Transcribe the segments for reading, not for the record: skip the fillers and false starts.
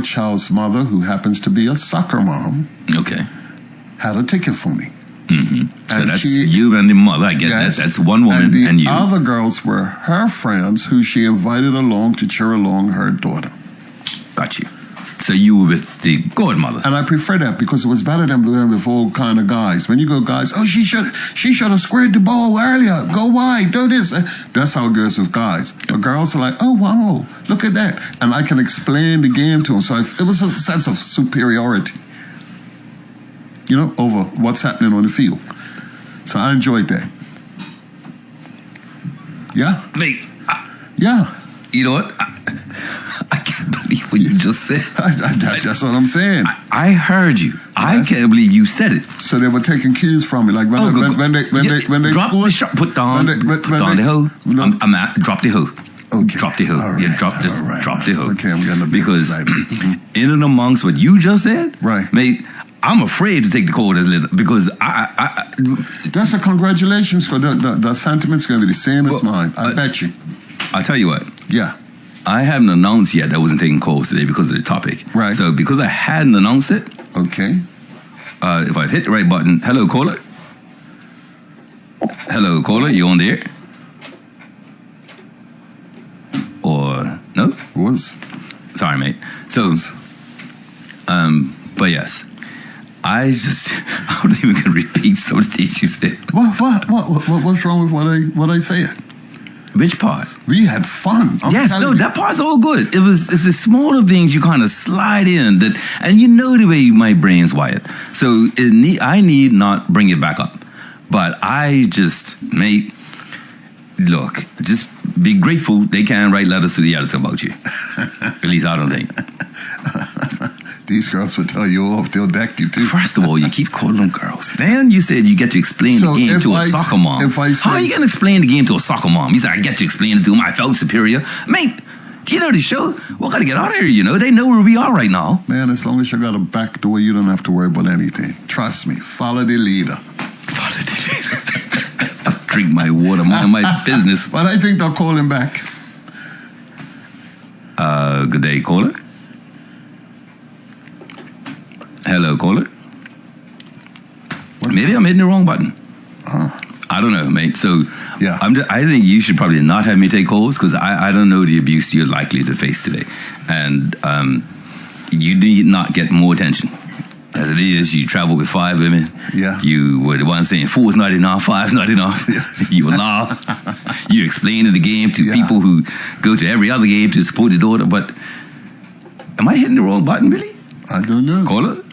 child's mother, who happens to be a soccer mom, Okay. had a ticket for me. Mm-hmm. So And that's she- you and the mother. I get Yes. that. That's one woman And the you. other girls were her friends who she invited along to cheer along her daughter. Got you. So you were with the godmother. And I prefer that because it was better than being with all kind of guys. When you go, guys, oh, she should have squared the ball earlier. Go wide, do this. That's how it goes with guys. But girls are like, oh, wow, look at that. And I can explain the game to them. So it was a sense of superiority, over what's happening on the field. So I enjoyed that. Yeah? Mate, Yeah. you know what? I can't believe what you just said. That's what I'm saying. I heard you. I Yes. can't believe you said it. So they were taking cues from me, like when they drop scored, the shot, put down the hoe. No. Drop the hoe. Okay. Drop the hoe. All right. Yeah, drop the hoe. Okay, I'm getting a bit because excited. in and amongst what you just said, Right. mate, I'm afraid to take the cold as little because That's a congratulations for the sentiment's going to be the same as mine. I bet you. I'll tell you what. Yeah. I haven't announced yet that I wasn't taking calls today because of the topic. Right. So because I hadn't announced it, Okay. if I hit the right button, hello caller. Hello caller, you on there? Or no? Was. Sorry, mate. So, but yes, I don't even gonna repeat some of the things you said. What's wrong with what I said? Which part? We had fun. Yes, no, that part's all good. It's the smaller things you kind of slide in that, and you know the way my brain's wired. So I need not bring it back up, but I just, mate, look, just be grateful they can't write letters to the editor about you. At least I don't think. These girls would tell you off. They'll deck you too. First of all, you keep calling them girls. Then you said you get to explain the game to a soccer mom. How are you going to explain the game to a soccer mom? You said, I get to explain it to them. I felt superior. Mate, you know the show. We got to get out of here, They know where we are right now. Man, as long as you got a back door, you don't have to worry about anything. Trust me. Follow the leader. Follow the leader. I'll drink my water, mind my business. But I think they'll call him back. Good day, caller. Hello, caller. Maybe I'm hitting the wrong button. I don't know, mate. So yeah, I think you should probably not have me take calls because I don't know the abuse you're likely to face today, and you need not get more attention. As it is, you travel with 5 women. Yeah. You were the one saying 4's not enough, 5's not enough. Yes. You laugh. You explaining the game to people who go to every other game to support the daughter. But am I hitting the wrong button, Billy? I don't know. Caller?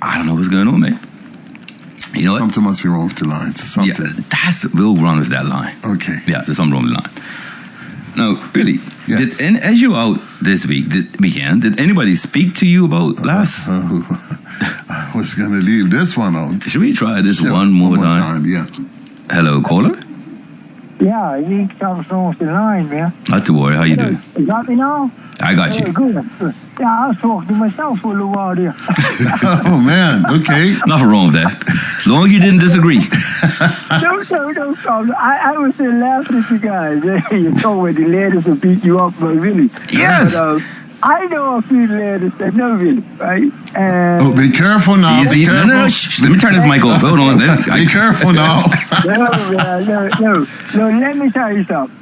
I don't know what's going on, man. You know what? Something must be wrong with the lines. Something. Yeah, we'll run with that line. Okay. Yeah, there's something wrong with the line. No, really. Yes. As you were out this weekend, did anybody speak to you about last? I was going to leave this one on. Should we try this one more time? Yeah. Hello, caller? Yeah, you comes off the line, man. Not to worry. How you doing? You got me now? I got you. Good. Yeah, I was talking to myself for a little while there. Oh, man. Okay. Nothing wrong with that. As long as you didn't disagree. No problem. I was there laughing at you guys. You told me the ladies will beat you up, but really. Yes. But, I know a few ladies that know really, right? And be careful now. Easy. No. Shh. Let me turn this mic off. Hold on. Be careful now. No, let me tell you something.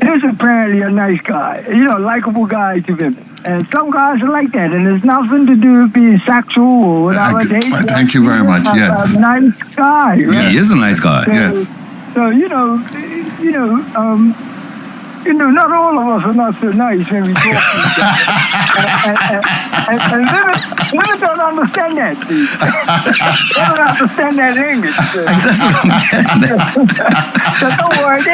He's apparently a nice guy, likable guy to women. And some guys are like that, and it's nothing to do with being sexual or whatever. Thank you very much, yes. A nice guy, right? He is a nice guy, yes. So, not all of us are not so nice when we talk to each other. And women don't understand that, see. They don't understand that English. That's what I'm getting at. So don't worry,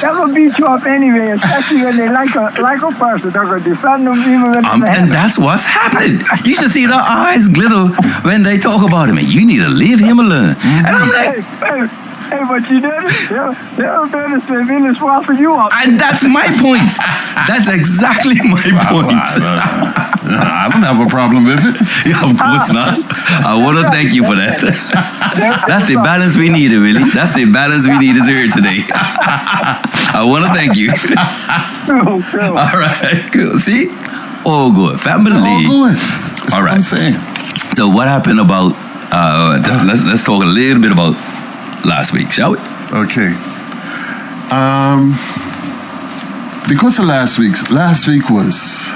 that will beat you up anyway, especially when they like a person. They're going to defend them even when and that's what's happening. You should see their eyes glitter when they talk about him. You need to leave him alone. And I'm like... Hey, but you did it. They'll really swapping you up. And that's my point. That's exactly my point. I don't have a problem with it. Yeah, of course not. I want to thank you for that. That's the balance we needed, really. That's the balance we needed here today. I want to thank you. Cool. All right, cool. See? All good. Family. All good. That's All what right. I'm saying. So what happened about, let's talk a little bit about last week, shall we? Okay. Because of last week was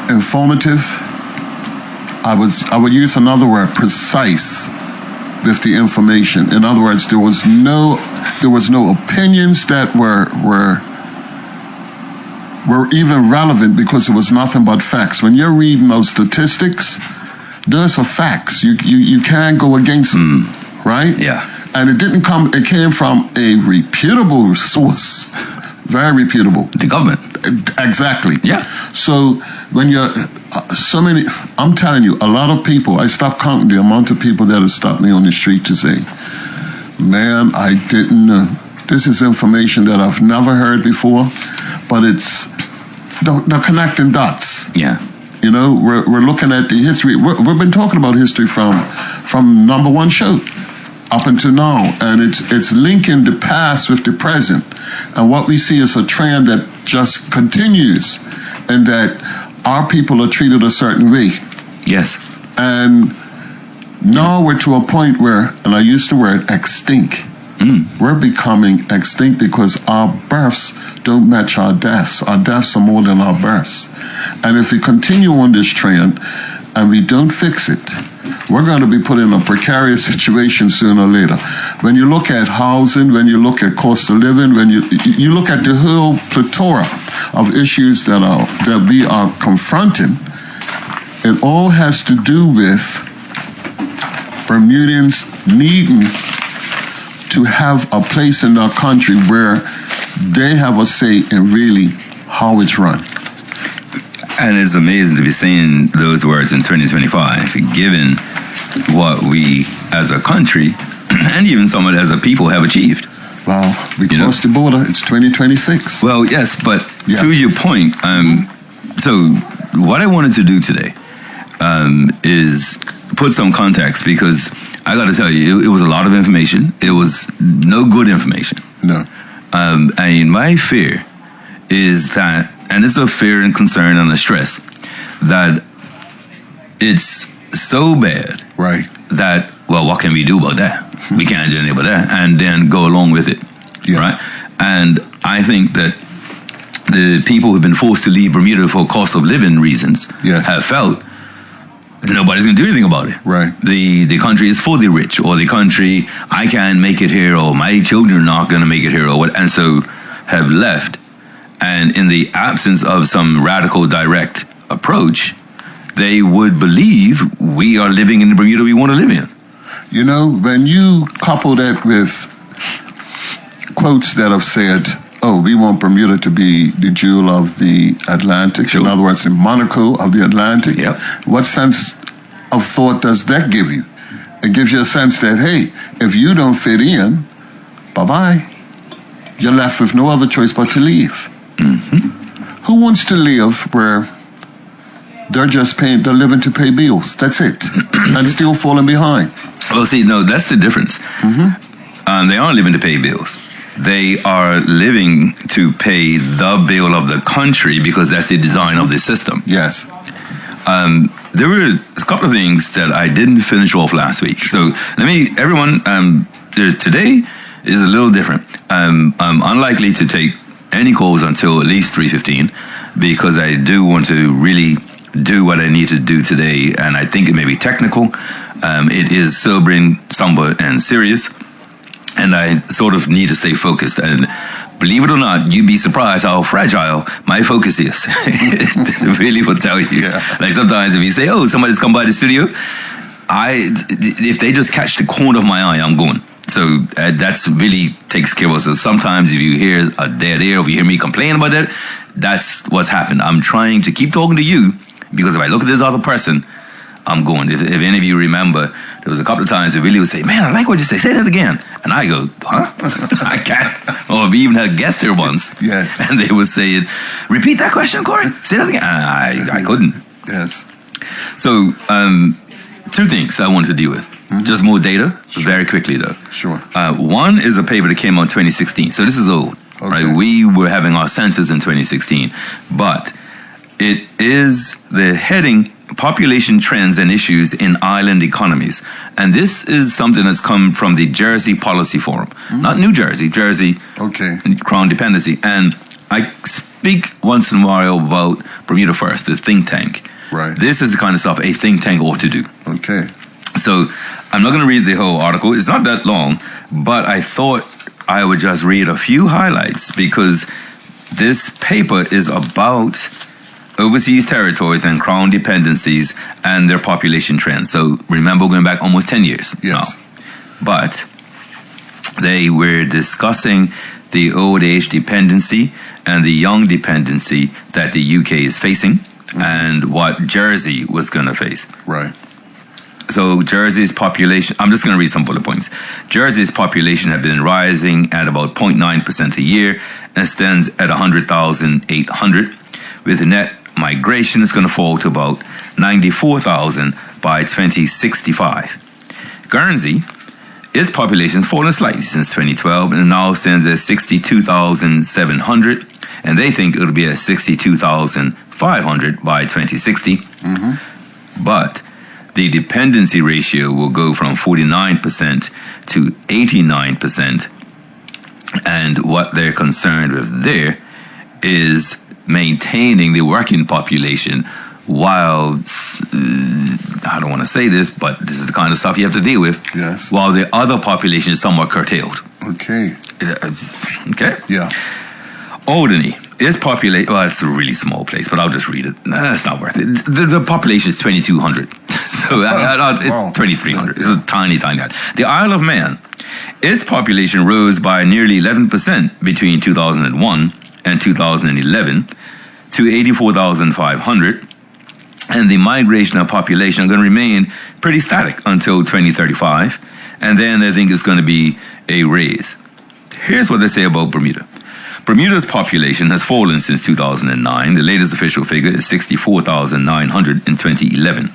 informative. I would use another word, precise, with the information. In other words, there was no opinions that were even relevant because it was nothing but facts. When you're reading those statistics, those are facts. You can't go against them, right? Yeah. And it came from a reputable source, very reputable. The government. Exactly. Yeah. So when you're, I'm telling you, a lot of people, I stopped counting the amount of people that have stopped me on the street to say, man, I didn't know. This is information that I've never heard before, but it's the connecting dots. Yeah. You know, we're looking at the history. We've been talking about history from number one show up until now, and it's linking the past with the present. And what we see is a trend that just continues, and that our people are treated a certain way. Yes. And now we're to a point where, and I use the word extinct. We're becoming extinct because our births don't match our deaths. Our deaths are more than our births. And if we continue on this trend and we don't fix it, we're going to be put in a precarious situation sooner or later. When you look at housing, when you look at cost of living, when you look at the whole plethora of issues that we are confronting, it all has to do with Bermudians needing to have a place in our country where they have a say in really how it's run. And it's amazing to be saying those words in 2025, given what we as a country and even someone as a people have achieved. Well, we crossed the border. It's 2026. Well, yes, but Yeah. to your point, so what I wanted to do today is put some context, because I got to tell you, it was a lot of information. It was no good information. No. My fear is that, and it's a fear and concern and a stress, that it's so bad, Right. that, well, what can we do about that? We can't do anything about that, and then go along with it, Yeah. right? And I think that the people who've been forced to leave Bermuda for cost of living reasons Yes. have felt nobody's going to do anything about it. Right. The country is fully rich, or the country, I can't make it here, or my children are not going to make it here, or what, and so have left. And in the absence of some radical, direct approach, they would believe we are living in the Bermuda we want to live in. You know, when you couple that with quotes that have said, oh, we want Bermuda to be the jewel of the Atlantic. Sure. In other words, the Monaco of the Atlantic. Yep. What sense of thought does that give you? It gives you a sense that, hey, if you don't fit in, bye-bye. You're left with no other choice but to leave. Mm-hmm. Who wants to live where they're living to pay bills? That's it. And still falling behind. Well, see, no, that's the difference. Mm-hmm. They aren't living to pay bills. They are living to pay the bill of the country, because that's the design of the system. Yes. There were a couple of things that I didn't finish off last week. So today is a little different. I'm unlikely to take any calls until at least 3:15, because I do want to really do what I need to do today, and I think it may be technical. It is sobering, somber, and serious, and I sort of need to stay focused. And believe it or not, you'd be surprised how fragile my focus is. It really will tell you. Yeah. Like sometimes if you say, oh, somebody's come by the studio, if they just catch the corner of my eye, I'm going. So that's really takes care of us. So sometimes if you hear a dead air, or if you hear me complain about that, that's what's happened. I'm trying to keep talking to you, because if I look at this other person, I'm going. If any of you remember, there was a couple of times that Willie would say, "Man, I like what you say that again," and I go, "Huh? I can't." Or we even had guests here once, Yes. and they would say, "Repeat that question, Corey. Say that again." And I couldn't. Yes. So, two things I wanted to deal with. Just more data, very quickly though. Sure. One is a paper that came out in 2016. So this is old, right? We were having our census in 2016, but it is the heading Population Trends and Issues in Island Economies. And this is something that's come from the Jersey Policy Forum. Not New Jersey, Jersey Okay. Crown Dependency. And I speak once in a while about Bermuda First, the think tank. Right. This is the kind of stuff a think tank ought to do. Okay. So I'm not going to read the whole article. It's not that long, but I thought I would just read a few highlights because this paper is about overseas territories and crown dependencies and their population trends. So remember, going back almost 10 years Yes. now. But they were discussing the old age dependency and the young dependency that the UK is facing and what Jersey was going to face. Right. So Jersey's population, I'm just going to read some bullet points. Jersey's population have been rising at about 0.9% a year and stands at 100,800, with net migration is going to fall to about 94,000 by 2065. Guernsey, its population has fallen slightly since 2012 and now stands at 62,700, and they think it'll be at 62,500 by 2060. But the dependency ratio will go from 49% to 89%. And what they're concerned with there is maintaining the working population while, I don't want to say this, but this is the kind of stuff you have to deal with, Yes. while the other population is somewhat curtailed. Okay. Okay? Yeah. Alderney, its population, well, it's a really small place, but I'll just read it. That's not worth it. The population is 2,200. So it's 2,300. It's a tiny, tiny. The Isle of Man, its population rose by nearly 11% between 2001 and 2011 to 84,500. And the migration of population are going to remain pretty static until 2035. And then they think it's going to be a raise. Here's what they say about Bermuda. Bermuda's population has fallen since 2009. The latest official figure is 64,900 in 2011.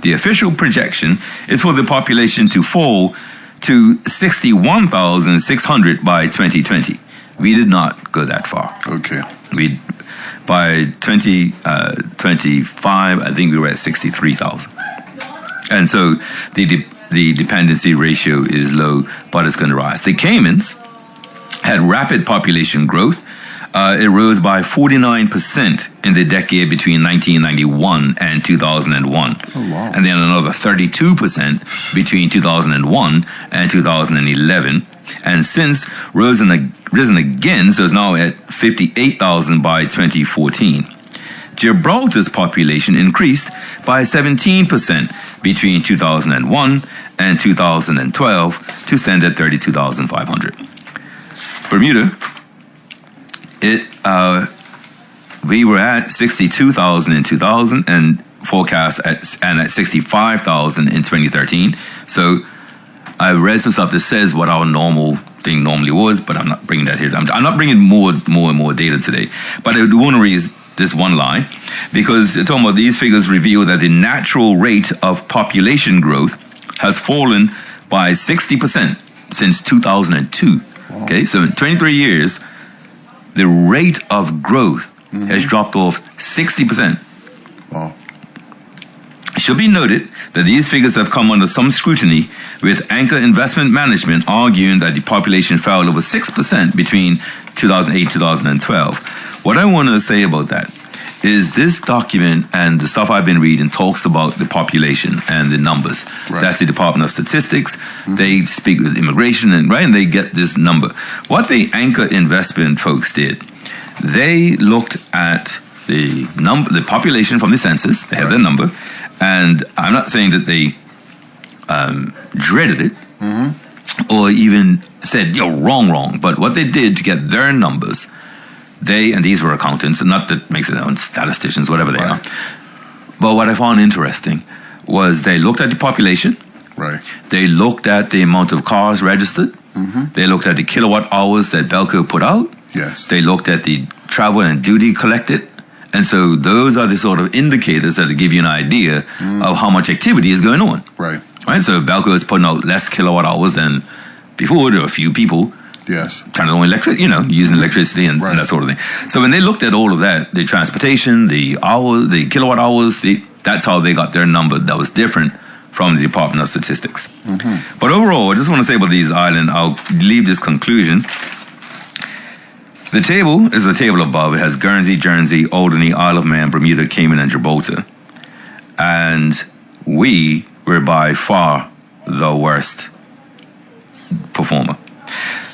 The official projection is for the population to fall to 61,600 by 2020. We did not go that far. Okay. By 2025, I think we were at 63,000. And so the dependency ratio is low, but it's going to rise. The Caymans had rapid population growth. It rose by 49% in the decade between 1991 and 2001. Oh, wow. And then another 32% between 2001 and 2011. And since risen again, so it's now at 58,000 by 2014. Gibraltar's population increased by 17% between 2001 and 2012 to stand at 32,500. Bermuda, we were at 62,000 in 2000 and forecast at 65,000 in 2013. So I've read some stuff that says what our normal thing normally was, but I'm not bringing that here. I'm not bringing more and more data today. But I do want to read this one line because talking about these figures reveal that the natural rate of population growth has fallen by 60% since 2002. Wow. Okay, so in 23 years, the rate of growth has dropped off 60%. Wow. It should be noted that these figures have come under some scrutiny, with Anchor Investment Management arguing that the population fell over 6% between 2008 and 2012. What I want to say about that is this document and the stuff I've been reading talks about the population and the numbers. Right. That's the Department of Statistics. They speak with immigration and they get this number. What the Anchor Investment folks did, they looked at the population from the census. They have their number. And I'm not saying that they dreaded it or even said, wrong. But what they did to get their numbers, and these were accountants, not that makes it statisticians, whatever they are. But what I found interesting was they looked at the population. Right. They looked at the amount of cars registered. They looked at the kilowatt hours that Belco put out. Yes. They looked at the travel and duty collected. And so those are the sort of indicators that give you an idea of how much activity is going on. Right. Right. So Belco is putting out less kilowatt hours than before. There were a few people Yes. turning on using electricity and that sort of thing. So when they looked at all of that, the transportation, the hours, the kilowatt hours, that's how they got their number that was different from the Department of Statistics. But overall, I just want to say about these islands, I'll leave this conclusion. The table is a table above. It has Guernsey, Jersey, Alderney, Isle of Man, Bermuda, Cayman, and Gibraltar. And we were by far the worst performer.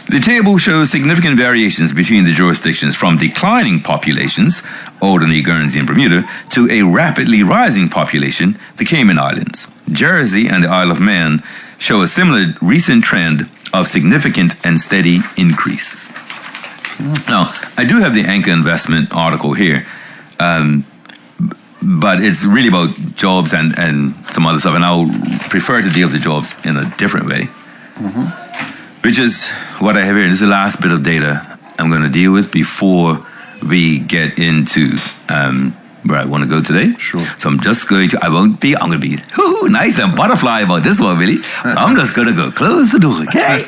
The table shows significant variations between the jurisdictions from declining populations, Alderney, Guernsey, and Bermuda, to a rapidly rising population, the Cayman Islands. Jersey and the Isle of Man show a similar recent trend of significant and steady increase. Now, I do have the Anchor Investment article here, but it's really about jobs and some other stuff, and I'll prefer to deal with the jobs in a different way. Which is what I have here. This is the last bit of data I'm going to deal with before we get into where I want to go today. Sure. So I'm just going to, I'm going to be nice and butterfly about this one, really. I'm just going to go close the door, okay?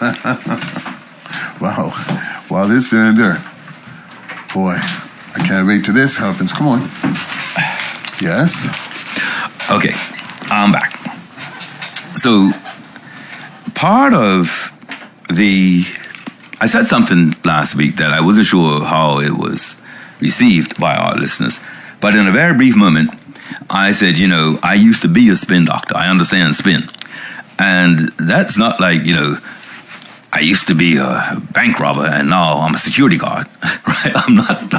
Wow. Wow, this down there. Boy, I can't wait till this happens. Come on. Yes. Okay, I'm back. So part of I said something last week that I wasn't sure how it was received by our listeners. But in a very brief moment, I said, I used to be a spin doctor. I understand spin. And that's not like, I used to be a bank robber and now I'm a security guard, right? I'm not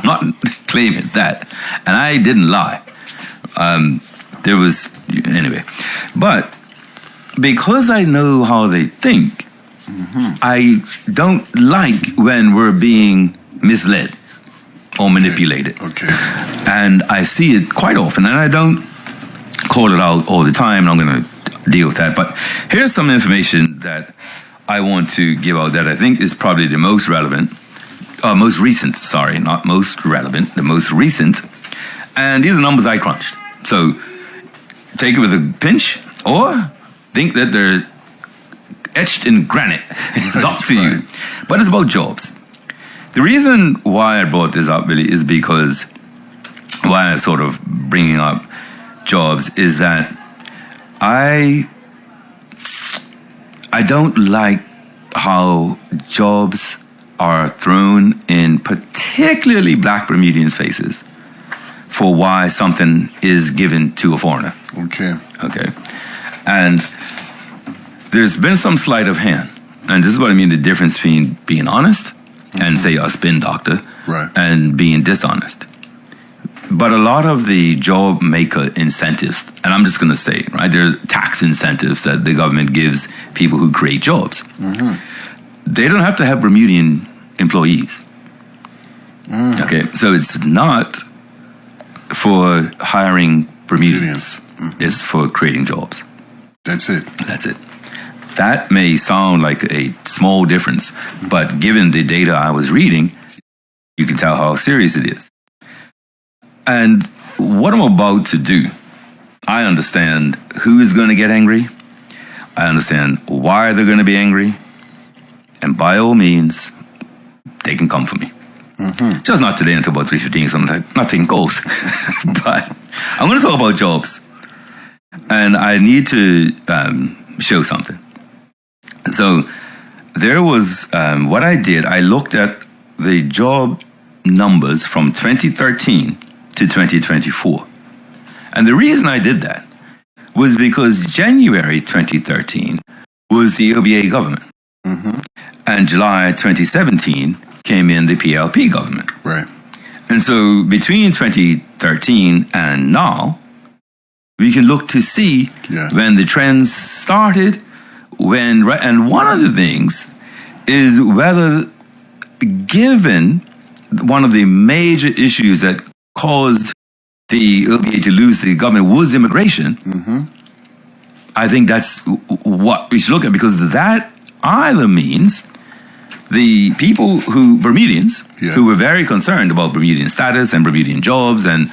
claiming that. And I didn't lie. Anyway. But because I know how they think, I don't like when we're being misled or manipulated. Okay. And I see it quite often, and I don't call it out all the time, and I'm going to deal with that. But here's some information that I want to give out that I think is probably the most relevant, most recent, sorry, not most relevant, the most recent. And these are numbers I crunched. So take it with a pinch, or think that they're etched in granite. It's up to you. But it's about jobs. The reason why I brought this up really is because why I'm sort of bringing up jobs is that I don't like how jobs are thrown in particularly black Bermudians' faces for why something is given to a foreigner. Okay. And there's been some sleight of hand. And this is what I mean, the difference between being honest and, say, a spin doctor, right, and being dishonest. But a lot of the job maker incentives, and I'm just going to say, right, there are tax incentives that the government gives people who create jobs. They don't have to have Bermudian employees. Okay, so it's not for hiring Bermudians. It's for creating jobs. That's it. That may sound like a small difference, but given the data I was reading, you can tell how serious it is. And what I'm about to do, I understand who is going to get angry. I understand why they're going to be angry. And by all means, they can come for me. Just not today until about 3:15, so nothing goes. But I'm going to talk about jobs. And I need to show something. So there was, what I did, I looked at the job numbers from 2013 to 2024. And the reason I did that was because January 2013 was the OBA government. And July 2017 came in the PLP government. Right. And so between 2013 and now, we can look to see when the trends started, and one of the things is whether, given one of the major issues that caused the OBA to lose the government was immigration, I think that's what we should look at, because that either means the people Bermudians, Yes. who were very concerned about Bermudian status and Bermudian jobs and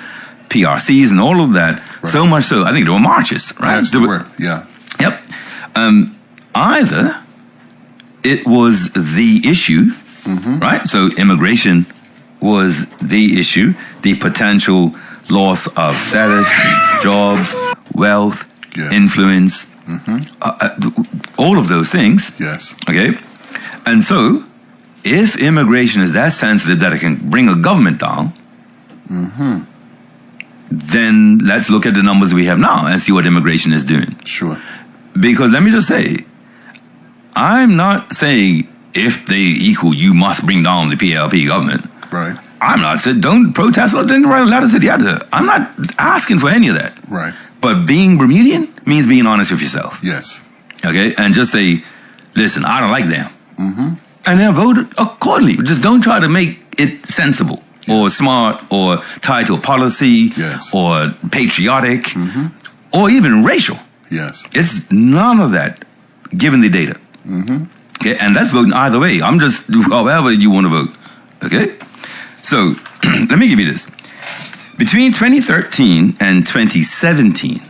PRCs and all of that, so much so, I think there were marches, right? Yes, there were. Yeah. Yep. Either it was the issue, right? So immigration was the issue, the potential loss of status, jobs, wealth, Yes. influence, all of those things. Yes. Okay? And so, if immigration is that sensitive that it can bring a government down, then let's look at the numbers we have now and see what immigration is doing. Sure. Because let me just say, I'm not saying if they equal, you must bring down the PLP government. Right. I'm not saying don't protest or didn't write a letter to the editor. I'm not asking for any of that. Right. But being Bermudian means being honest with yourself. Yes. Okay? And just say, listen, I don't like them. And then vote accordingly. Just don't try to make it sensible or smart or tied to a policy Yes. or patriotic or even racial. Yes. It's none of that, given the data. Okay, and let's vote either way. I'm just however you want to vote. Okay, so let me give you this. Between 2013 and 2017,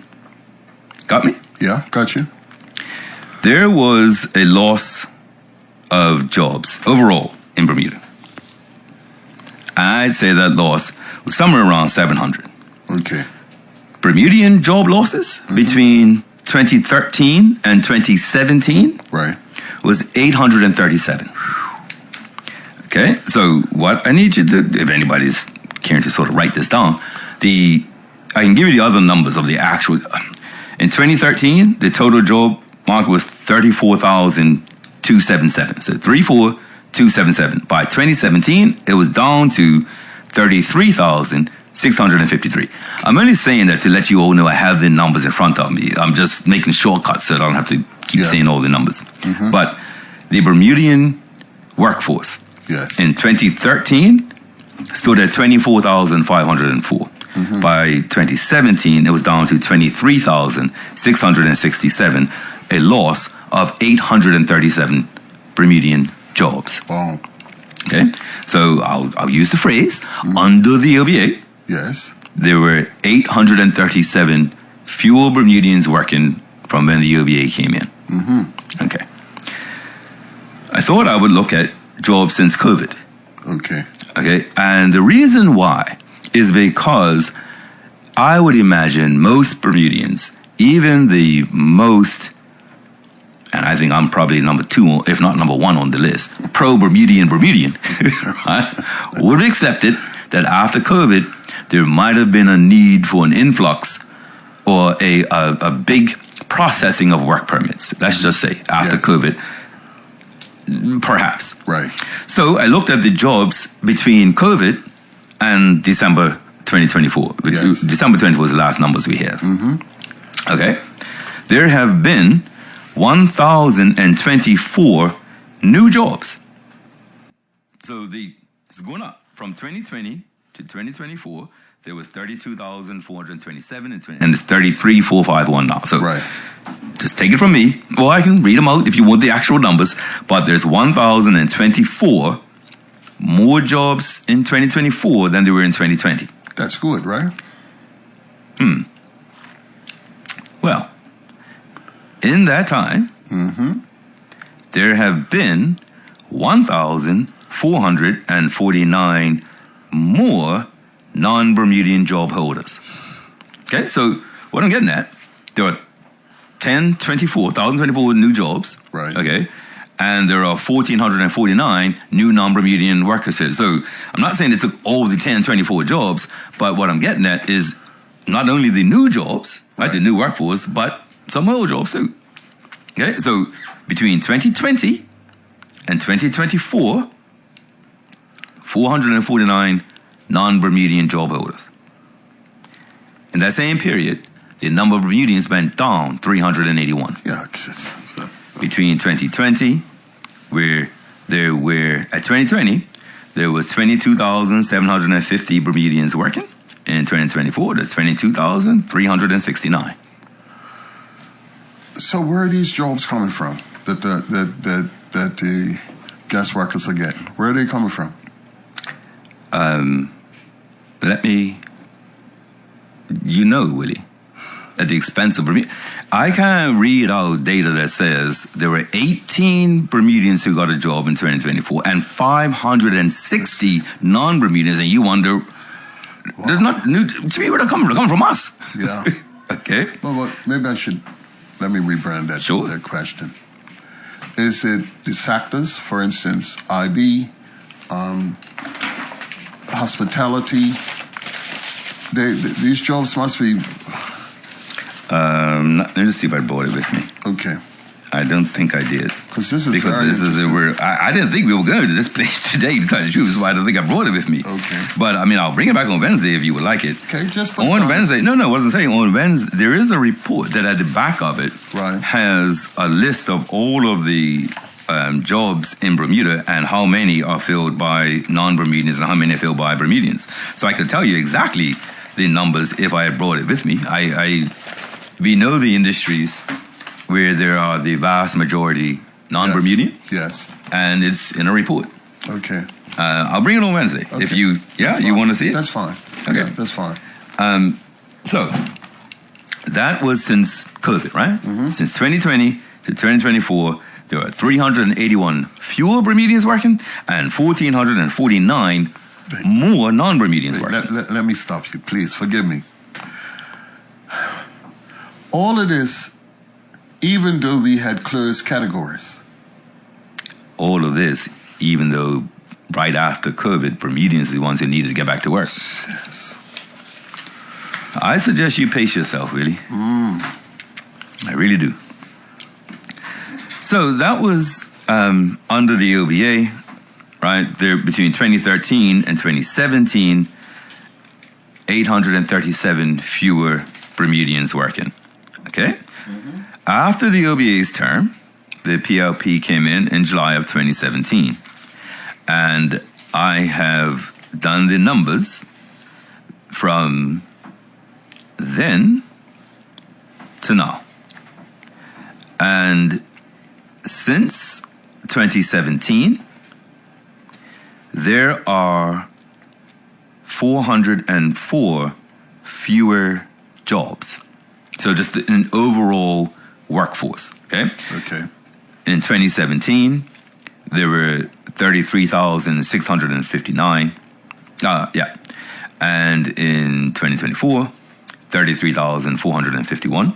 got me? Yeah. Got you. There was a loss of jobs overall in Bermuda. I'd say that loss was somewhere around 700. Okay. Bermudian job losses between 2013 and 2017 Right. was 837. Okay, so what I need you to, if anybody's caring to sort of write this down, I can give you the other numbers of the actual. In 2013, the total job market was 34,277. So 34,277. By 2017, it was down to 33,653. I'm only saying that to let you all know I have the numbers in front of me. I'm just making shortcuts so that I don't have to keep saying all the numbers. But the Bermudian workforce in 2013 stood at 24,504. By 2017, it was down to 23,667, a loss of 837 Bermudian jobs. Wow. Okay, so I'll use the phrase, under the OBA, Yes. there were 837 fewer Bermudians working from when the OBA came in. Okay. I thought I would look at jobs since COVID. Okay. Okay, and the reason why is because I would imagine most Bermudians, even the most, and I think I'm probably number 2, if not number 1 on the list, pro-Bermudian, right, would have accepted that after COVID, there might have been a need for an influx or a big processing of work permits. Let's just say after COVID, perhaps. Right. So I looked at the jobs between COVID and December 2024. Yes. December 24 is the last numbers we have. Okay. There have been 1,024 new jobs. So it's going up. From 2020 to 2024, there was 32,427 and it's 33,451 now. So just take it from me. Well, I can read them out if you want the actual numbers, but there's 1,024 more jobs in 2024 than there were in 2020. That's good, right? Well, in that time, there have been 1,449 more non-Bermudian job holders. Okay, so what I'm getting at, there are 1,024 new jobs. Right. Okay, and there are 1,449 new non-Bermudian workers here. So I'm not saying it took all the 1,024 jobs, but what I'm getting at is not only the new jobs, right, the new workforce, but some old jobs too. Okay, so between 2020 and 2024, 449 non-Bermudian job holders. In that same period, the number of Bermudians went down 381. Yeah. Between 2020, where there were, at 2020, there was 22,750 Bermudians working. In 2024, there's 22,369. So where are these jobs coming from that the guest workers are getting? Where are they coming from? Willie, at the expense of Bermuda. I can't read out data that says there were 18 Bermudians who got a job in 2024 and 560 non-Bermudians, and you wonder, there's not new to me where they're coming from. They're coming from us. Yeah. Okay. Well, maybe I should, let me rebrand that, Sure. that question. Is it the sectors, for instance, IB, hospitality? These jobs must be... Let me just see if I brought it with me. Okay. I don't think I did. Because this is I didn't think we were going to this place today, to tell you the truth. That's why I don't think I brought it with me. Okay. But, I mean, I'll bring it back on Wednesday if you would like it. Okay, just put on Wednesday. No, I wasn't saying on Wednesday. There is a report that at the back of it has a list of all of the jobs in Bermuda and how many are filled by non-Bermudians and how many are filled by Bermudians. So I could tell you exactly the numbers if I had brought it with me. We know the industries where there are the vast majority non-Bermudian. Yes. And it's in a report. Okay. I'll bring it on Wednesday. Okay. If you want to see it? That's fine. Okay. Yeah, that's fine. So that was since COVID, right? Mm-hmm. Since 2020 to 2024, there were 381 fewer Bermudians working and 1,449 more non-Bermudians working. Let me stop you, please. Forgive me. All of this, even though we had closed categories. All of this, even though right after COVID, Bermudians are the ones who needed to get back to work. Yes. I suggest you pace yourself, really. I really do. So that was under the OBA, right? There between 2013 and 2017, 837 fewer Bermudians working. Okay? Mm-hmm. After the OBA's term, the PLP came in July of 2017. And I have done the numbers from then to now. And since 2017, there are 404 fewer jobs. So just an overall workforce, okay? Okay. In 2017, there were 33,659. And in 2024, 33,451.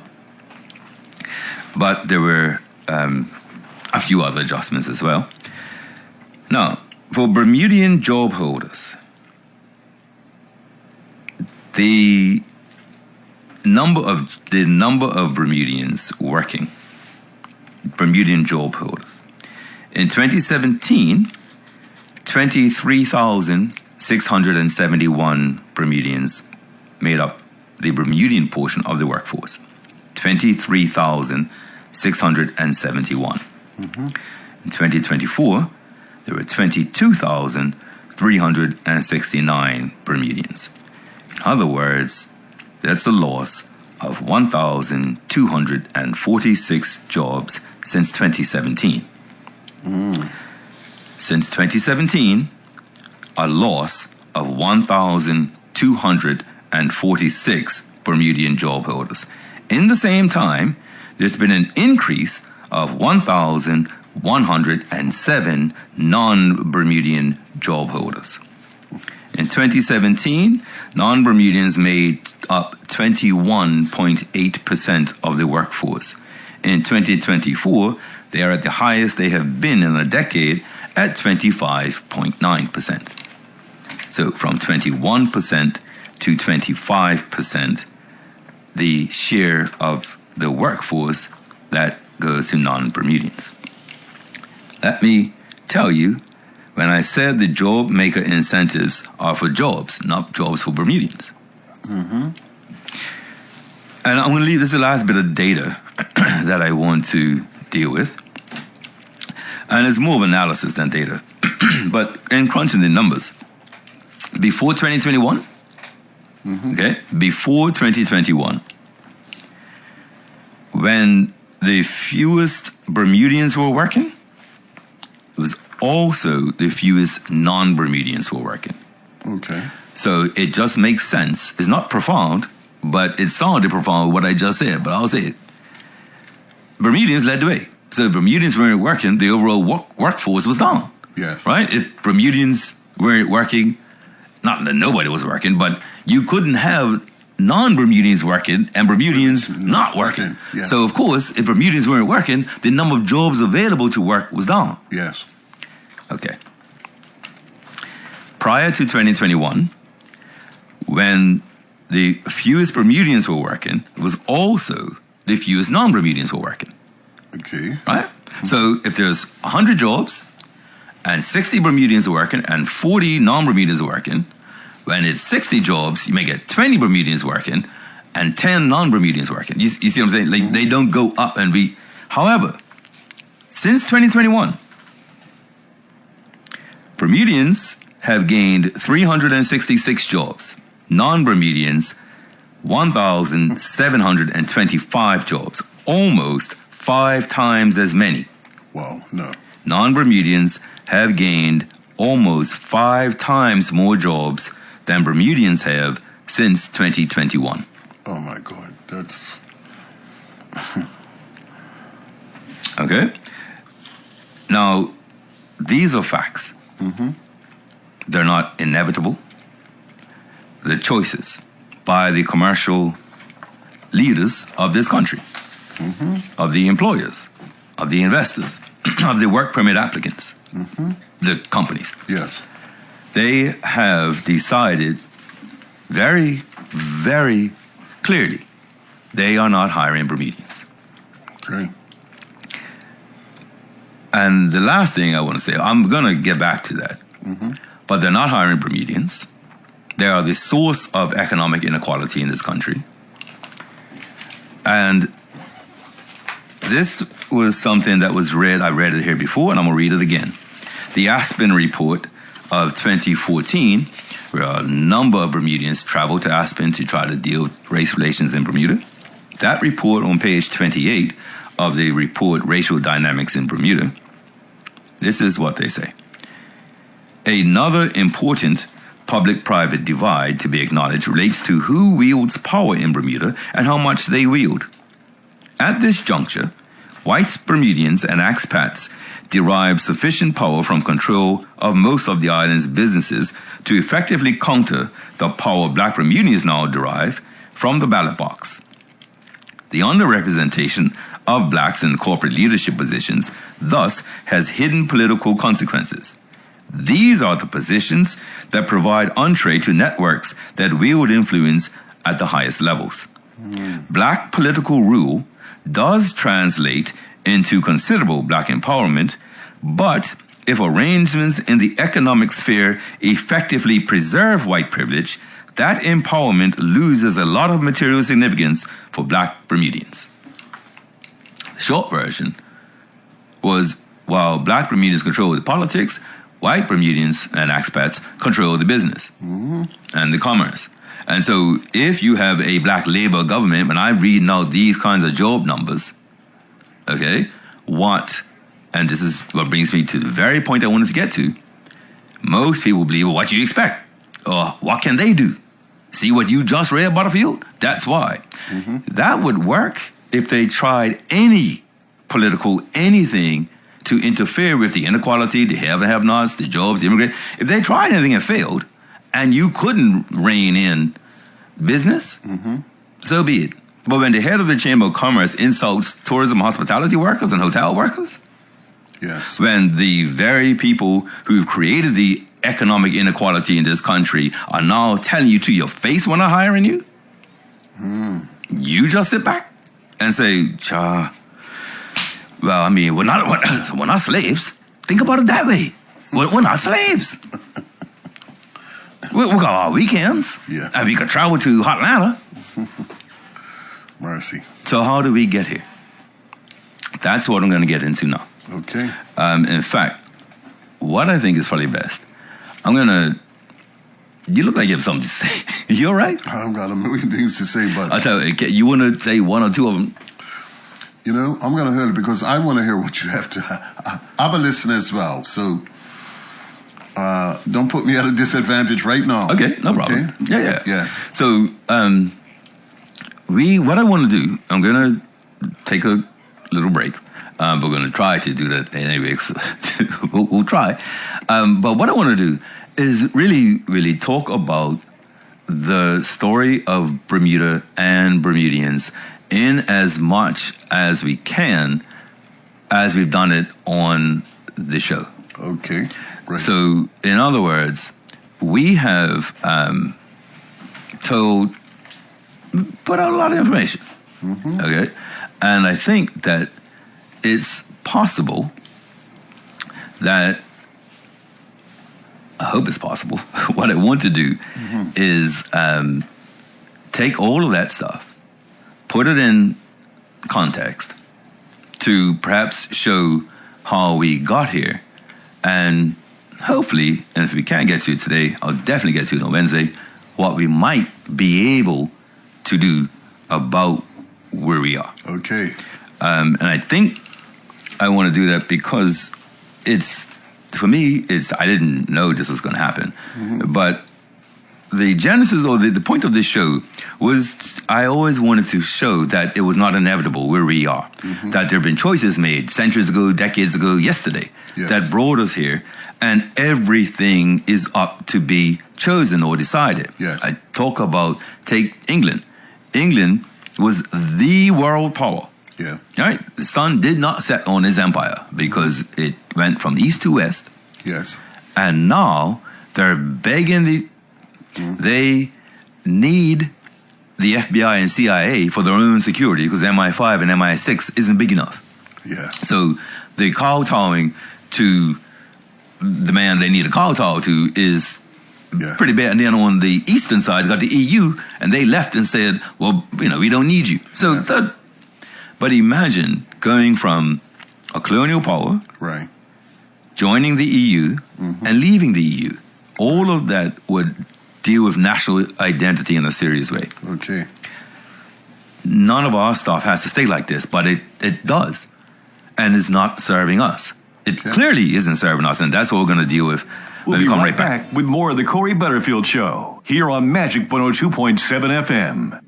But there were a few other adjustments as well. Now, for Bermudian job holders, the number of Bermudians working, Bermudian job holders, in 2017, 23,671 Bermudians made up the Bermudian portion of the workforce. 23,671. Mm-hmm. In 2024, there were 22,369 Bermudians. In other words, that's a loss of 1,246 jobs since 2017. Since 2017, a loss of 1,246 Bermudian job holders. In the same time, there's been an increase of 1,107 non-Bermudian job holders. In 2017, non-Bermudians made up 21.8% of the workforce. In 2024, they are at the highest they have been in a decade at 25.9%. So from 21% to 25%, the share of the workforce that goes to non-Bermudians. Let me tell you, when I said the job maker incentives are for jobs, not jobs for Bermudians. Mm-hmm. And I'm going to leave this the last bit of data that I want to deal with. And it's more of analysis than data. But in crunching the numbers, before 2021, before 2021, when the fewest Bermudians who were working, it was also the fewest non-Bermudians who were working. Okay. So it just makes sense. It's not profound, but it sounded profound what I just said, but I'll say it. Bermudians led the way. So if Bermudians weren't working, the overall workforce was down. Yes. Right? If Bermudians weren't working, not that nobody was working, but you couldn't have non-Bermudians working and Bermudians not working. Yeah. So of course, if Bermudians weren't working, the number of jobs available to work was down. Yes. Okay. Prior to 2021, when the fewest Bermudians were working, it was also the fewest non-Bermudians were working. Okay. Right? So if there's 100 jobs and 60 Bermudians are working and 40 non-Bermudians are working, when it's 60 jobs, you may get 20 Bermudians working and 10 non-Bermudians working. You see what I'm saying? Like, they don't go up and be. However, since 2021, Bermudians have gained 366 jobs. Non-Bermudians, 1,725 jobs. Almost 5 times as many. Wow, no. Non-Bermudians have gained almost 5 times more jobs than Bermudians have since 2021. Oh my God, that's... Okay? Now, these are facts. Mm-hmm. They're not inevitable. They're choices by the commercial leaders of this country, of the employers, of the investors, of the work permit applicants, the companies. Yes. They have decided very, very clearly they are not hiring Bermudians. Okay. And the last thing I want to say, I'm going to get back to that, but they're not hiring Bermudians. They are the source of economic inequality in this country. And this was something that was read, I read it here before, and I'm going to read it again. The Aspen Report of 2014, where a number of Bermudians traveled to Aspen to try to deal with race relations in Bermuda. That report on page 28 of the report Racial Dynamics in Bermuda, this is what they say. Another important public-private divide to be acknowledged relates to who wields power in Bermuda and how much they wield. At this juncture, white Bermudians and expats derive sufficient power from control of most of the island's businesses to effectively counter the power black Bermudians now derive from the ballot box. The underrepresentation of blacks in corporate leadership positions thus has hidden political consequences. These are the positions that provide entree to networks that wield influence at the highest levels. Black political rule does translate into considerable black empowerment, but if arrangements in the economic sphere effectively preserve white privilege, that empowerment loses a lot of material significance for black Bermudians. The short version was, while black Bermudians control the politics, white Bermudians and expats control the business and the commerce. And so if you have a black labor government, when I'm reading out these kinds of job numbers, okay, and this is what brings me to the very point I wanted to get to, most people believe, well, what do you expect? Or what can they do? See what you just read, Butterfield? That's why. That would work if they tried any political anything to interfere with the inequality, the have and have-nots, the jobs, the immigrant. If they tried anything and failed, and you couldn't rein in business, so be it. But when the head of the Chamber of Commerce insults tourism hospitality workers and hotel workers, yes, when the very people who've created the economic inequality in this country are now telling you to your face when they're hiring you, you just sit back and say, well, I mean, we're not slaves. Think about it that way. We're not slaves. We got our weekends. Yeah. And we could travel to Hot Atlanta. Mercy. So how do we get here? That's what I'm going to get into now. Okay. In fact, what I think is probably best, you look like you have something to say. You all right? I've got a million things to say, but... I'll tell you, you want to say one or two of them? You know, I'm going to hear it because I want to hear what you have to. I'm a listener as well, so don't put me at a disadvantage right now. Okay, no problem. Yeah. Yes. So, what I want to do, I'm going to take a little break. We're going to try to do that anyway. We'll try. But what I want to do is really, really talk about the story of Bermuda and Bermudians in as much as we can, as we've done it on the show. Okay, great. So, in other words, we have put out a lot of information. Mm-hmm. Okay, and I think that it's possible that, I hope it's possible. What I want to do is take all of that stuff, put it in context to perhaps show how we got here, and hopefully, and if we can't get to it today, I'll definitely get to it on Wednesday, what we might be able to do about where we are. Okay. And I think I want to do that because for me, I didn't know this was going to happen. Mm-hmm. But the genesis or the point of this show was I always wanted to show that it was not inevitable where we are, that there have been choices made centuries ago, decades ago, yesterday, that brought us here, and everything is up to be chosen or decided. Yes. I talk about, take England. England was the world power. Yeah. Right? The sun did not set on his empire because it went from east to west. Yes. And now they're begging they need the FBI and CIA for their own security because MI5 and MI6 isn't big enough. Yeah. So the kowtowing to the man they need a kowtow to is pretty bad. And then on the eastern side, you got the EU, and they left and said, well, we don't need you. So but imagine going from a colonial power, right, joining the EU, and leaving the EU. All of that would deal with national identity in a serious way. Okay. None of our stuff has to stay like this, but it does, and is not serving us. It clearly isn't serving us, and that's what we're going to deal with when we come right back with more of the Corey Butterfield Show here on Magic 102.7 FM.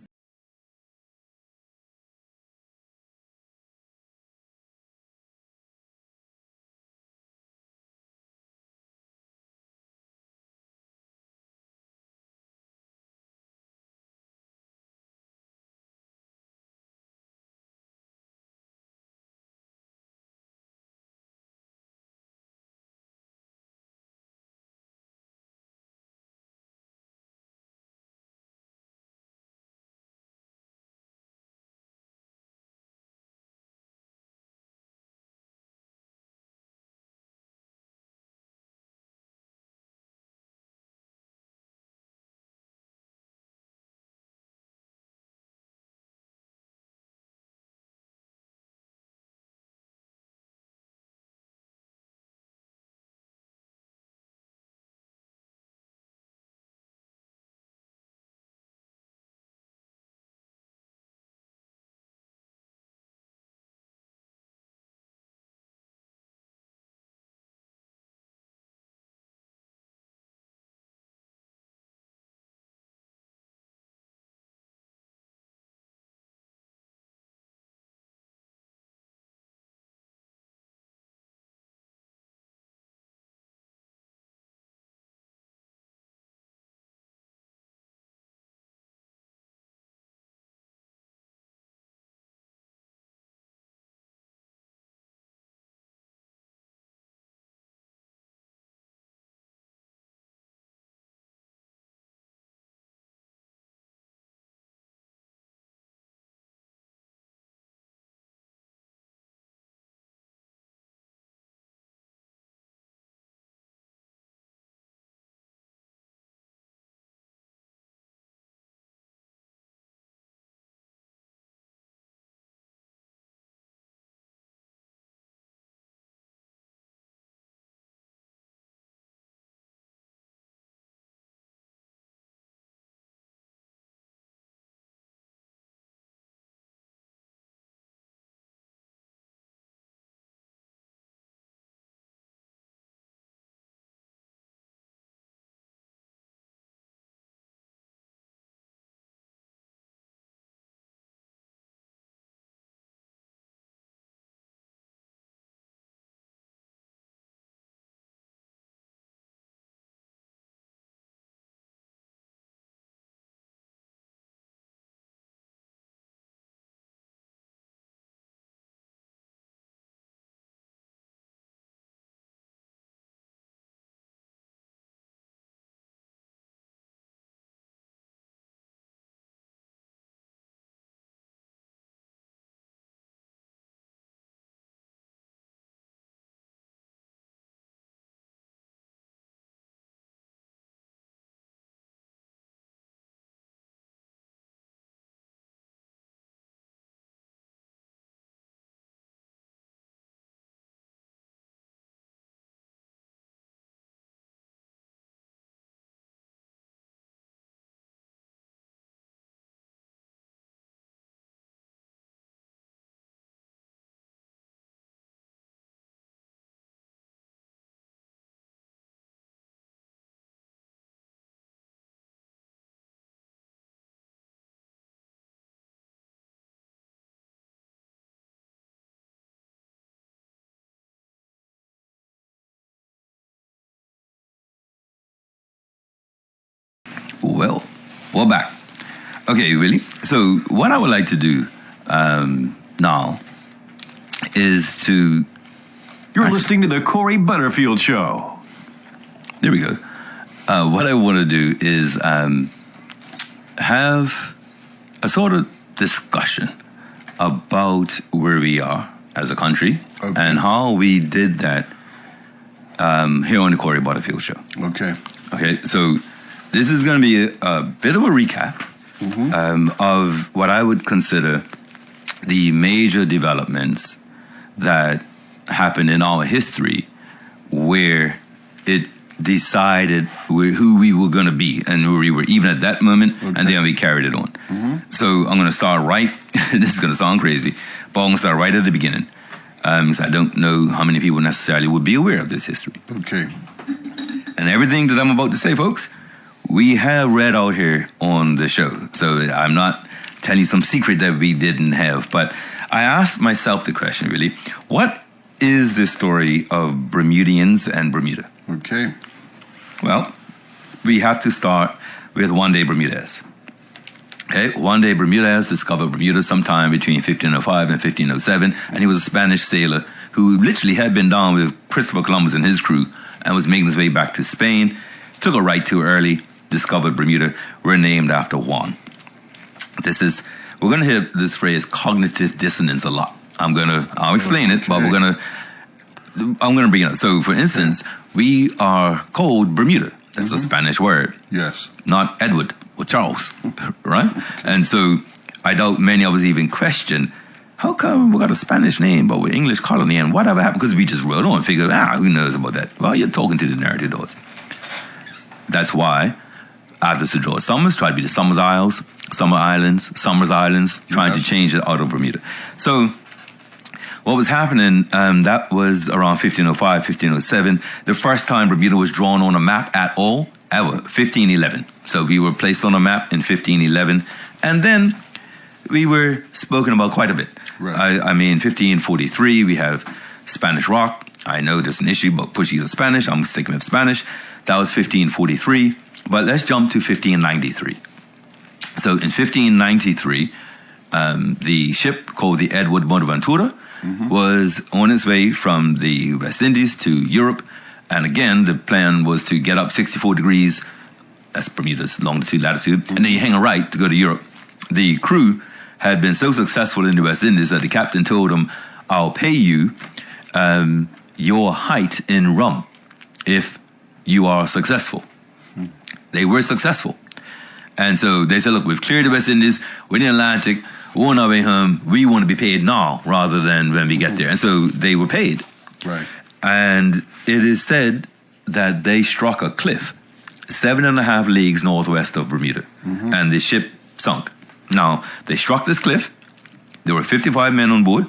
Well, we're back. Okay, really? So what I would like to do now is to... You're listening to the Corey Butterfield Show. There we go. What I want to do is have a sort of discussion about where we are as a country and how we did that here on the Corey Butterfield Show. Okay. Okay, so this is going to be a bit of a recap of what I would consider the major developments that happened in our history where it decided who we were going to be and where we were even at that moment, and then we carried it on. So I'm going to start right, this is going to sound crazy, but I'm going to start right at the beginning. Because I don't know how many people necessarily would be aware of this history. Okay. And everything that I'm about to say, folks, we have read out here on the show. So I'm not telling you some secret that we didn't have, but I asked myself the question, really, what is the story of Bermudians and Bermuda? Okay. Well, we have to start with one day Bermudez. Okay, one day Bermudez discovered Bermuda sometime between 1505 and 1507, and he was a Spanish sailor who literally had been down with Christopher Columbus and his crew and was making his way back to Spain, took a right too early, discovered Bermuda, were named after Juan. We're going to hear this phrase cognitive dissonance a lot. I'll explain it, but I'm going to bring it up. So, for instance, we are called Bermuda. That's a Spanish word. Yes. Not Edward or Charles, right? And so I doubt many of us even question, how come we got a Spanish name, but we're English colony, and whatever happened? Because we just wrote on and figured, who knows about that? Well, you're talking to the narrative doors. That's why, after Sir George Somers tried to be the Somers Isles, Somers Islands, trying to change it out of Bermuda. So what was happening, that was around 1505, 1507. The first time Bermuda was drawn on a map at all, ever, 1511. So we were placed on a map in 1511, and then we were spoken about quite a bit. Right. I mean, 1543, we have Spanish Rock. I know there's an issue about Portuguese or Spanish. I'm sticking with Spanish. That was 1543. But let's jump to 1593. So in 1593, the ship called the Edward Bonaventura was on its way from the West Indies to Europe. And again, the plan was to get up 64 degrees, that's Bermuda's longitude, latitude, and then you hang a right to go to Europe. The crew had been so successful in the West Indies that the captain told them, I'll pay you your height in rum if you are successful. They were successful. And so they said, look, we've cleared the West Indies, we're in the Atlantic, we're on our way home, we want to be paid now rather than when we get there. And so they were paid. Right. And it is said that they struck a cliff 7.5 leagues northwest of Bermuda, and the ship sunk. Now, they struck this cliff. There were 55 men on board,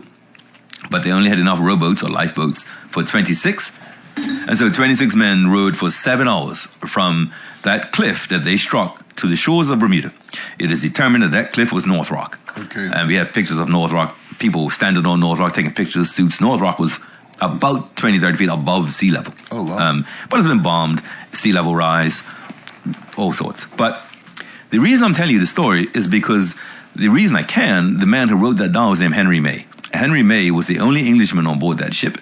but they only had enough rowboats or lifeboats for 26. And so 26 men rowed for 7 hours from that cliff that they struck to the shores of Bermuda. It is determined that that cliff was North Rock. Okay. And we have pictures of North Rock, people standing on North Rock taking pictures, suits. North Rock was about 20, 30 feet above sea level. Oh, wow. But it's been bombed, sea level rise, all sorts. But the reason I'm telling you the story is because the reason I can, the man who wrote that down was named Henry May. Henry May was the only Englishman on board that ship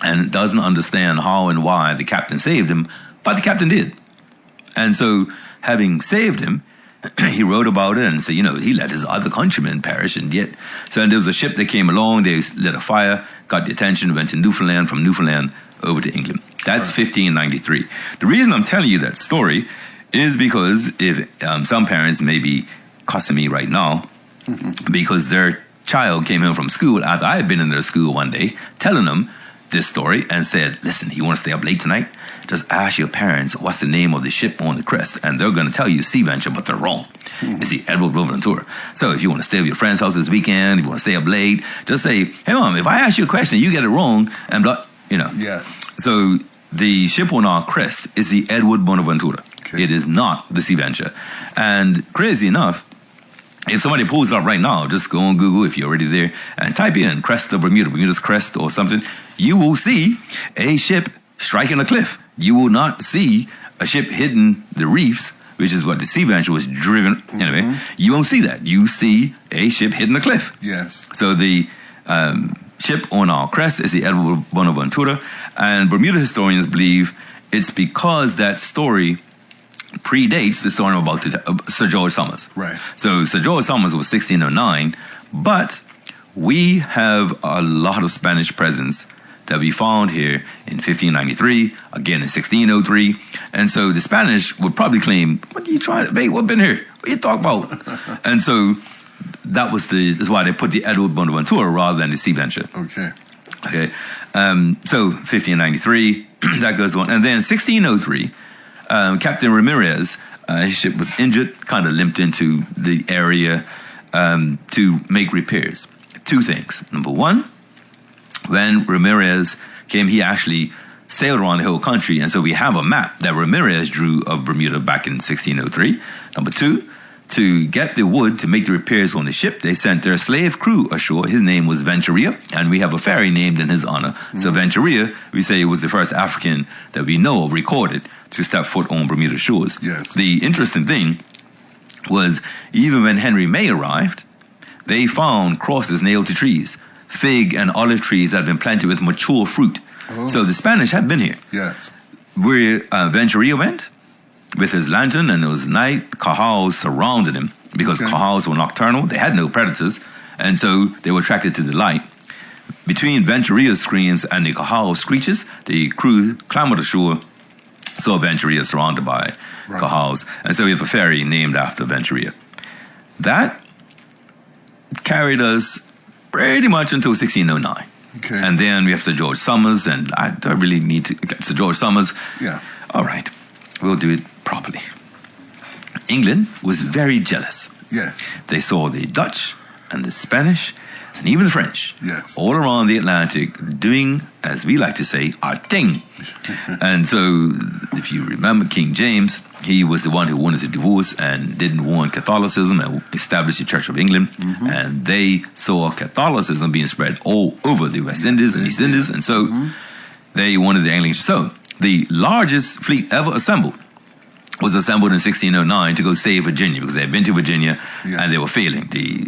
and doesn't understand how and why the captain saved him, but the captain did. And so, having saved him, he wrote about it and said, he let his other countrymen perish, and yet. So there was a ship that came along, they lit a fire, got the attention, went to Newfoundland, from Newfoundland over to England. That's 1593. The reason I'm telling you that story is because if some parents may be cussing me right now because their child came home from school after I had been in their school one day telling them this story and said, listen, you want to stay up late tonight? Just ask your parents what's the name of the ship on the crest, and they're going to tell you Sea Venture, but they're wrong. It's the Edward Bonaventura. So if you want to stay with your friend's house this weekend, if you want to stay up late, just say, hey, Mom, if I ask you a question, you get it wrong, and blah, Yeah. So the ship on our crest is the Edward Bonaventura. Okay. It is not the Sea Venture. And crazy enough, if somebody pulls it up right now, just go on Google if you're already there and type in crest of Bermuda, Bermuda's crest or something, you will see a ship striking a cliff. You will not see a ship hitting the reefs which is what the Sea Venture was driven. Anyway, you won't see that. You see a ship hitting a cliff. Yes. So the ship on our crest is the Edward Bonaventura, and Bermuda historians believe it's because that story predates the story I'm about to tell, Sir George Somers. Right. So Sir George Somers was 1609, but we have a lot of Spanish presence that we found here in 1593, again in 1603, and so the Spanish would probably claim, "What are you trying to? Hey, what been here? What you talking about?" And so that's why they put the Edward Bonaventura rather than the Sea Venture. Okay. So 1593, that goes on, and then 1603. Captain Ramirez, his ship was injured, kind of limped into the area to make repairs. Two things. Number one, when Ramirez came, he actually sailed around the whole country, and so we have a map that Ramirez drew of Bermuda back in 1603. Number two, to get the wood to make the repairs on the ship, they sent their slave crew ashore. His name was Venturia, and we have a ferry named in his honor. So Venturia, we say, was the first African that we know of recorded to step foot on Bermuda shores. Yes. The interesting thing was, even when Henry May arrived, they found crosses nailed to trees, fig and olive trees that had been planted with mature fruit. Oh. So the Spanish had been here. Yes. Where Venturia went, with his lantern, and it was night, Cahals surrounded him because Cahals were nocturnal. They had no predators, and so they were attracted to the light. Between Venturia's screams and the Cahal screeches, the crew clambered ashore, saw Venturia surrounded by Cahals, and so we have a ferry named after Venturia. That carried us pretty much until 1609. Okay. And then we have Sir George Somers, and I don't really need to get Sir George Somers. Yeah. All right. We'll do it properly. England was very jealous. Yes. They saw the Dutch and the Spanish and even the French all around the Atlantic doing, as we like to say, our thing. And so, if you remember King James, he was the one who wanted to divorce and didn't want Catholicism and establish the Church of England. And they saw Catholicism being spread all over the West Indies and East Indies, and so they wanted the Anglicans. So the largest fleet ever assembled was assembled in 1609 to go save Virginia, because they had been to Virginia and they were failing. The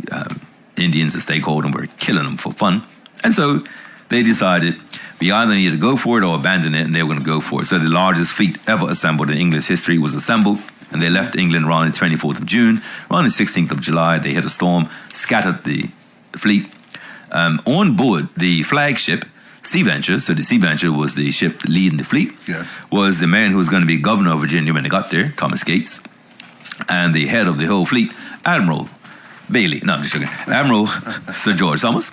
Indians, the stakeholder, were killing them for fun. And so they decided we either need to go for it or abandon it, and they were going to go for it. So the largest fleet ever assembled in English history was assembled, and they left England around the 24th of June. Around the 16th of July, they hit a storm, scattered the fleet. On board the flagship Sea Venture, so the Sea Venture was the ship leading the fleet, was the man who was going to be governor of Virginia when they got there, Thomas Gates, and the head of the whole fleet, Admiral Bailey, no, I'm just joking, Admiral Sir George Somers.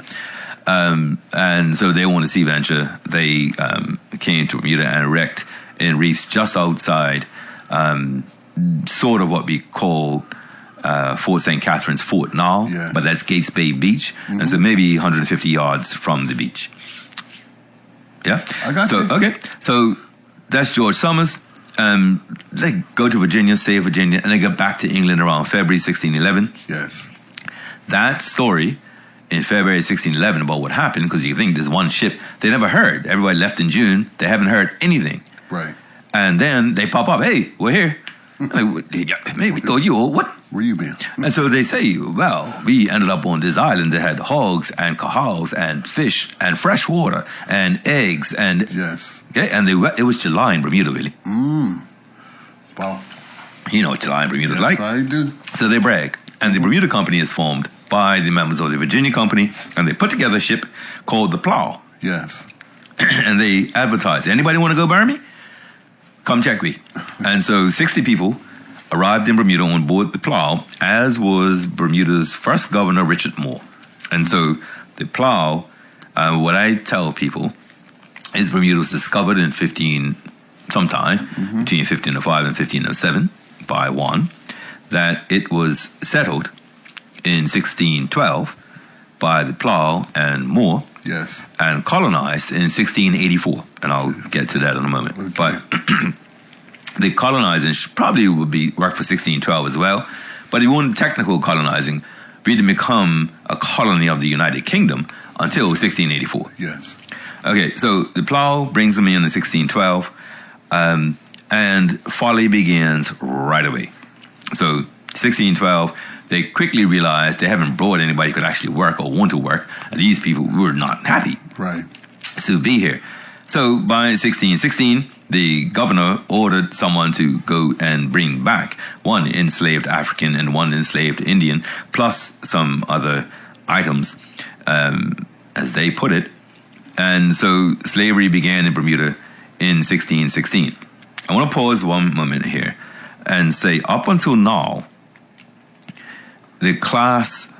And so they wanted Sea Venture. They came to Bermuda and wrecked in reefs just outside sort of what we call Fort St. Catherine's Fort now, but that's Gates Bay Beach, and so maybe 150 yards from the beach. Yeah. I got you. Okay. So that's George Somers. They go to Virginia, save Virginia, and they get back to England around February 1611. Yes. That story in February 1611 about what happened, because you think there's one ship they never heard. Everybody left in June. They haven't heard anything. Right. And then they pop up. Hey, we're here. Maybe we thought you all, what? Where you been? And so they say, well, we ended up on this island that had hogs and cahals and fish and fresh water and eggs and okay, and it was July in Bermuda, really. Wow. You know what July in Bermuda's like. I do. So they brag, and the Bermuda Company is formed by the members of the Virginia Company, and they put together a ship called the Plow. Yes. And they advertise, anybody want to go bury me? Come check me. And so 60 people arrived in Bermuda on board the Plow, as was Bermuda's first governor, Richard Moore. And so the Plow, what I tell people is Bermuda was discovered in between 1505 and 1507 by Juan, that it was settled in 1612 by the Plow and Moore, and colonized in 1684, and I'll get to that in a moment. Okay. But the colonizing probably would be work for 1612 as well, but it wasn't technical colonizing. We didn't become a colony of the United Kingdom until 1684. Yes. Okay, so the Plow brings them in 1612, and folly begins right away. So 1612, they quickly realized they haven't brought anybody who could actually work or want to work, and these people were not happy Right. to be here. So by 1616, the governor ordered someone to go and bring back one enslaved African and one enslaved Indian, plus some other items, as they put it. And so slavery began in Bermuda in 1616. I want to pause one moment here and say, up until now, the class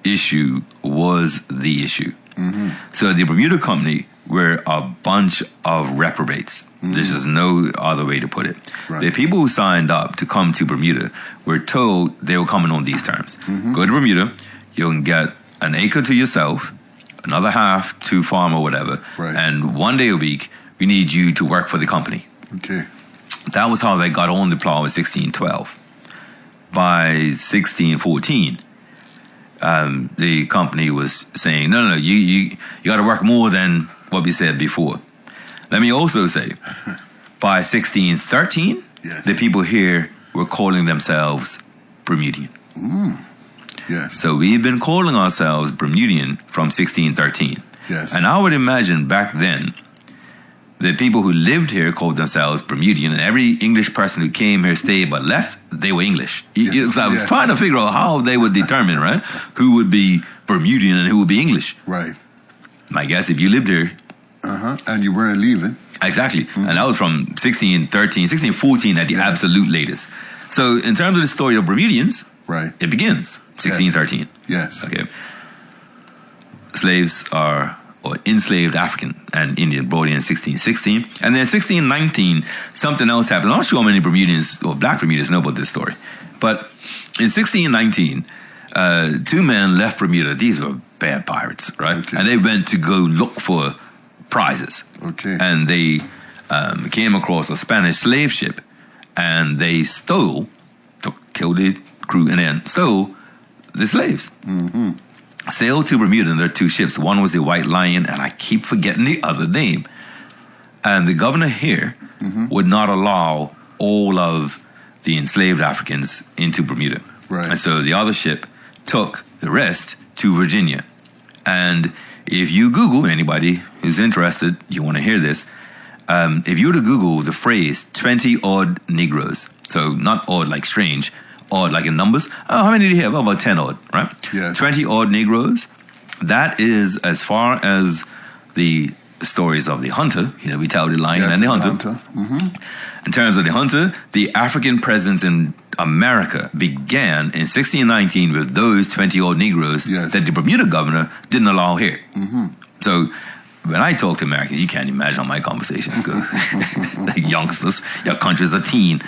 issue was the issue. So the Bermuda Company were a bunch of reprobates. There's just no other way to put it. Right. The people who signed up to come to Bermuda were told they were coming on these terms. Go to Bermuda, you can get an acre to yourself, another half to farm or whatever, Right. and 1 day a week, we need you to work for the company. Okay. That was how they got on the plow in 1612. By 1614, the company was saying, no, you got to work more than what we said before. Let me also say, by 1613, Yes. the people here were calling themselves Bermudian. Yes. So we've been calling ourselves Bermudian from 1613. Yes. And I would imagine back then, the people who lived here called themselves Bermudian, and every English person who came here, stayed, but left, they were English. Yes. So I was Yeah. trying to figure out how they would determine, right, who would be Bermudian and who would be English. Right. My guess, if you lived here, And you weren't leaving. exactly, and that was from 1613, 1614 at the absolute latest. So in terms of the story of Bermudians, Right. it begins 1613. Yes. Okay. Slaves are, or enslaved African and Indian, brought in 1616. And then 1619, something else happened. I'm not sure how many Bermudians or black Bermudians know about this story. But in 1619, two men left Bermuda. These were bad pirates, right? Okay. And they went to go look for prizes. Okay. And they came across a Spanish slave ship, and they killed the crew, and then stole the slaves. Sailed to Bermuda in their two ships. One was the White Lion, and I keep forgetting the other name. And the governor here would not allow all of the enslaved Africans into Bermuda. Right. And so the other ship took the rest to Virginia. And if you Google, anybody who's interested, you want to hear this, if you were to Google the phrase 20 odd Negroes, so not odd like strange, odd like in numbers, how many do you have? Oh, about 10 odd, right? Yes. 20 odd Negroes, that is as far as the stories of the hunter, we tell the lion Yes, and the hunter. In terms of the hunter, the African presence in America began in 1619 with those 20 odd Negroes Yes. that the Bermuda governor didn't allow here. So when I talk to Americans, you can't imagine how my conversations go. Like youngsters, your country's a teen.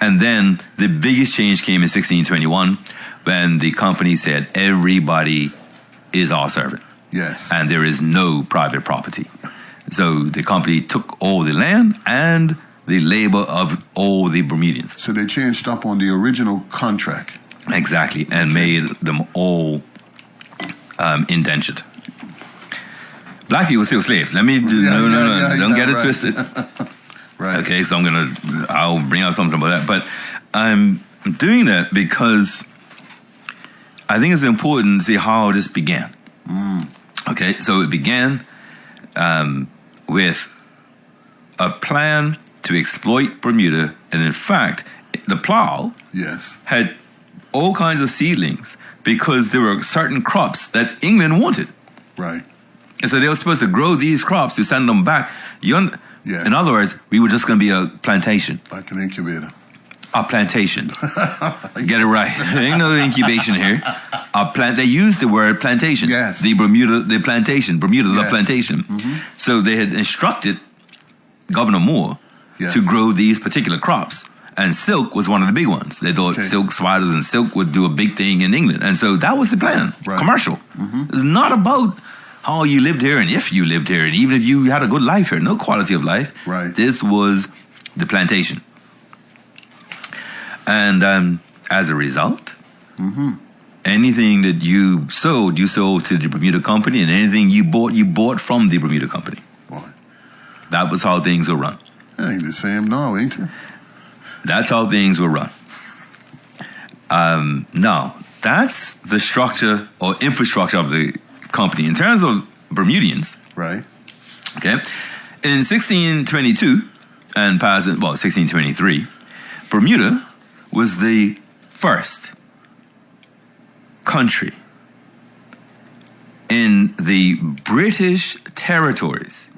And then the biggest change came in 1621 when the company said everybody is our servant Yes. and there is no private property. So the company took all the land and the labor of all the Bermudians. So they changed up on the original contract. Exactly, and made them all indentured. Black people still slaves. Let me don't get it right. twisted. Right. Okay, so I'll bring out something about that. But I'm doing that because I think it's important to see how this began. Okay, so it began with a plan to exploit Bermuda, and in fact, the plow Yes. had all kinds of seedlings because there were certain crops that England wanted. Right. And so they were supposed to grow these crops to send them back. Yeah. In other words, we were just going to be a plantation. Like an incubator. A plantation. Get it right. There ain't no incubation here. They used the word plantation. Yes. The plantation. Bermuda, the Yes. plantation. So they had instructed Governor Moore Yes. to grow these particular crops. And silk was one of the big ones. They thought Okay. silk spiders and silk would do a big thing in England. And so that was the plan. Right. Commercial. It's not about how you lived here and if you lived here and even if you had a good life here. No quality of life. Right. This was the plantation. And as a result, anything that you sold to the Bermuda Company, and anything you bought from the Bermuda Company. Boy. That was how things were run. That ain't the same now, ain't it? That's how things were run. Now, that's the structure or infrastructure of the company. In terms of Bermudians, Right. okay, in 1622 and 1623, Bermuda was the first country in the British territories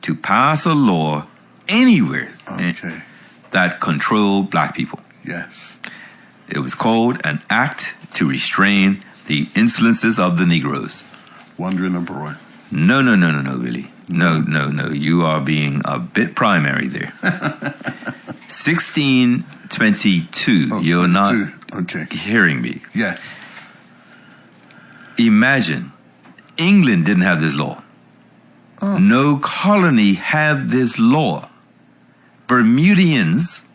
to pass a law anywhere Okay. that controlled black people. Yes. It was called an act to restrain the insolences of the Negroes. Wandering abroad. No, Billy. No. You are being a bit primary there. 1622. Oh, You're not 22. Okay. hearing me. Yes. Imagine England didn't have this law. Oh. No colony had this law. Bermudians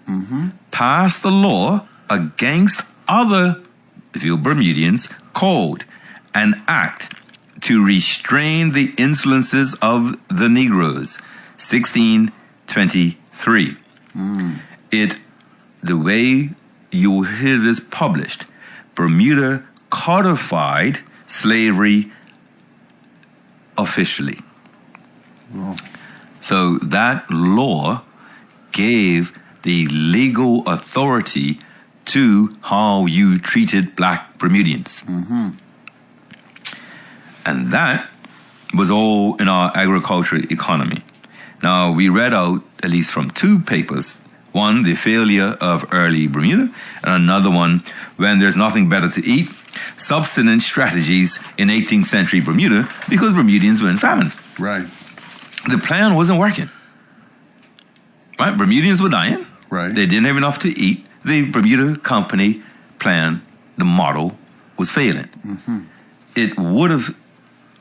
passed a law against other, if you will, Bermudians, called an act to restrain the insolences of the Negroes. 1623. The way you hear this published, Bermuda codified slavery officially. Well, So that law gave the legal authority to how you treated black Bermudians. And that was all in our agricultural economy. Now, we read out, at least from two papers, one, The Failure of Early Bermuda, and another one, When There's Nothing Better to Eat, Subsistence Strategies in 18th Century Bermuda, because Bermudians were in famine. right. The plan wasn't working. Right? Bermudians were dying. Right. They didn't have enough to eat. The Bermuda Company plan, the model, was failing. It would have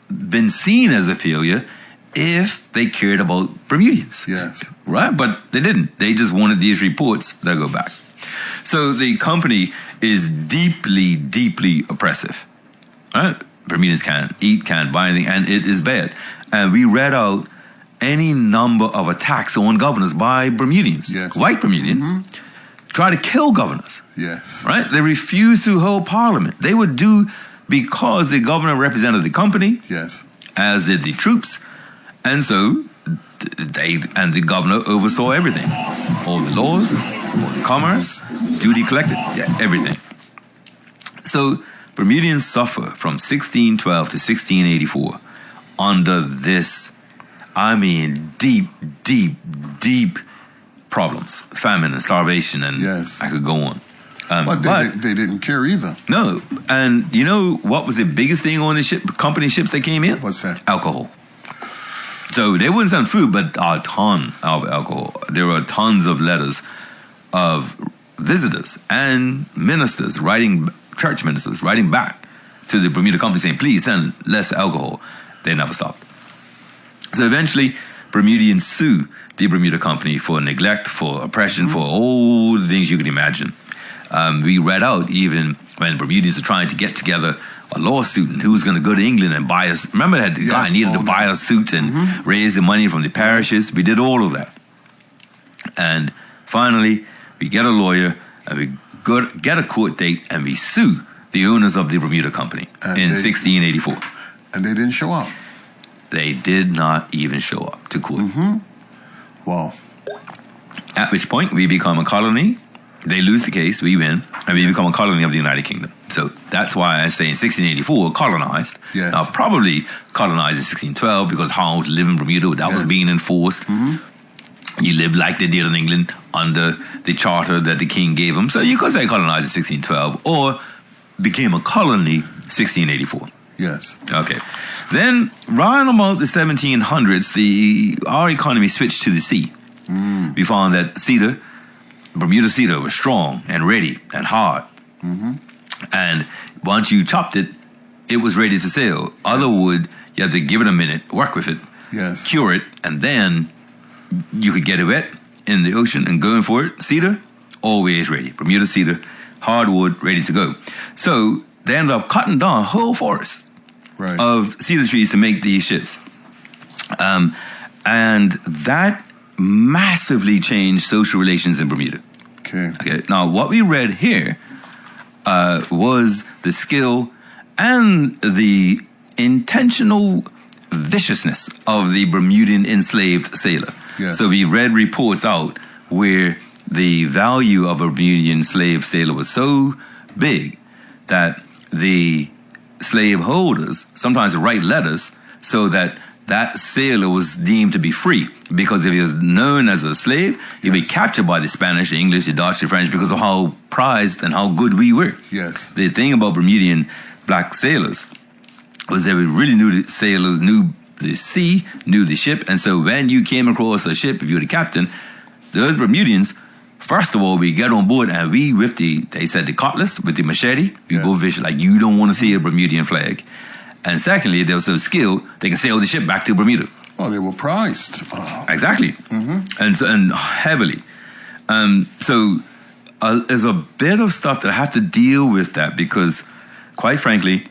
been seen as a failure if they cared about Bermudians. Yes. Right? But they didn't. They just wanted these reports that go back. So the company is deeply, deeply oppressive. Right? Bermudians can't eat, can't buy anything, and it is bad. And we read out any number of attacks on governors by Bermudians, Yes. white Bermudians, try to kill governors. Yes. Right? They refused to hold parliament. They would do because the governor represented the company, Yes. as did the troops, and so the governor oversaw everything, all the laws, all the commerce, duty collected, everything. So Bermudians suffer from 1612 to 1684 under this, deep, deep, deep problems, famine and starvation, and Yes. I could go on. But they didn't care either. No, and you know what was the biggest thing on the company ships that came in? What's that? Alcohol. So they wouldn't send food, but a ton of alcohol. There were tons of letters of visitors and ministers church ministers writing back to the Bermuda Company saying, please send less alcohol. They never stopped. So eventually, Bermudians sue the Bermuda Company for neglect, for oppression, for all the things you can imagine. We read out even when Bermudians were trying to get together a lawsuit and who was going to go to England and buy us. Remember that the guy needed to buy a suit and raise the money from the parishes? We did all of that. And finally, we get a lawyer and we get a court date and we sue the owners of the Bermuda Company in 1684. And they didn't show up. They did not even show up to court. Wow. At which point we become a colony. They lose the case, we win, and we become a colony of the United Kingdom. So that's why I say in 1684, colonized. Yes. Now, probably colonized in 1612 because how to live in Bermuda, that was being enforced. You lived like they did in England under the charter that the king gave them. So you could say colonized in 1612 or became a colony 1684. Yes. Okay. Then, right about the 1700s, our economy switched to the sea. We found that Bermuda cedar was strong and ready and hard. And once you chopped it, it was ready to sell. Other wood, you had to give it a minute, work with it, Yes. cure it, and then you could get it wet in the ocean and going for it. Cedar, always ready. Bermuda cedar, hardwood, ready to go. So they ended up cutting down whole forests Right. of cedar trees to make these ships. And that massively changed social relations in Bermuda. Okay. Okay. Now, what we read here was the skill and the intentional viciousness of the Bermudian enslaved sailor. Yes. So we read reports out where the value of a Bermudian slave sailor was so big that the slave holders sometimes write letters so that that sailor was deemed to be free, because if he was known as a slave, he'd be captured by the Spanish, the English, the Dutch, the French, because of how prized and how good we were. Yes. The thing about Bermudian black sailors was they really knew the sailors, knew the sea, knew the ship, and so when you came across a ship, if you were the captain, those Bermudians, first of all, we get on board and we, with they said the cutlass, with the machete, we go fish like you don't want to see a Bermudian flag. And secondly, they were so skilled, they can sail the ship back to Bermuda. Oh, they were prized. Oh. Exactly. And heavily. So there's a bit of stuff that I have to deal with that because, quite frankly,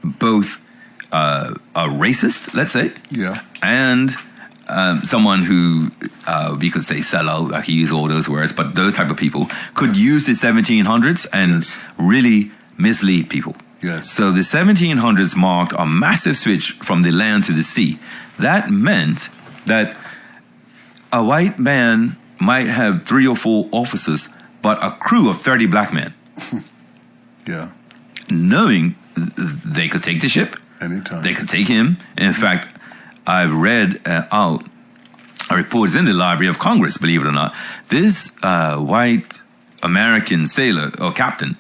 both a racist, let's say, and someone who we could say sell out, I can use all those words, but those type of people could use the 1700s and really mislead people. Yes. So the 1700s marked a massive switch from the land to the sea. That meant that a white man might have 3 or 4 officers, but a crew of 30 black men. Knowing they could take the ship. Anytime. They could take him. In fact, I've read out reports in the Library of Congress, believe it or not. This white American sailor or captain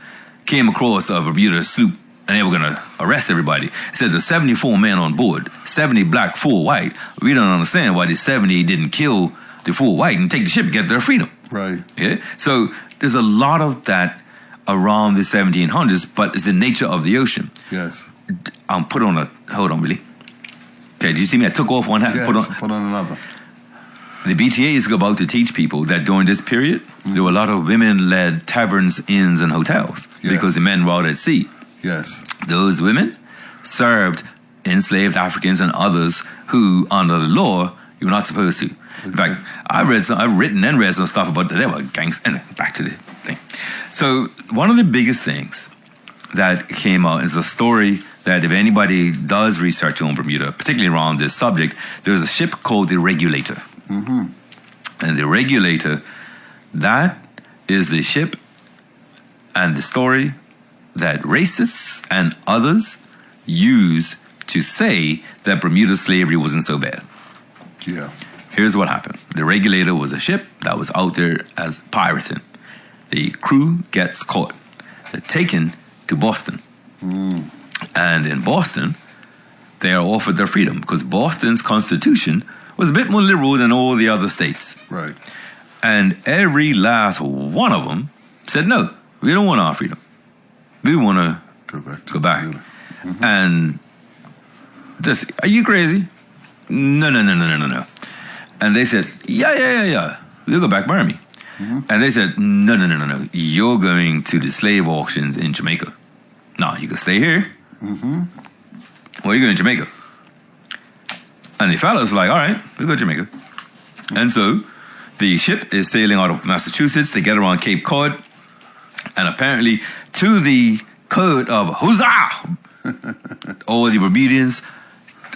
came across a Bermuda sloop and they were going to arrest everybody. Said there's 74 men on board, 70 black, 4 white. We don't understand why the 70 didn't kill the 4 white and take the ship and get their freedom. Right. Okay? So there's a lot of that around the 1700s, but it's the nature of the ocean. Yes. Hold on, really. Okay, do you see me? I took off one hat and Yes, put on another. The BTA is about to teach people that during this period, there were a lot of women-led taverns, inns, and hotels because the men were out at sea. Yes. Those women served enslaved Africans and others who, under the law, you were not supposed to. In fact, I've written and read some stuff about they were gangs. Anyway, back to the thing. So one of the biggest things that came out is a story that if anybody does research on Bermuda, particularly around this subject, there's a ship called the Regulator. And the Regulator, that is the ship and the story that racists and others use to say that Bermuda slavery wasn't so bad. Yeah. Here's what happened. The Regulator was a ship that was out there as pirating. The crew gets caught. They're taken to Boston. And in Boston, they are offered their freedom because Boston's constitution was a bit more liberal than all the other states. Right. And every last one of them said, no, we don't want our freedom. We want to go back. And this, are you crazy? No. And they said, yeah. We'll go back, marry me. And they said, no. You're going to the slave auctions in Jamaica. No, you can stay here. Or you go to Jamaica. And the fellas like, all right, we'll go to Jamaica. And so the ship is sailing out of Massachusetts. They get around Cape Cod. And apparently, to the code of huzzah, all the Bermudians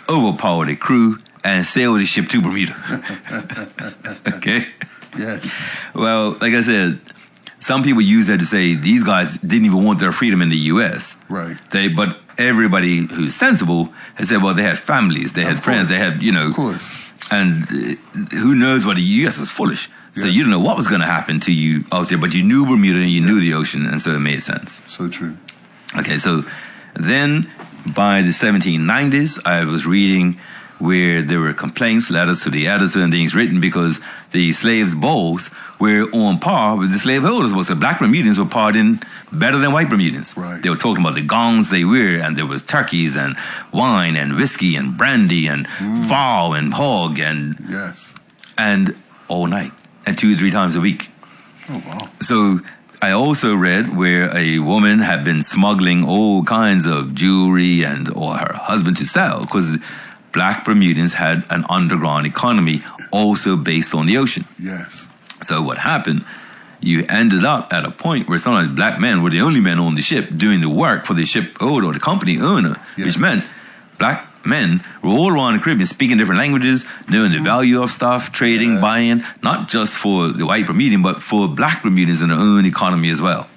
overpower the crew and sail the ship to Bermuda. Okay? Yeah. Well, like I said, some people use that to say these guys didn't even want their freedom in the U.S. Right. But everybody who's sensible has said, well, they had families, they had friends, they had, Of course. And who knows what the U.S. was foolish. So you don't know what was going to happen to you out there, but you knew Bermuda and you knew the ocean, and so it made sense. So true. Okay, so then by the 1790s, I was reading where there were complaints, letters to the editor and things written because the slaves' balls were on par with the slaveholders. So black Bermudians were partying better than white Bermudians. Right. They were talking about the gongs they wear, and there was turkeys and wine and whiskey and brandy and fowl and hog and all night and 2 or 3 times a week. Oh, wow. So I also read where a woman had been smuggling all kinds of jewelry or her husband to sell because black Bermudians had an underground economy also based on the ocean. Yes. So what happened you ended up at a point where sometimes black men were the only men on the ship doing the work for the ship owner or the company owner, which meant black men were all around the Caribbean speaking different languages, knowing the value of stuff, trading, buying, not just for the white Bermudian, but for black Bermudians in their own economy as well.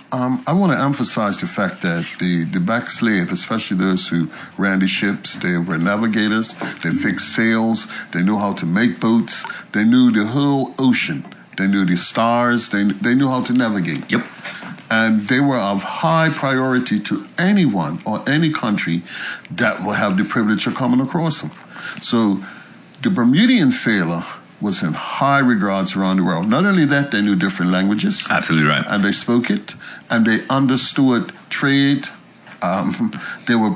I want to emphasize the fact that the black slave, especially those who ran the ships, they were navigators, they fixed sails, they knew how to make boats, they knew the whole ocean, they knew the stars, they knew how to navigate. Yep. And they were of high priority to anyone or any country that will have the privilege of coming across them. So the Bermudian sailor was in high regards around the world. Not only that, they knew different languages. Absolutely right. And they spoke it, and they understood trade. They were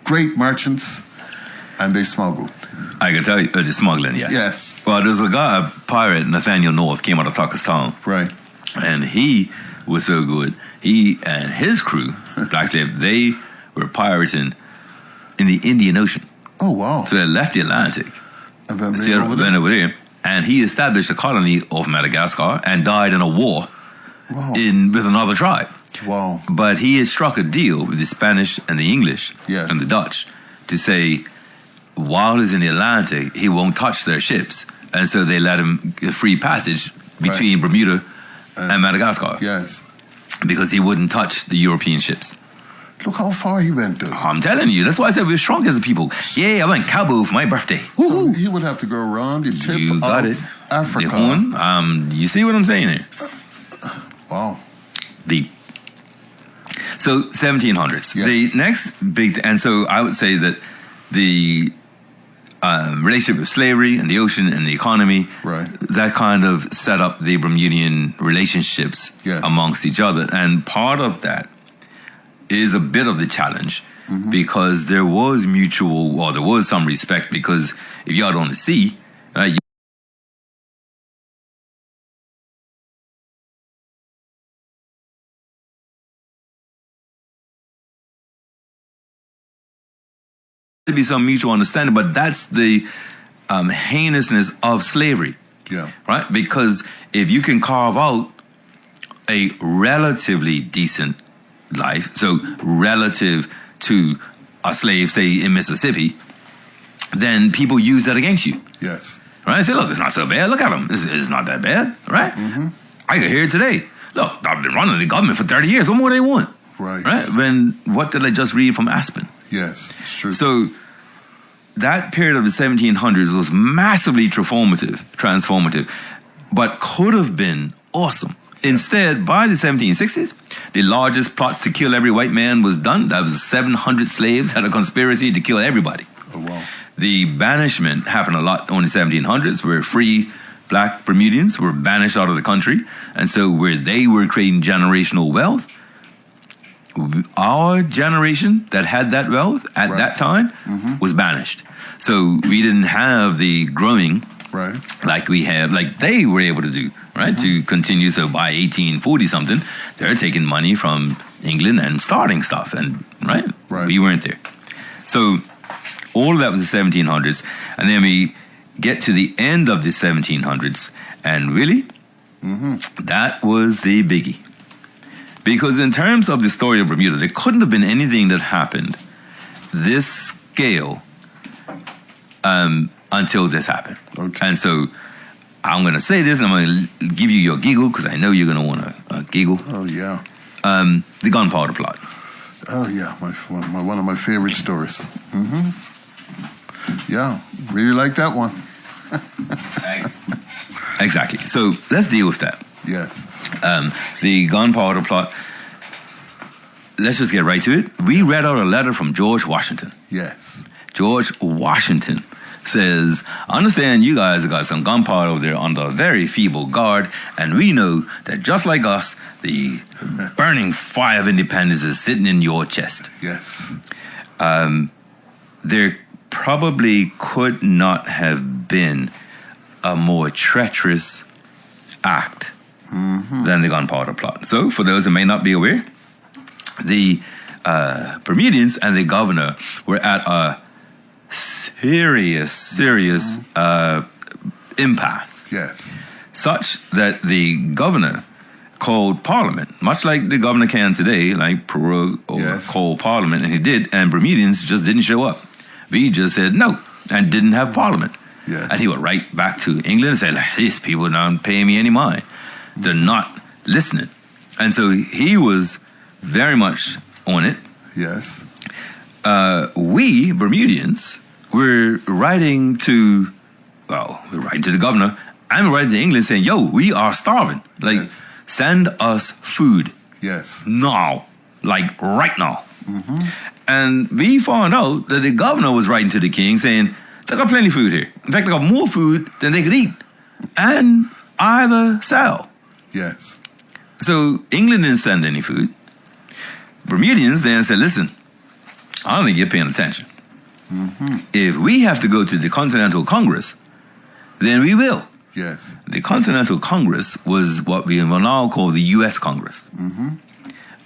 great merchants, and they smuggled. I can tell you, the smuggling, yes. Yes. Well, there's a guy, a pirate, Nathaniel North, came out of Tucker's Town. Right. And he was so good. He and his crew, black slave, they were pirating in the Indian Ocean. Oh, wow. So they left the Atlantic. And then over there. And he established a colony of Madagascar and died in a war with another tribe. Wow. But he had struck a deal with the Spanish and the English and the Dutch to say, while he's in the Atlantic, he won't touch their ships. And so they let him a free passage between Bermuda and Madagascar. Yes. Because he wouldn't touch the European ships. Look how far he went, though. I'm telling you. That's why I said we're strong as a people. Yeah, I went Cabo for my birthday. So he would have to go around the tip of Africa. The horn. You see what I'm saying here? Wow. Deep. So 1700s. Yes. The next big, and so I would say that the relationship with slavery and the ocean and the economy, that kind of set up the Bermudian relationships amongst each other. And part of that is a bit of the challenge because there was there was some respect, because if you're out on the sea, you to be some mutual understanding, but that's the heinousness of slavery. Yeah. Right? Because if you can carve out a relatively decent life, so relative to a slave, say, in Mississippi, then people use that against you. Yes. Right? Say, look, it's not so bad. Look at them. It's not that bad. Right? I could hear it today. Look, I've been running the government for 30 years. What more they want? Right. Right? When, what did I just read from Aspen? Yes, it's true. So that period of the 1700s was massively transformative, but could have been awesome. Instead, by the 1760s, the largest plots to kill every white man was done. That was 700 slaves had a conspiracy to kill everybody. Oh, wow. The banishment happened a lot in the 1700s, where free black Bermudians were banished out of the country. And so where they were creating generational wealth, our generation that had that wealth at that time was banished. So we didn't have the growing like we have, like they were able to do, right? To continue. So by 1840 something, they're taking money from England and starting stuff, and we weren't there. So all of that was the 1700s, and then we get to the end of the 1700s, and really, that was the biggie. Because in terms of the story of Bermuda, there couldn't have been anything that happened this scale until this happened. Okay. And so I'm going to say this, and I'm going to give you your giggle, because I know you're going to want to giggle. Oh, yeah. The gunpowder plot. Oh, yeah, one of my favorite stories. Yeah, really like that one. Exactly. So let's deal with that. Yes. The gunpowder plot, let's just get right to it. We read out a letter from George Washington. Yes. George Washington says, I understand you guys have got some gunpowder over there under a very feeble guard, and we know that just like us, the burning fire of independence is sitting in your chest. Yes. There probably could not have been a more treacherous act than the gunpowder plot. So, for those who may not be aware, the Bermudians and the governor were at a serious impasse. Yes. such that the governor called Parliament, much like the governor can today, like prorogue or Yes. call Parliament, and he did, and Bermudians just didn't show up. We just said no and didn't have Parliament. Yeah. And he would write back to England and say, like, these people don't pay me any mind. They're not listening. And so he was very much on it. Yes. We, Bermudians, were writing to the governor. I'm writing to England saying, yo, we are starving. Like, Yes. send us food Yes. now. Like, right now. And we found out that the governor was writing to the king saying, they got plenty of food here. In fact, they got more food than they could eat and either sell. Yes. So England didn't send any food. Bermudians then said, listen, I don't think you're paying attention. If we have to go to the Continental Congress, then we will. Yes. The Continental Congress was what we will now call the U.S. Congress.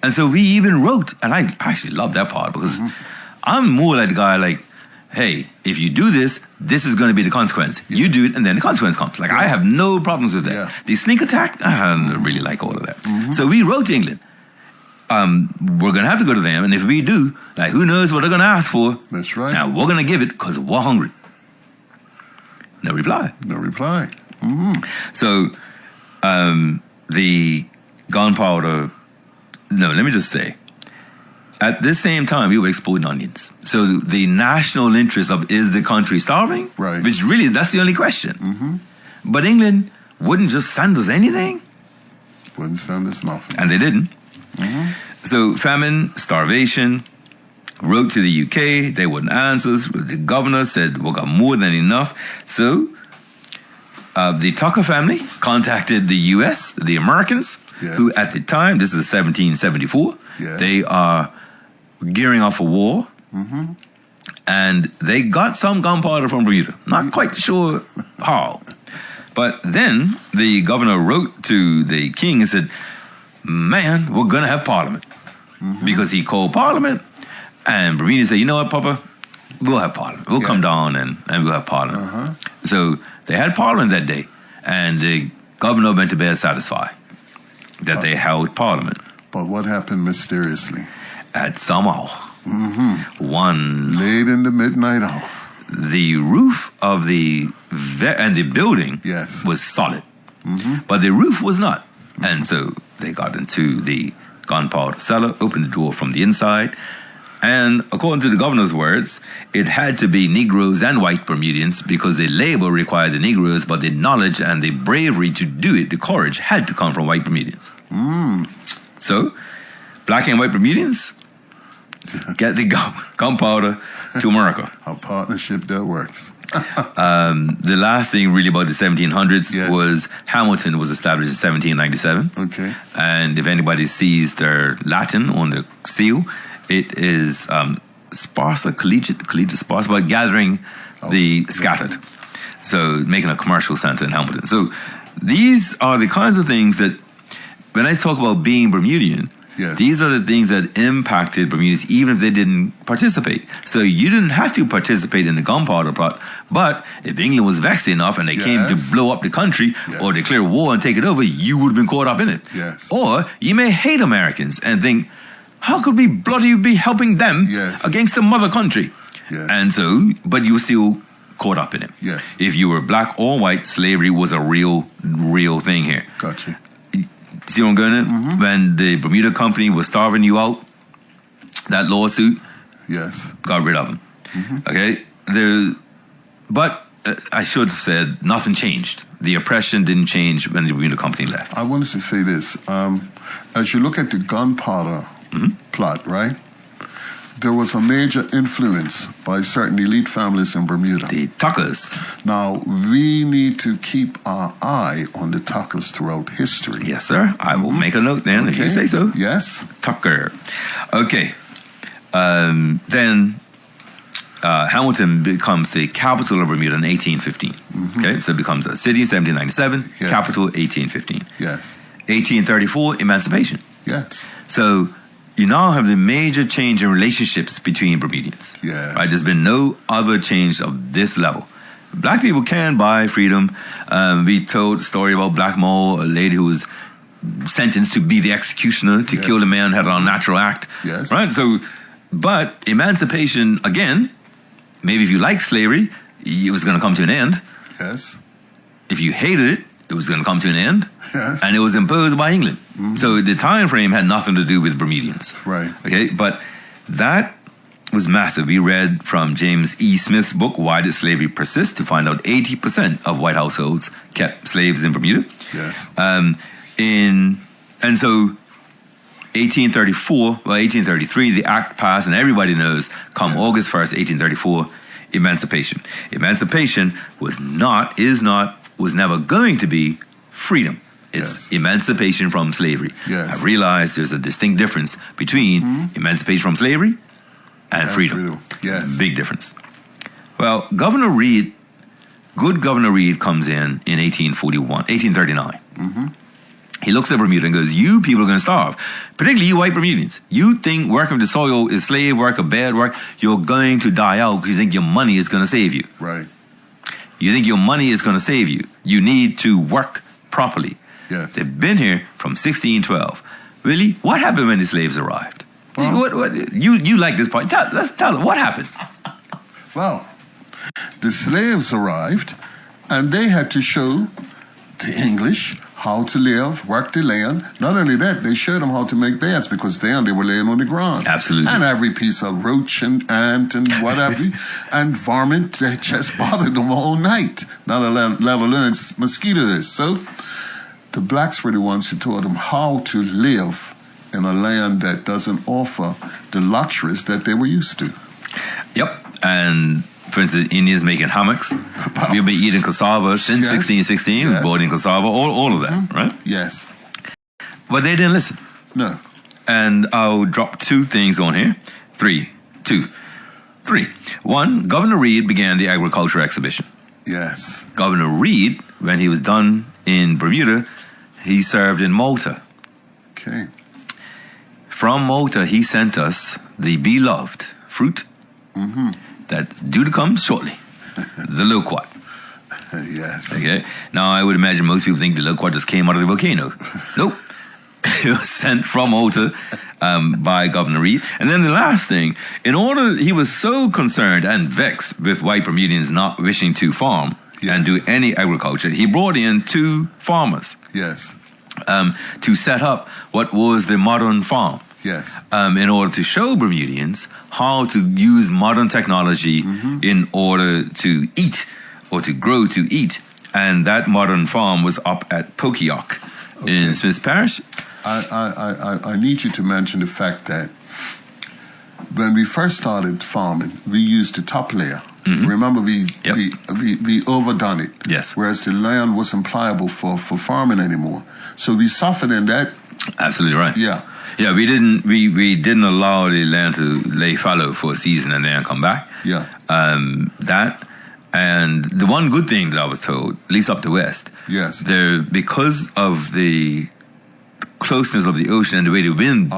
And so we even wrote, and I actually love that part because I'm more like the guy like, hey, if you do this, this is going to be the consequence. You do it, and then the consequence comes. Like, I have no problems with that. Yeah. The sneak attack, I don't really like all of that. So we wrote to England. We're going to have to go to them, and if we do, like, who knows what they're going to ask for? That's right. Now, we're going to give it because we're hungry. No reply. No reply. So the gunpowder, no, let me just say, at this same time, we were exporting onions. So the national interest of is the country starving? Right. Which really, that's the only question. But England wouldn't just send us anything, Wouldn't send us nothing. and they didn't. So famine, starvation, wrote to the UK, they wouldn't answer us. The governor said, we got more than enough. So the Tucker family contacted the US, the Americans, Yes. who at the time, this is 1774, Yes. they are gearing up for war. And they got some gunpowder from Bermuda. Not quite sure how. But then the governor wrote to the king and said, man, we're going to have Parliament. Because he called Parliament. And Bermuda said, you know what, Papa? We'll have Parliament. We'll come down and we'll have Parliament. So they had Parliament that day. And the governor went to bed satisfied that they held Parliament. But what happened mysteriously? At somehow, one, Late in the midnight hour. the roof of the and the building Yes. was solid, but the roof was not. And so they got into the gunpowder cellar, opened the door from the inside, and according to the governor's words, it had to be Negroes and white Bermudians because the labor required the Negroes, but the knowledge and the bravery to do it, the courage, had to come from white Bermudians. So, black and white Bermudians get the gunpowder to America. A partnership that works. The last thing really about the 1700s Yeah. was Hamilton was established in 1797. Okay. And if anybody sees their Latin on the seal, it is sparsa, collegiate sparsa, but gathering the scattered. So making a commercial center in Hamilton. So these are the kinds of things that, when I talk about being Bermudian, Yes. these are the things that impacted Bermudians, even if they didn't participate. So you didn't have to participate in the gunpowder plot, but if England was vexed enough and they came to Yes. blow up the country or declare war and take it over, you would have been caught up in it. Yes. Or you may hate Americans and think, how could we bloody be helping them Yes. against the mother country? Yes. And so, but you were still caught up in it. Yes. If you were black or white, slavery was a real thing here. Gotcha. See what I'm going at? When the Bermuda Company was starving you out, that lawsuit Yes. got rid of them. Okay? But I should have said nothing changed. The oppression didn't change when the Bermuda Company left. I wanted to say this. As you look at the gunpowder plot, right? There was a major influence by certain elite families in Bermuda. The Tuckers. Now, we need to keep our eye on the Tuckers throughout history. Yes, sir. I will make a note then if you say so. Yes. Tucker. Okay. Then Hamilton becomes the capital of Bermuda in 1815. Okay, so it becomes a city in 1797, Yes. capital 1815. Yes. 1834, emancipation. Yes. So you now have the major change in relationships between Bermudians. Yeah. Right? There's been no other change of this level. black people can buy freedom. We told a story about Black Mole, a lady who was sentenced to be the executioner to kill the man, had an unnatural act. Yes. Right? So, but emancipation, again, maybe if you liked slavery, it was going to come to an end. Yes. If you hated it, it was going to come to an end. Yes. And it was imposed by England. So the time frame had nothing to do with Bermudians. Right. Okay, but that was massive. We read from James E. Smith's book, Why Did Slavery Persist?, to find out 80% of white households kept slaves in Bermuda. Yes. And so 1833, the act passed, and everybody knows, come August 1st, 1834, emancipation. Emancipation was never going to be freedom. It's emancipation from slavery. Yes. I realize there's a distinct difference between emancipation from slavery and freedom. Yes. Big difference. Well, good Governor Reed comes in 1839. He looks at Bermuda and goes, you people are going to starve, particularly you white Bermudians. You think working with the soil is slave work or bad work, you're going to die out because you think your money is going to save you. Right. You think your money is going to save you. You need to work properly. Yes. They've been here from 1612. Really? What happened when the slaves arrived? You like this part. Let's tell them what happened. Well, the slaves arrived, and they had to show the English how to live, work the land. Not only that, they showed them how to make beds, because then they were laying on the ground. Absolutely. And every piece of roach and ant and whatever and varmint that just bothered them all night, not let alone mosquitoes. So the blacks were the ones who taught them how to live in a land that doesn't offer the luxuries that they were used to. Yep. And for instance, Indians making hammocks. We've been eating cassava since 1616, brought in cassava, all of that, right? Yes. But they didn't listen. No. And I'll drop two things on here. Three. One, Governor Reed began the agriculture exhibition. Yes. Governor Reed, when he was done in Bermuda, he served in Malta. Okay. From Malta, he sent us the beloved fruit that's due to come shortly, the loquat. Yes. Okay. Now, I would imagine most people think the loquat just came out of the volcano. Nope. It was sent from Malta by Governor Reed. And then the last thing, he was so concerned and vexed with white Bermudians not wishing to farm and do any agriculture, he brought in two farmers. Yes. To set up what was the modern farm. Yes. In order to show Bermudians how to use modern technology in order to eat or to grow to eat. And that modern farm was up at Pokioc in Smith's Parish. I need you to mention the fact that when we first started farming, we used the top layer. Remember, we overdone it. Yes. Whereas the land wasn't pliable for farming anymore. So we suffered in that. Absolutely right. Yeah. Yeah, we didn't allow the land to lay fallow for a season and then come back. Yeah. That, and the one good thing that I was told, at least up the west, yes, because of the closeness of the ocean and the way the wind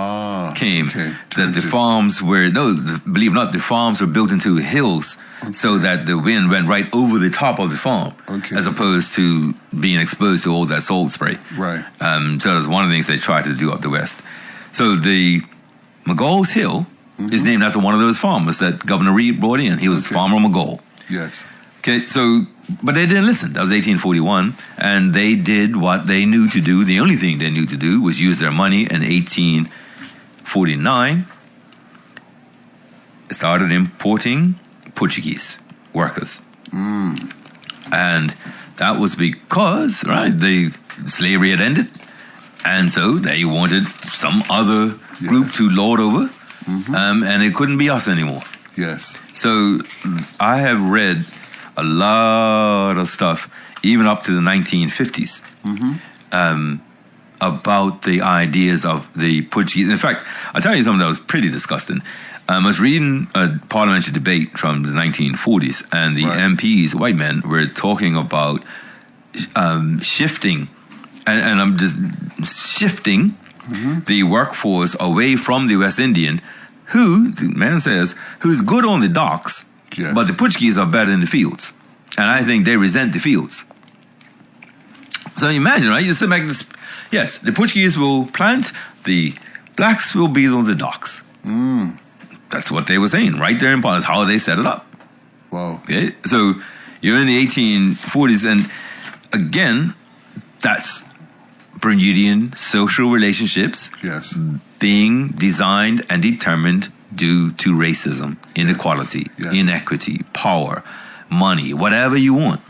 came, that the farms were, believe it or not, the farms were built into hills so that the wind went right over the top of the farm, as opposed to being exposed to all that salt spray. Right. So that's one of the things they tried to do up the west. So the McGall's Hill is named after one of those farmers that Governor Reed brought in. He was Farmer McGall. Yes. Okay, so, but they didn't listen. That was 1841, and they did what they knew to do. The only thing they knew to do was use their money. In 1849, started importing Portuguese workers. And that was because, the slavery had ended. And so they wanted some other group to lord over, and it couldn't be us anymore. Yes. So I have read a lot of stuff, even up to the 1950s, about the ideas of the Portuguese. In fact, I'll tell you something that was pretty disgusting. I was reading a parliamentary debate from the 1940s, and the MPs, white men, were talking about shifting, and I'm just shifting the workforce away from the West Indian, who, the man says, who's good on the docks, but the Portuguese are better in the fields. And I think they resent the fields. So imagine, right? You sit back and yes, the Portuguese will plant, the blacks will be on the docks. That's what they were saying right there in Paul. That's how they set it up. Wow. Okay, so you're in the 1840s, and again, that's Bermudian social relationships Yes. being designed and determined due to racism, inequality, Yes. inequity, power, money, whatever you want.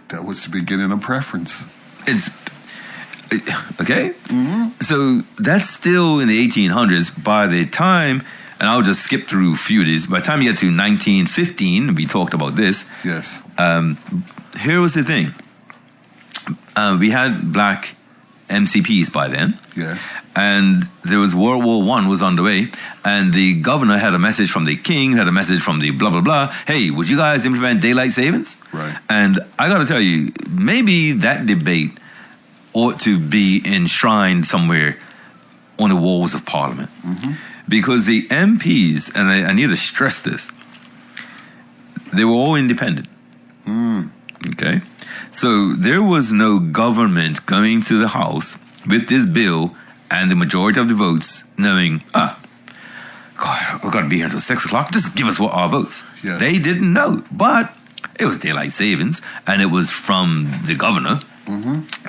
That was the beginning of preference. It's okay. So that's still in the 1800s. By the time, and I'll just skip through a few of these. By the time you get to 1915, we talked about this. Yes. Here was the thing. We had black MCPs by then. Yes. And there was World War I was underway, and the governor had a message from the king, had a message from the blah, blah, blah. Hey, would you guys implement daylight savings? Right. And I got to tell you, maybe that debate ought to be enshrined somewhere on the walls of Parliament. Because the MPs, and I need to stress this, they were all independent. Okay? So there was no government going to the House with this bill and the majority of the votes knowing, God, we've got to be here until 6 o'clock. Just give us what our votes. Yeah. They didn't know. But it was daylight savings, and it was from the governor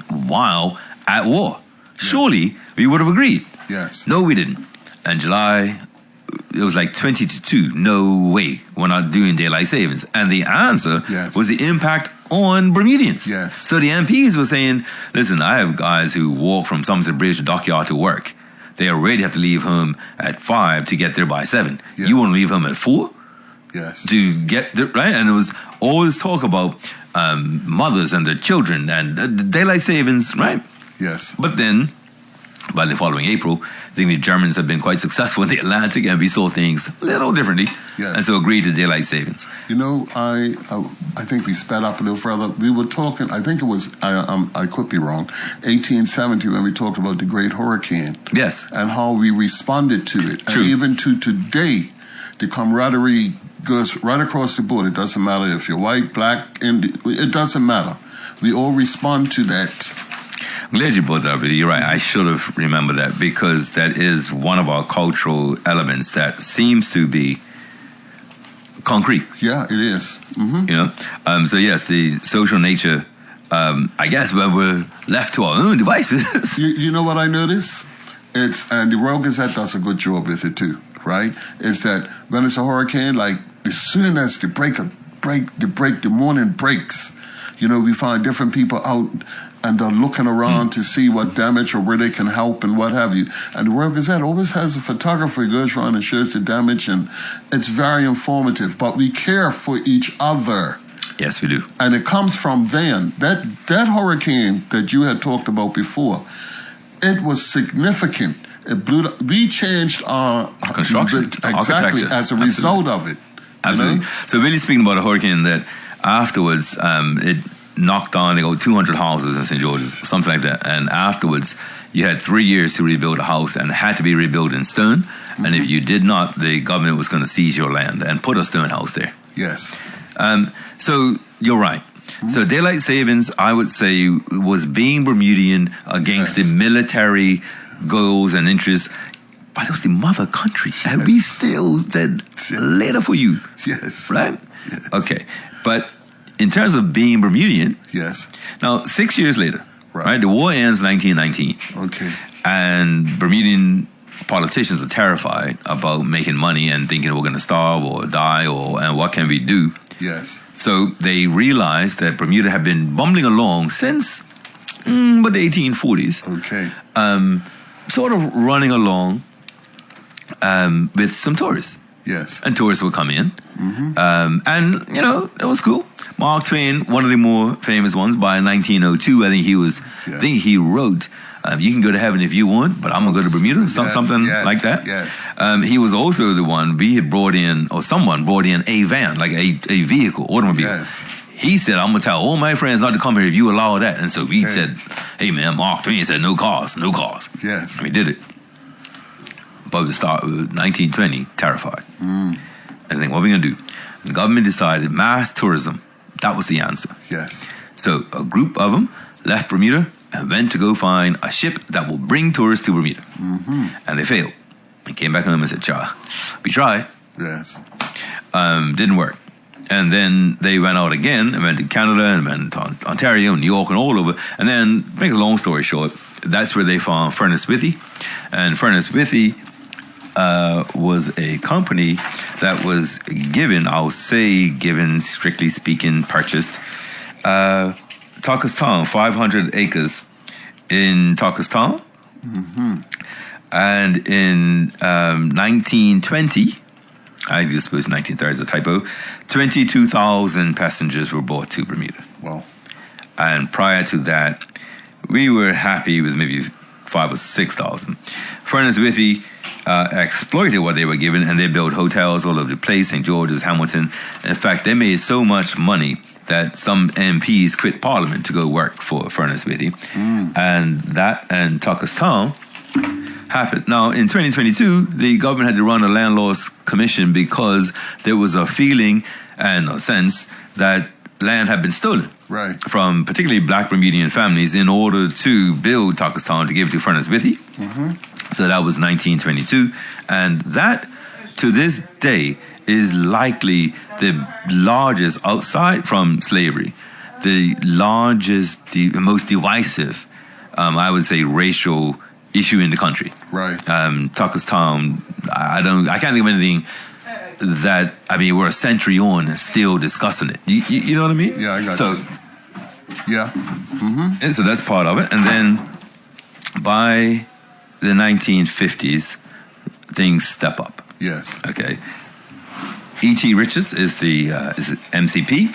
while at war. Surely we would have agreed. Yes. No, we didn't. And July, it was like 20-2. No way, we're not doing daylight savings. And the answer Yes. was the impact on Bermudians. Yes. So the MPs were saying, listen, I have guys who walk from Somerset Bridge to Dockyard to work. They already have to leave home at 5 to get there by 7. Yeah. You want to leave home at 4 Yes. to get there, right? And it was always talk about mothers and their children and daylight savings, right? Yes. But then, by the following April, I think the Germans had been quite successful in the Atlantic, and we saw things a little differently, Yes. and so agreed to daylight savings. You know, I think we sped up a little further. We were talking. I think it was. I could be wrong. 1870 when we talked about the Great Hurricane. Yes. And how we responded to it. True. And even to today, the camaraderie goes right across the board. It doesn't matter if you're white, black, Indian. It doesn't matter. We all respond to that. I'm glad you brought that up. You're right. I should have remembered that, because that is one of our cultural elements that seems to be concrete. Yeah, it is. You know. So yes, the social nature. I guess when we're left to our own devices. You know what I notice? And the Royal Gazette does a good job with it too, right? Is that when it's a hurricane, like as soon as the morning breaks, you know, we find different people out and they're looking around to see what damage or where they can help and what have you. And the Royal Gazette always has a photographer who goes around and shows the damage, and it's very informative. But we care for each other. Yes, we do. And it comes from then. That hurricane that you had talked about before, it was significant. It blew. We changed our Construction, exactly architecture. as a result of it. Absolutely. You know? So really speaking about a hurricane that afterwards it knocked down, they go 200 houses in St. George's, something like that. And afterwards, you had 3 years to rebuild a house, and it had to be rebuilt in stone. And if you did not, the government was going to seize your land and put a stone house there. Yes. So you're right. So daylight savings, I would say, was being Bermudian against Yes. the military goals and interests. But it was the mother country. And we still said, later for you. Yes. Right? Yes. Okay. But in terms of being Bermudian, Yes. now 6 years later, Right. right? The war ends 1919. Okay. And Bermudian politicians are terrified about making money and thinking we're going to starve or die, and what can we do? Yes. So they realized that Bermuda had been bumbling along since about the 1840s, Okay. sort of running along with some tourists. Yes. And tourists would come in. And, you know, it was cool. Mark Twain, one of the more famous ones, by 1902, I think he wrote, you can go to heaven if you want, but I'm going to go to Bermuda, something yes, like that. yes. He was also the one, we had brought in, or someone brought in a van, like a vehicle, automobile. Yes. He said, I'm going to tell all my friends not to come here if you allow that. And so we Okay. said, hey man, Mark Twain said no cars. Yes. And we did it. But we start with 1920, terrified. And think, what are we going to do? the government decided mass tourism. That was the answer. Yes. So a group of them left Bermuda and went to go find a ship that will bring tourists to Bermuda. And they failed. They came back home and said, we tried. Yes. Didn't work. And then they went out again and went to Canada and went to Ontario and New York and all over. And then, make a long story short, that's where they found Furnace Withy. And Furnace Withy was a company that was given, strictly speaking, purchased Town, 500 acres in Town. And in 1920, I just suppose 1930 is a typo, 22,000 passengers were brought to Bermuda. Wow. And prior to that, we were happy with maybe 5,000 or 6,000. Furnace Withy exploited what they were given, and they built hotels all over the place, St. George's, Hamilton. In fact, they made so much money that some MPs quit Parliament to go work for Furnace Withy. And that and Tucker's Town happened. Now, in 2022, the government had to run a landlord's commission because there was a feeling and a sense that land had been stolen. Right. From particularly black Bermudian families in order to build Tucker's Town to give it to Furnace Withy. So that was 1922. And that, to this day, is likely the largest, outside from slavery, the largest, the most divisive, I would say, racial issue in the country. Right. Tucker's Town, I can't think of anything that, we're a century on and still discussing it. You know what I mean? Yeah, I got you. Yeah. And so that's part of it. And then by the 1950s, things step up. Yes. Okay. E.T. Richards is the MCP,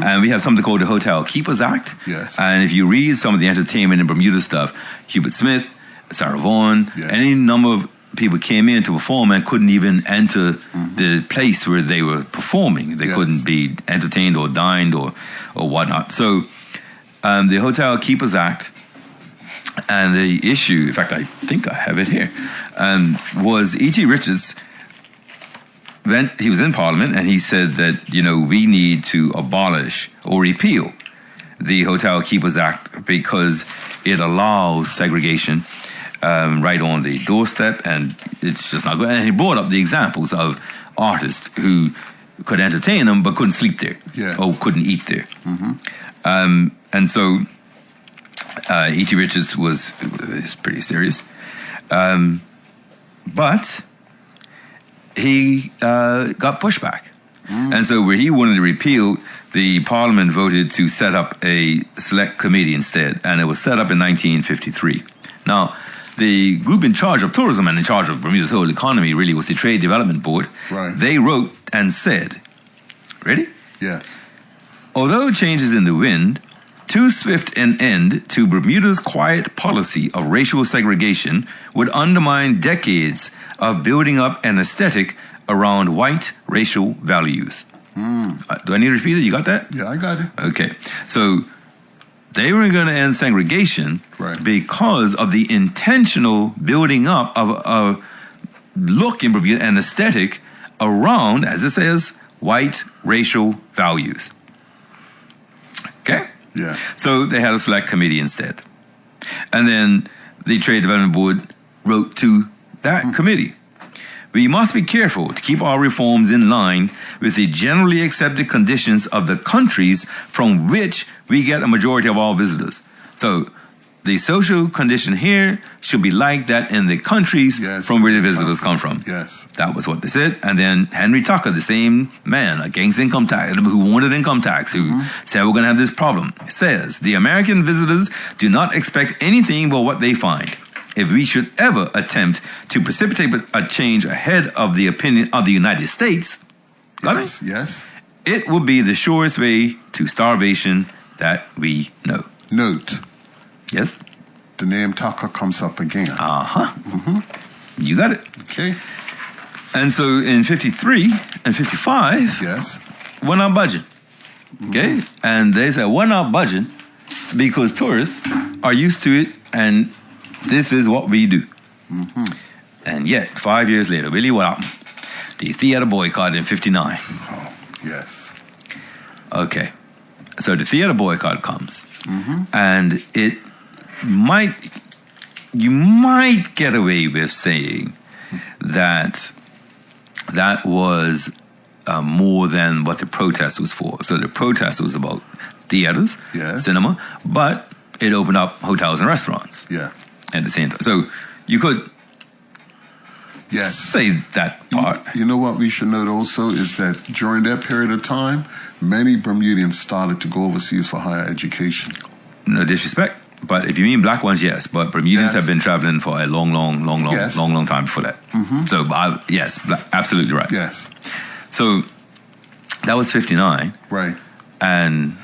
and we have something called the Hotel Keepers Act. Yes. And if you read some of the entertainment in Bermuda stuff, Hubert Smith, Sarah Vaughan, any number of people came in to perform and couldn't even enter the place where they were performing. They couldn't be entertained or dined or whatnot. So the Hotel Keepers Act and the issue, in fact, I think I have it here, was E.T. Richards. He was in Parliament and he said that, we need to abolish or repeal the Hotel Keepers Act because it allows segregation right on the doorstep, and it's just not good. And he brought up the examples of artists who could entertain them but couldn't sleep there or couldn't eat there. And so E.T. Richards was pretty serious. But he got pushback. And so where he wanted to repeal, the Parliament voted to set up a select committee instead, and it was set up in 1953. Now, the group in charge of tourism and in charge of Bermuda's whole economy really was the Trade Development Board. Right. They wrote and said, ready? Yes. Although changes in the wind, too swift an end to Bermuda's quiet policy of racial segregation would undermine decades of building up an aesthetic around white racial values. Do I need to repeat it? You got that? Yeah, I got it. Okay. So they were going to end segregation because of the intentional building up of a look in Bermuda, an aesthetic around, as it says, white racial values. Okay? Yeah. So they had a select committee instead. And then the Trade Development Board wrote to that committee. We must be careful to keep our reforms in line with the generally accepted conditions of the countries from which we get a majority of our visitors. So the social condition here should be like that in the countries from where the visitors come from. Yes. That was what they said. And then Henry Tucker, the same man against income tax, who wanted income tax, who said we're going to have this problem, says the American visitors do not expect anything but what they find. If we should ever attempt to precipitate a change ahead of the opinion of the United States, yes, it will be the surest way to starvation that we know. Note. Yes? The name Tucker comes up again. You got it. Okay. And so in 53 and 55, we're not budging. Okay? And they said, we're not budging because tourists are used to it and this is what we do. And yet, 5 years later, Willie, what happened? The theater boycott in 59. Yes. Okay. So the theater boycott comes. And you might get away with saying that was more than what the protest was for. So the protest was about theaters, cinema, but it opened up hotels and restaurants at the same time. So you could say that part. You know what we should note also is that during that period of time, many Bermudians started to go overseas for higher education. No disrespect, but if you mean black ones, yes. But Bermudians have been traveling for a long time before that. So yes, absolutely right. Yes. So that was 59. Right. And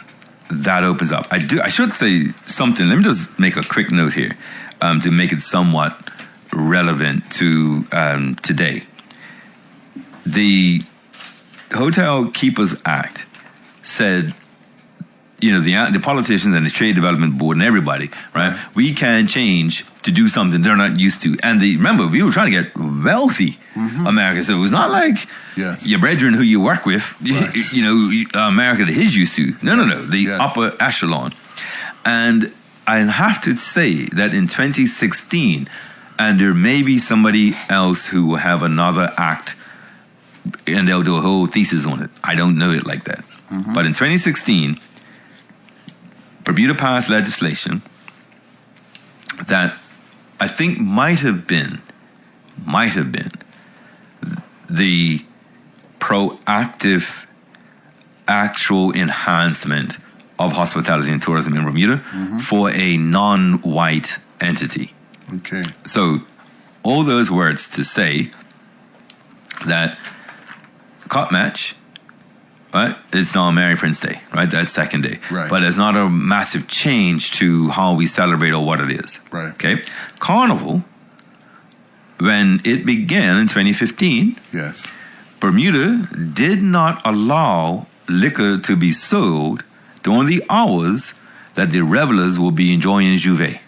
that opens up. I should say something. Let me just make a quick note here to make it somewhat relevant to today. The Hotel Keepers Act said, the politicians and the Trade Development Board and everybody, right? We can change to do something they're not used to. And remember, we were trying to get wealthy America. So it was not like your brethren who you work with, America that he's used to. No. The upper echelon. And I have to say that in 2016, and there may be somebody else who will have another act and they'll do a whole thesis on it. I don't know it like that. But in 2016, Bermuda passed legislation that I think might have been the proactive actual enhancement of hospitality and tourism in Bermuda for a non-white entity. Okay. So all those words to say that cup match, right? It's now Mary Prince Day, right? That's second day. Right. But it's not a massive change to how we celebrate or what it is. Right. Okay. Carnival, when it began in 2015, yes, Bermuda did not allow liquor to be sold during the hours that the revelers will be enjoying Juve.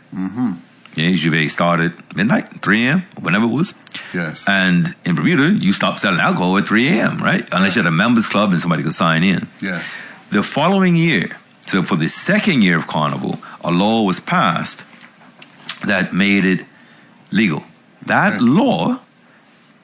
Yeah, Juve started midnight, 3 a.m., whenever it was. Yes. And in Bermuda, you stopped selling alcohol at 3 a.m., right? Unless you had a members club and somebody could sign in. Yes. The following year, so for the second year of Carnival, a law was passed that made it legal. That law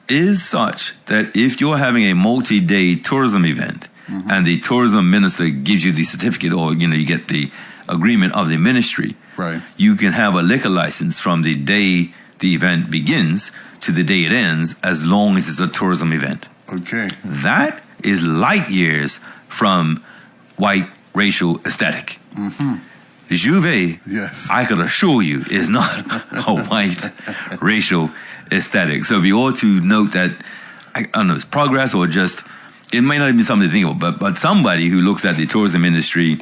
is such that if you're having a multi-day tourism event and the tourism minister gives you the certificate or, you get the agreement of the ministry, right, you can have a liquor license from the day the event begins to the day it ends, as long as it's a tourism event. Okay. That is light years from white racial aesthetic. Juve, yes, I could assure you, is not a white racial aesthetic. So we ought to note that, I don't know, it's progress or just, it might not even be something to think about, but somebody who looks at the tourism industry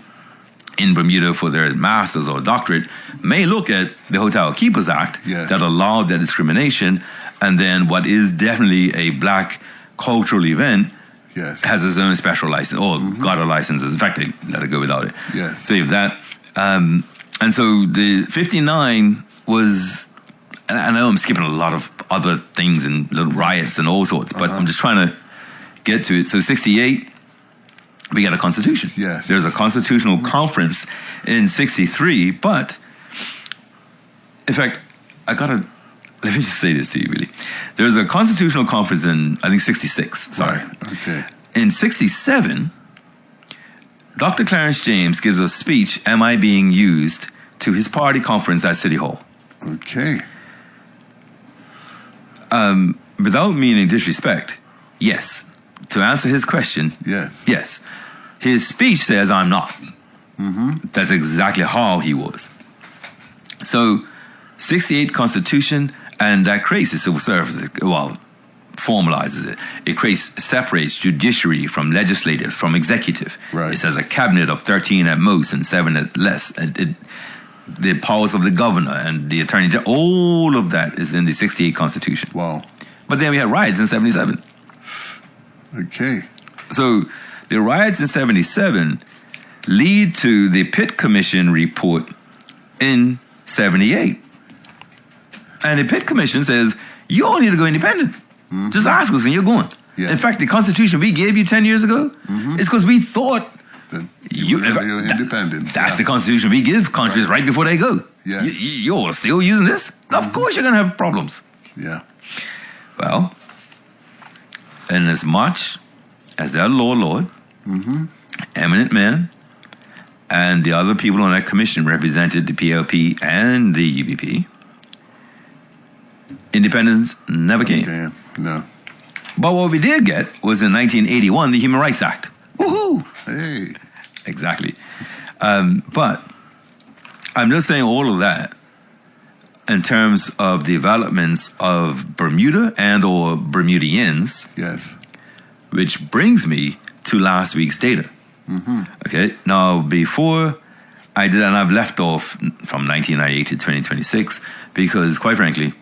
in Bermuda for their master's or doctorate may look at the Hotel Keepers Act that allowed that discrimination, and then what is definitely a black cultural event has its own special license, or got a license. In fact, they let it go without it. Yes. So you have that. And so the 59 was, and I know I'm skipping a lot of other things and little riots and all sorts, but I'm just trying to get to it. So 68, we got a constitution. Yes. There's a constitutional conference in 63, but in fact, let me just say this to you really. There's a constitutional conference in, I think, 66. Sorry. Right. Okay. In 67, Dr. Clarence James gives a speech, Am I Being Used, to his party conference at City Hall. Okay. Without meaning disrespect, yes. To answer his question, yes. His speech says, I'm not. That's exactly how he was. So, 68 Constitution, and that creates a civil service, formalizes it. It separates judiciary from legislative, from executive. Right. It says a cabinet of 13 at most and 7 at less. The powers of the governor and the attorney general, all of that is in the 68 Constitution. Wow. But then we had riots in 77. Okay. So the riots in 77 lead to the Pitt Commission report in 78. And the Pitt Commission says, you all need to go independent. Just ask us and you're going. Yeah. In fact, the Constitution we gave you 10 years ago is because we thought You're independent. that's the Constitution we give countries right before they go. Yes. You're still using this? Of course you're going to have problems. Yeah. Well, in as much as their Lord, eminent men, and the other people on that commission represented the PLP and the UBP, independence never came. Okay. No. But what we did get was in 1981, the Human Rights Act. Woohoo! Hey. Exactly. But I'm just saying all of that in terms of developments of Bermuda and or Bermudians, Yes. which brings me to last week's data. Okay, now before I did, and I've left off from 1998 to 2026 because, quite frankly,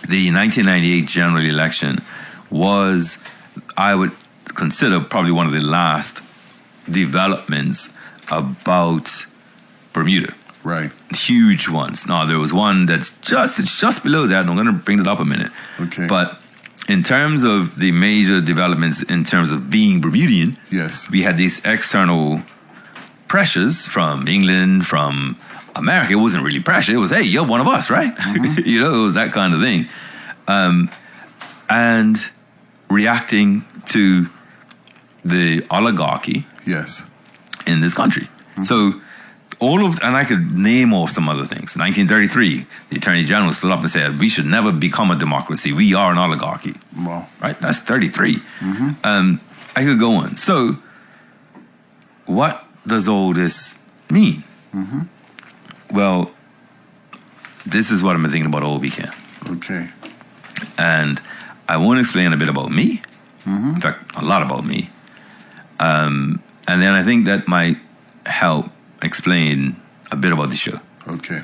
the 1998 general election was, I would consider, probably one of the last developments about Bermuda. Right. Huge ones. Now there was one that's just below that, and I'm going to bring it up a minute. Okay. But in terms of the major developments in terms of being Bermudian, Yes. we had these external pressures from England, from America. It wasn't really pressure. It was, hey, you're one of us, right? You know, it was that kind of thing. And reacting to the oligarchy Yes. in this country. So and I could name off some other things. 1933, the Attorney General stood up and said, we should never become a democracy. We are an oligarchy. Well. Right? That's 33. I could go on. So what does all this mean? Well, this is what I've been thinking about all weekend. Okay. And I want to explain a bit about me. In fact, a lot about me. And then I think that might help explain a bit about the show. Okay.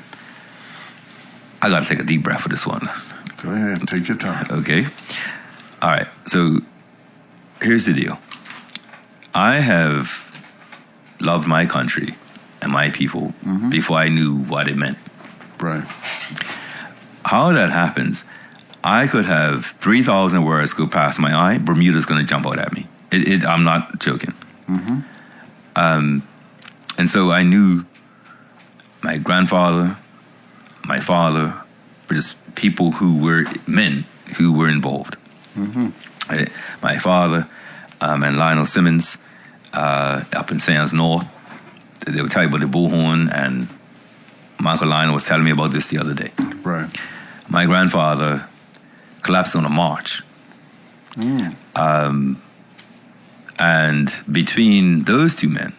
I got to take a deep breath for this one. Go ahead. Take your time. Okay? All right. So here's the deal. I have loved my country and my people before I knew what it meant. Right. How that happens, I could have 3,000 words go past my eye. Bermuda's going to jump out at me. I'm not joking. And so I knew my grandfather, my father, were just people who were men who were involved. My father and Lionel Simmons up in Sands North, they would tell you about the bullhorn, and Michael Lionel was telling me about this the other day. Right. My grandfather collapsed on a march. And between those two men,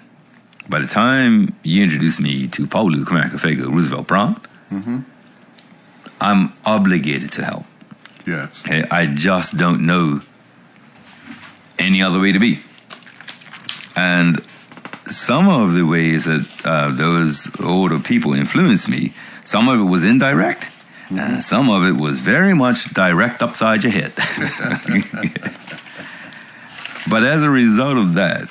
by the time you introduced me to Paulu Kamarikafega Roosevelt Brown, I'm obligated to help. Yes. Okay? I just don't know any other way to be. And some of the ways that those older people influenced me, some of it was indirect, and some of it was very much direct upside your head. But as a result of that,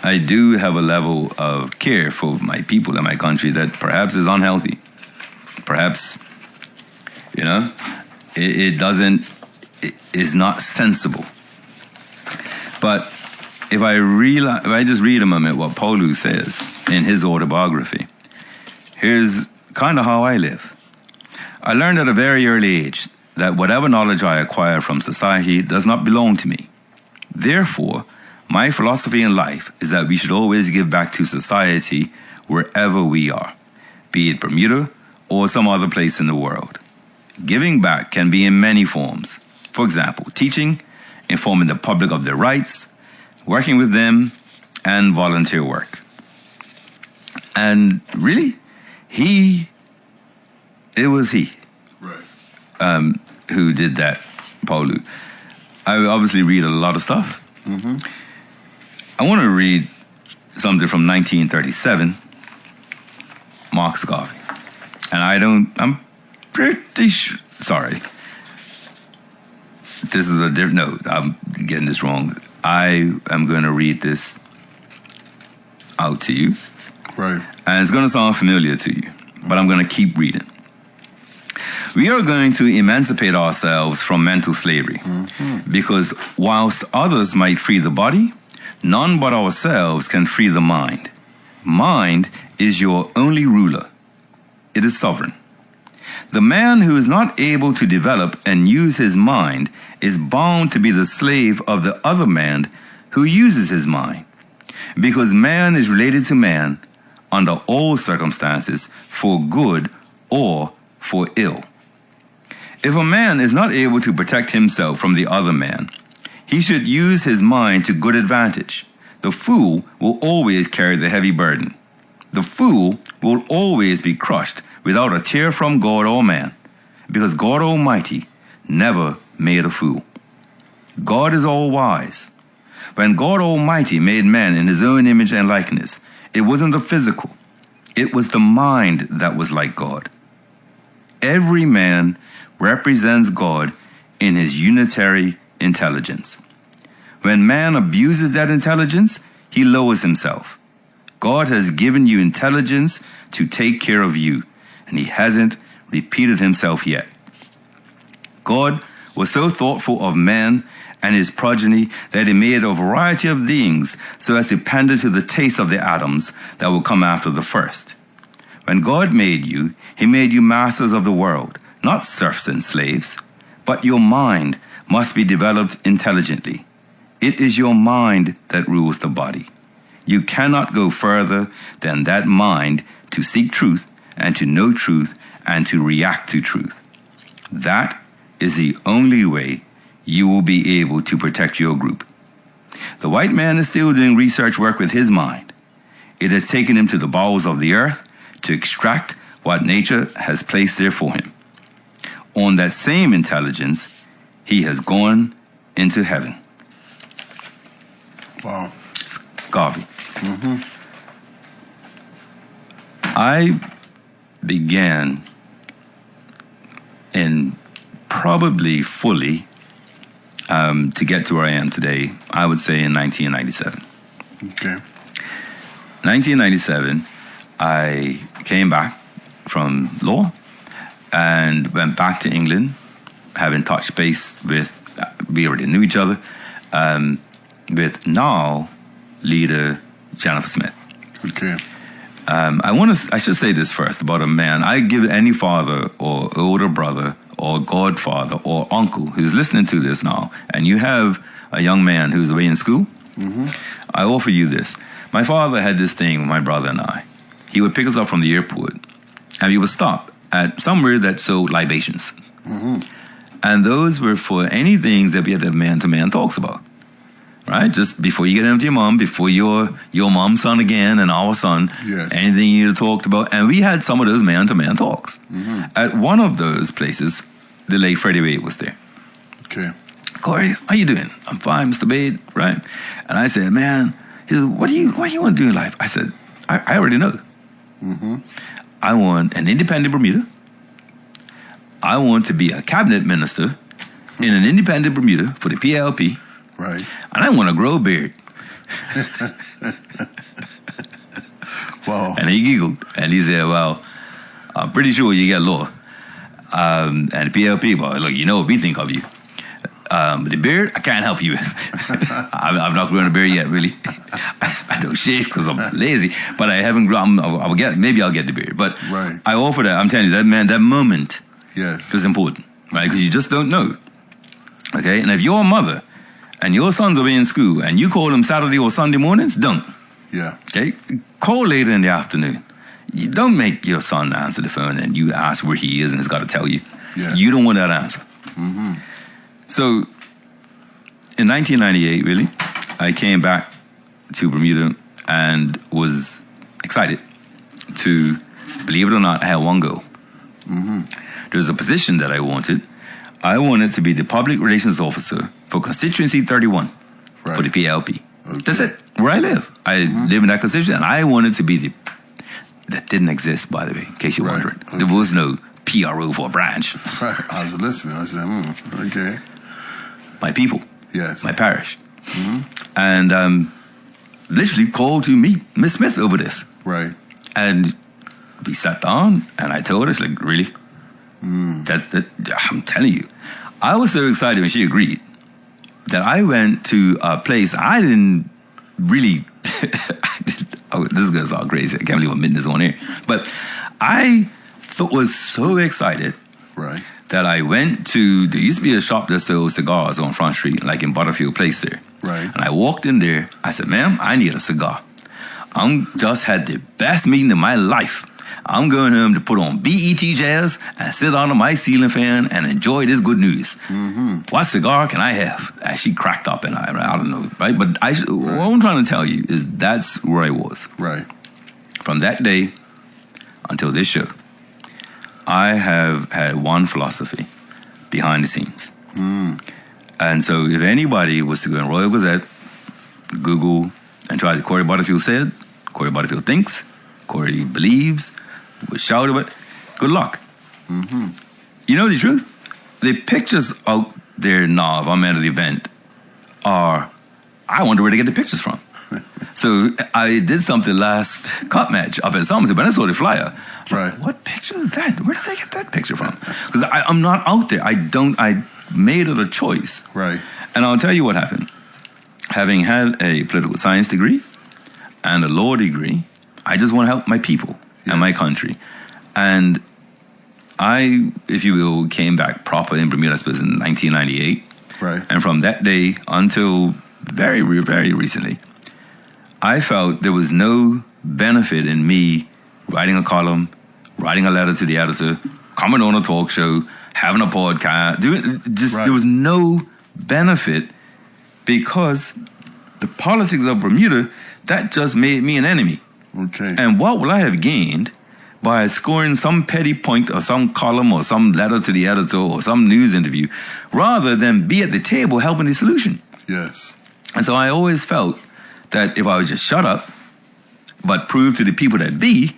I do have a level of care for my people and my country that perhaps is unhealthy. Perhaps, it is not sensible. But if I just read a moment what Paulu says in his autobiography, here's kind of how I live. I learned at a very early age that whatever knowledge I acquire from society does not belong to me. Therefore, my philosophy in life is that we should always give back to society wherever we are, be it Bermuda or some other place in the world. Giving back can be in many forms. For example, teaching, informing the public of their rights, working with them, and volunteer work. And really, it was he Right. who did that, Paulu. I obviously read a lot of stuff. I want to read something from 1937, Marcus Garvey. And I'm pretty sure, sorry. This is no, I'm getting this wrong. I am going to read this out to you. Right. And it's going to sound familiar to you, but I'm going to keep reading. We are going to emancipate ourselves from mental slavery because whilst others might free the body, none but ourselves can free the mind. Mind is your only ruler. It is sovereign. The man who is not able to develop and use his mind is bound to be the slave of the other man who uses his mind, because man is related to man under all circumstances, for good or for ill. If a man is not able to protect himself from the other man, he should use his mind to good advantage. The fool will always carry the heavy burden. The fool will always be crushed without a tear from God or man, because God Almighty never made a fool. God is all wise. When God Almighty made man in his own image and likeness, it wasn't the physical, it was the mind that was like God. Every man represents God in his unitary intelligence. When man abuses that intelligence, he lowers himself. God has given you intelligence to take care of you, and he hasn't repeated himself yet. God was so thoughtful of man and his progeny that he made a variety of things so as to pander to the taste of the atoms that will come after the first. When God made you, he made you masters of the world, not serfs and slaves, but your mind must be developed intelligently. It is your mind that rules the body. You cannot go further than that mind to seek truth and to know truth and to react to truth. That is the only way you will be able to protect your group. The white man is still doing research work with his mind. It has taken him to the bowels of the earth to extract what nature has placed there for him. On that same intelligence, he has gone into heaven. Wow. Garvey. I began in probably fully to get to where I am today, I would say in 1997. Okay. 1997, I came back from law and went back to England, having touched base with, we already knew each other, with now leader Jennifer Smith. Okay. I should say this first about a man. I give any father or older brother or godfather or uncle who's listening to this now, and you have a young man who's away in school, I offer you this. My father had this thing with my brother and I. He would pick us up from the airport, and we would stop at somewhere that sold libations. And those were for any things that we had to have man-to-man talks about. Right? Just before you get into your mom, before your mom's son again and our son, yes. Anything you talked about. And we had some of those man-to-man talks. At one of those places, the late Freddie Wade was there. Okay. Corey, how you doing? I'm fine, Mr. Wade, right? And I said, man, he said, what do you want to do in life? I said, I already know. I want an independent Bermuda. I want to be a cabinet minister in an independent Bermuda for the PLP. Right. And I want to grow a beard. Wow. And he giggled. And he said, well, I'm pretty sure you get law. And the PLP, well, look, you know what we think of you. The beard, I can't help you with. I've not grown a beard yet, really. I don't shave because I'm lazy. But I haven't grown, maybe I'll get the beard. But right. I offer that. I'm telling you, that man, that moment Yes. is important. Right? Because you just don't know. Okay? And if you're a mother, and your son's away in school, and you call them Saturday or Sunday mornings, don't. Yeah. Okay? Call later in the afternoon. You don't make your son answer the phone and you ask where he is and he's got to tell you. Yeah. You don't want that answer. So, in 1998, really, I came back to Bermuda and was excited to, believe it or not, I had one goal. There was a position that I wanted. I wanted to be the public relations officer for constituency 31 for the PLP. Okay. That's it, where I live. I live in that constituency, and I wanted to be that didn't exist, by the way, in case you're wondering. Okay. There was no PRO for a branch. Right. I was listening. I said, okay. My people, Yes. my parish. And literally called to meet Miss Smith over this. Right. And we sat down, and I told her, it's like, really? I'm telling you. I was so excited when she agreed that I went to a place I didn't really... this is going to sound crazy. I can't believe I'm admitting this on here. But I was so excited that I went to... There used to be a shop that sells cigars on Front Street, like in Butterfield Place there. Right. And I walked in there. I said, ma'am, I need a cigar. I'm just had the best meeting of my life. I'm going home to put on BET Jazz and sit under my ceiling fan and enjoy this good news. What cigar can I have? And she cracked up, and I don't know, right? But what I'm trying to tell you is that's where I was. Right. From that day until this show, I have had one philosophy behind the scenes. And so if anybody was to go in Royal Gazette, Google, and try to Corey Butterfield said, Corey Butterfield thinks, Corey believes, was shouted about, good luck. You know the truth? The pictures out there now of I'm at the event are, I wonder where to get the pictures from. So I did something last cup match up at Somerset, but I saw the flyer. Like, what picture is that? Where did they get that picture from? Because I'm not out there. I made it a choice. Right. And I'll tell you what happened. Having had a political science degree and a law degree, I just want to help my people and my country. And I, if you will, came back proper in Bermuda, I suppose, in 1998. Right. And from that day until very, very recently, I felt there was no benefit in me writing a column, writing a letter to the editor, coming on a talk show, having a podcast, there was no benefit because the politics of Bermuda, that just made me an enemy. Okay. And what will I have gained by scoring some petty point or some column or some letter to the editor or some news interview rather than be at the table helping the solution? Yes. And so I always felt that if I would just shut up but prove to the people that be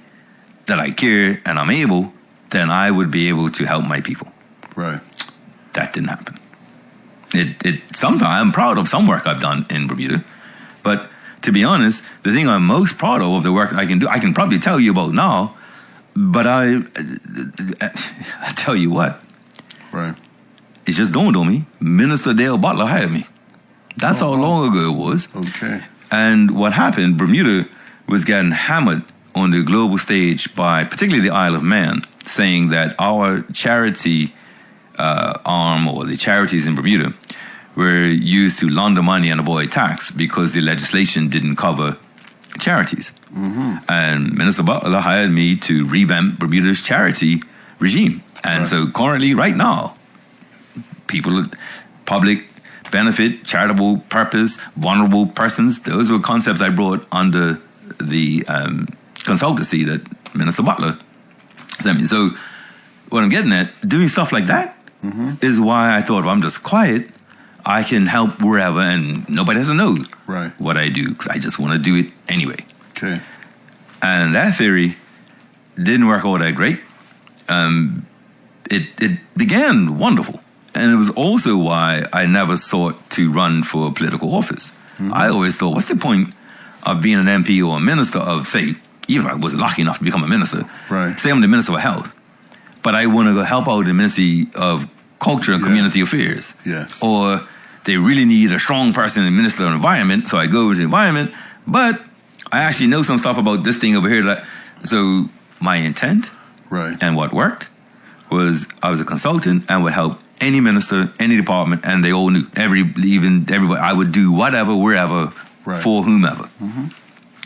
that I care and I'm able, then I would be able to help my people. Right. That didn't happen. Sometimes I'm proud of some work I've done in Bermuda, but to be honest, the thing I'm most proud of the work I can do, I can probably tell you about now, but I tell you what. Right. It's just dawned on me, Minister Dale Butler hired me. That's how long ago it was. Okay. And what happened, Bermuda was getting hammered on the global stage by particularly the Isle of Man, saying that our charity arm or the charities in Bermuda were used to launder money and avoid tax because the legislation didn't cover charities. And Minister Butler hired me to revamp Bermuda's charity regime. And so currently, right now, people, public benefit, charitable purpose, vulnerable persons, those were concepts I brought under the consultancy that Minister Butler sent me. So what I'm getting at, doing stuff like that is why I thought if I'm just quiet, I can help wherever and nobody has to know what I do because I just want to do it anyway. Okay. And that theory didn't work all that great. It began wonderful. And it was also why I never sought to run for political office. I always thought, what's the point of being an MP or a minister of, say, even if I was lucky enough to become a minister, say I'm the Minister of Health, but I want to go help out the Ministry of Culture and Community Affairs. Yes. Or they really need a strong person in the Minister of Environment, so I go to the environment, but I actually know some stuff about this thing over here. So my intent and what worked was I was a consultant and would help any minister, any department, and they all knew. Everybody, I would do whatever, wherever, for whomever.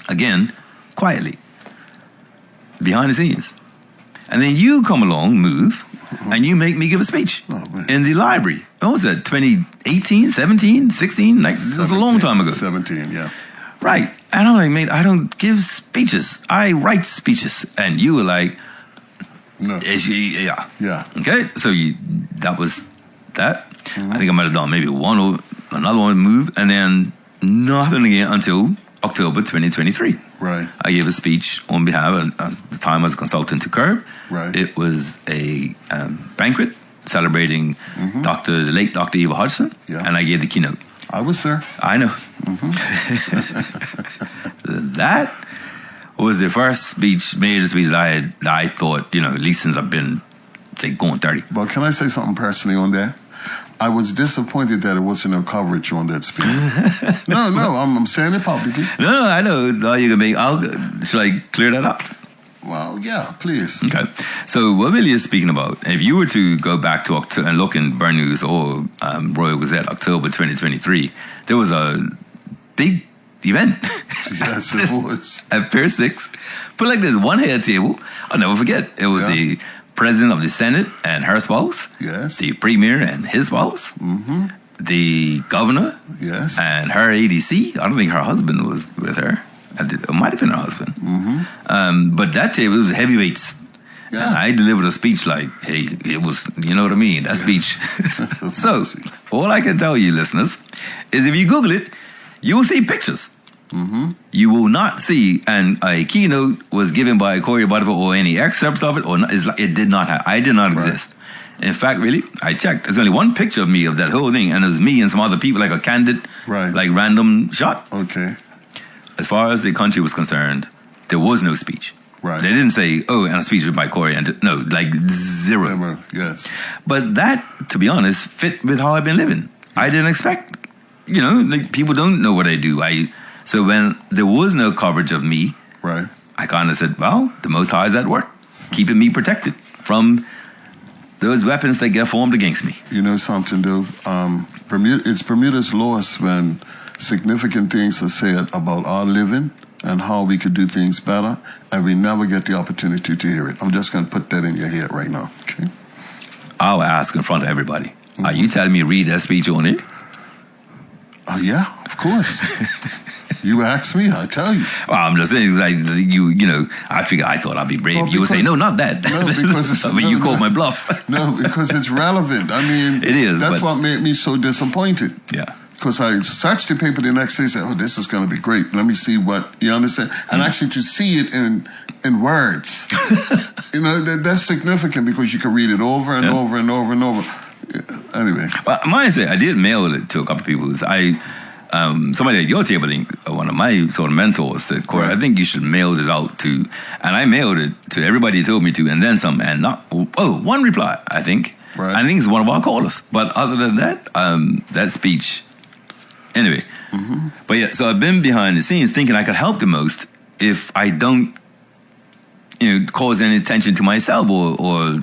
Again, quietly, behind the scenes. And then you come along, move, and you make me give a speech in the library. What was that, 2018, 17, 16? Like, it was a long time ago. 17, yeah. Right. And I'm like, mate, I don't give speeches. I write speeches. And you were like, no. Yeah. Okay. So that was that. I think I might have done maybe another one move, and then nothing again until October 2023. Right. I gave a speech on behalf of the time I was a consultant to CURB. Right. It was a banquet celebrating the late Dr. Eva Hodgson, and I gave the keynote. I was there. I know. That was the first major speech that I thought, at least since I've been they going 30. But can I say something personally on that? I was disappointed that there wasn't no coverage on that speech. No, I'm saying it publicly. No, I know. All you can make. Should I clear that up? Well, yeah, please. Okay. So what Billy is speaking about, if you were to go back to October and look in Burn News or Royal Gazette, October 2023, there was a big event. Yes, it was. At Pier 6. Put like this, one head table. I'll never forget. It was the President of the Senate and her spouse. Yes. The Premier and his spouse. Mm-hmm. The Governor. Yes. And her ADC. I don't think her husband was with her. It might have been her husband. Mm-hmm. But that table was heavyweights. Yeah. And I delivered a speech like, hey, it was, you know what I mean? That speech. So, all I can tell you, listeners, is if you Google it, you will see pictures. Mm-hmm. You will not see, and a keynote was given by Corey Butterfield or any excerpts of it, or not, it did not have, I did not exist. In fact, really, I checked. There's only one picture of me of that whole thing, and it was me and some other people, like a candid, like random shot. Okay. As far as the country was concerned, there was no speech. Right. They didn't say, oh, and a speech was by Corey. And no, like zero. Yes. But that, to be honest, fit with how I've been living. I didn't expect, like people don't know what I do. So when there was no coverage of me, I kind of said, well, the Most High is at work, keeping me protected from those weapons that get formed against me. You know something, dude? It's Bermuda's loss when significant things are said about our living and how we could do things better, and we never get the opportunity to hear it. I'm just going to put that in your head right now, okay? I'll ask in front of everybody. Are you telling me to read that speech on it? Yeah, of course. You ask me, I tell you. Well, I'm just saying, like, I thought I'd be brave. Well, you would say, no, not that. No, because you called my bluff. No, because it's relevant. I mean, it is. That's what made me so disappointed. Yeah. Because I searched the paper the next day and said, oh, this is going to be great. Let me see what, you understand? And actually to see it in words, that's significant because you can read it over and over and over and over. Anyway. Well, mine say I did mail it to a couple of people. Somebody at your table, I think, one of my sort of mentors said, Corey, I think you should mail this out to, and I mailed it to everybody who told me to, and then some, and one reply, I think. Right. I think it's one of our callers. But other than that, that speech, anyway. Mm-hmm. But yeah, so I've been behind the scenes thinking I could help the most if I don't, cause any attention to myself or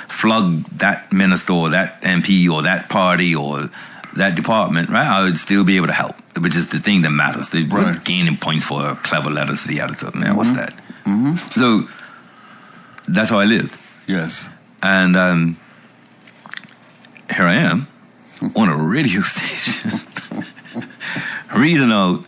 flug that minister or that MP or that party or that department, right? I would still be able to help, which is the thing that matters. They're gaining points for clever letters to the editor. Man, what's that? Mm-hmm. So that's how I lived. Yes. And here I am on a radio station reading out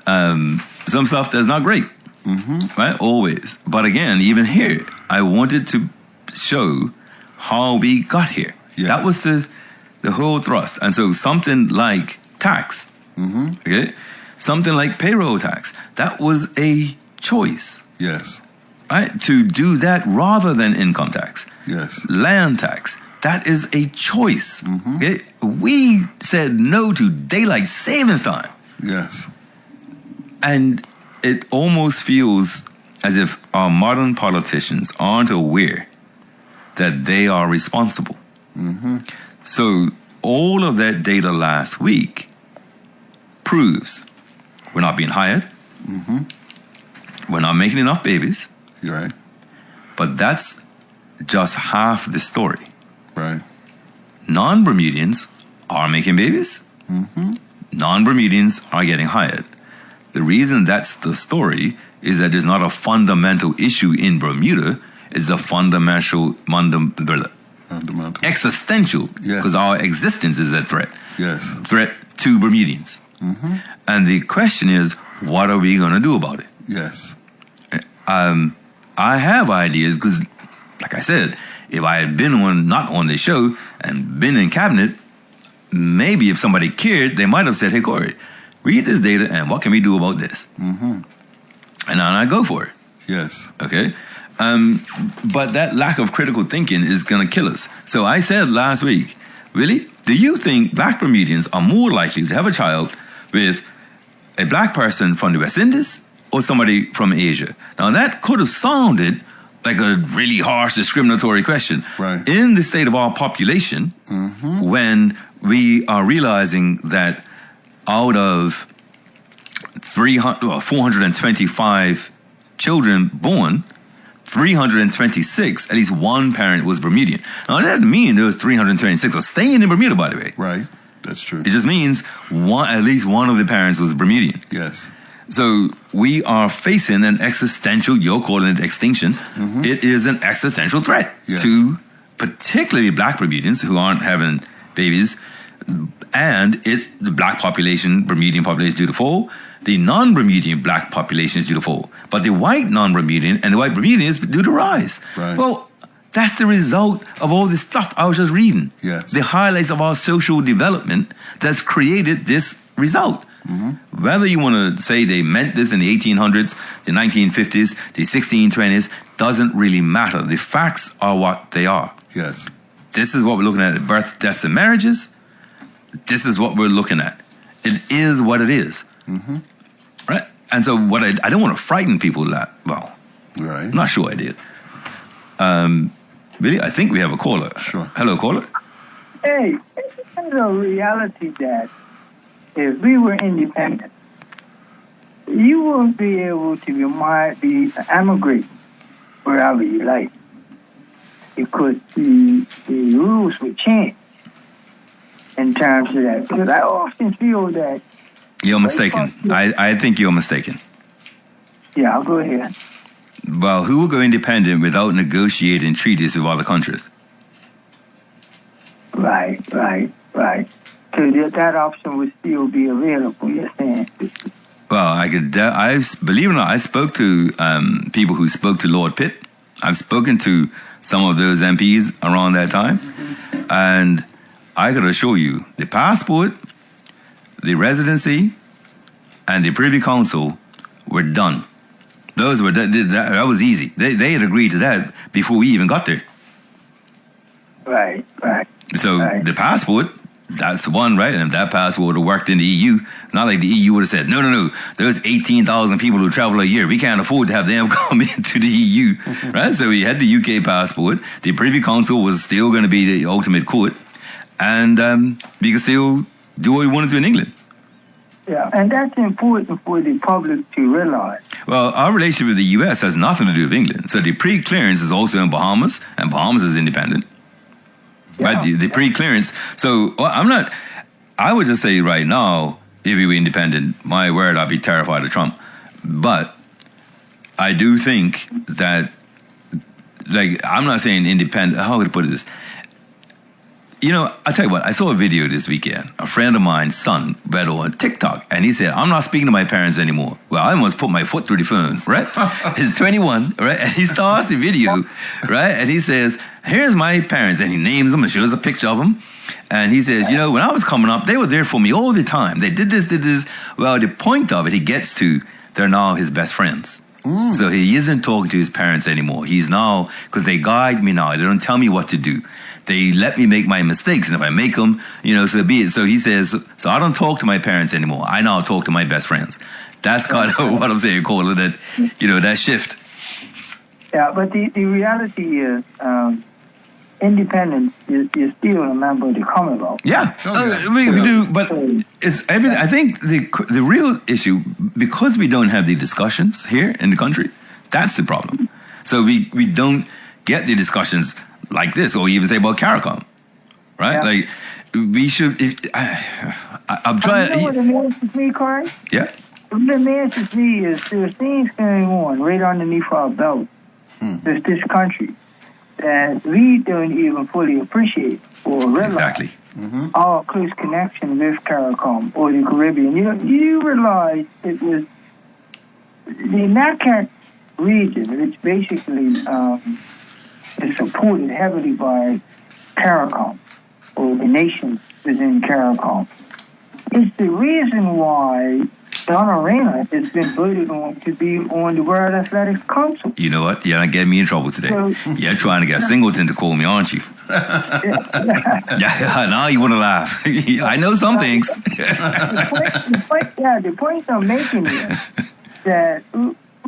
some stuff that's not great. Mm-hmm. Right? Always. But again, even here, I wanted to show how we got here. Yeah. That was the whole thrust. And so something like tax, okay? Something like payroll tax, that was a choice. Yes. Right? To do that rather than income tax. Yes. Land tax, that is a choice. Mm-hmm. Okay? We said no to daylight savings time. Yes. And it almost feels as if our modern politicians aren't aware that they are responsible. Mm-hmm. So all of that data last week proves we're not being hired. Mm-hmm. We're not making enough babies. You're right. But that's just half the story. Right. Non-Bermudians are making babies. Mm-hmm. Non-Bermudians are getting hired. The reason that's the story is that there's not a fundamental issue in Bermuda. It's a fundamental existential, because our existence is a threat. Yes. Threat to Bermudians. Mm-hmm. And the question is, what are we going to do about it? Yes. I have ideas because, like I said, if I had been not on the show and been in cabinet, maybe if somebody cared, they might have said, hey, Corey, read this data and what can we do about this? Mm-hmm. And I go for it. Yes. Okay? But that lack of critical thinking is going to kill us. So I said last week, really, do you think black Bermudians are more likely to have a child with a black person from the West Indies or somebody from Asia? Now that could have sounded like a really harsh discriminatory question. Right. In the state of our population, when we are realizing that out of 425 children born, 326, at least one parent was Bermudian. Now, that doesn't mean those 326 are staying in Bermuda, by the way. Right. That's true. It just means at least one of the parents was Bermudian. Yes. So we are facing an existential, you're calling it extinction. It is an existential threat to particularly black Bermudians who aren't having babies. And it's the black population, Bermudian population is due to fall. The non-Bermudian black population is due to fall. But the white non-Bermudian and the white Bermudian is due to rise. Right. Well, that's the result of all this stuff I was just reading. Yes. The highlights of our social development that's created this result. Whether you want to say they meant this in the 1800s, the 1950s, the 1620s, doesn't really matter. The facts are what they are. Yes. This is what we're looking at births, deaths, and marriages. This is what we're looking at. It is what it is. Right? And so what I don't want to frighten people that, well, Right. I'm not sure I did. Really, I think we have a caller. Sure. Hello, caller. Hey, it's a reality that if we were independent, you wouldn't be able to be emigrate wherever you like, because the rules would change in terms of that. Because I often feel that. You're mistaken. I think you're mistaken. Yeah, I'll go ahead. Well, who will go independent without negotiating treaties with other countries? Right. So that option would still be available, you're saying? Well, I believe it or not, I spoke to people who spoke to Lord Pitt. I've spoken to some of those MPs around that time. And I could assure you, the passport, the residency, and the Privy Council were done. Those were that was easy. They had agreed to that before we even got there. Right. So the passport, that's one, right? And if that passport would have worked in the EU, not like the EU would have said, no, there's 18,000 people who travel a year. We can't afford to have them come into the EU, right? So we had the UK passport. The Privy Council was still going to be the ultimate court. And we could still do what we wanted to in England. Yeah, and that's important for the public to realize. Well, our relationship with the U.S. has nothing to do with England. So the pre-clearance is also in Bahamas, and Bahamas is independent. Yeah. Right? The pre-clearance. So I would just say right now, if we were independent, my word, I'd be terrified of Trump. But I do think that, like, I'm not saying independent, how would I put this? You know, I tell you what, I saw a video this weekend. A friend of mine's son read on TikTok, and he said, I'm not speaking to my parents anymore. Well, I almost put my foot through the phone, right? He's 21, right? And he starts the video, right? And he says, here's my parents. And he names them and shows a picture of them. And he says, you know, when I was coming up, they were there for me all the time. They did this. Well, the point of it, he gets to, they're now his best friends. So he isn't talking to his parents anymore. He's now, because they guide me now. They don't tell me what to do. They let me make my mistakes, and if I make them, you know, so be it. So he says, so I don't talk to my parents anymore. I now talk to my best friends. That's kind of what I'm saying, Cola, that, you know, that shift. Yeah, but the reality is independence is still a member of the Commonwealth. Yeah, we do, but it's everything. I think the real issue, because we don't have the discussions here in the country, that's the problem. So we don't get the discussions like this, or even say about CARICOM, right? Yeah. Like, we should. I'm trying. You know what amazes me, Corey? Yeah. What amazes me is there's things going on right underneath our belt. There's this country that we don't even fully appreciate or realize. Exactly. Our close connection with CARICOM or the Caribbean. You know, you realize it was the NACAT region, which basically is supported heavily by CARICOM, or the nations within CARICOM. It's the reason why Donna Rayner has been voted on to be on the World Athletics Council. You know what? You're not getting me in trouble today. You're trying to get Singleton to call me, aren't you? Yeah, now you want to laugh. I know some things. The point I'm making is that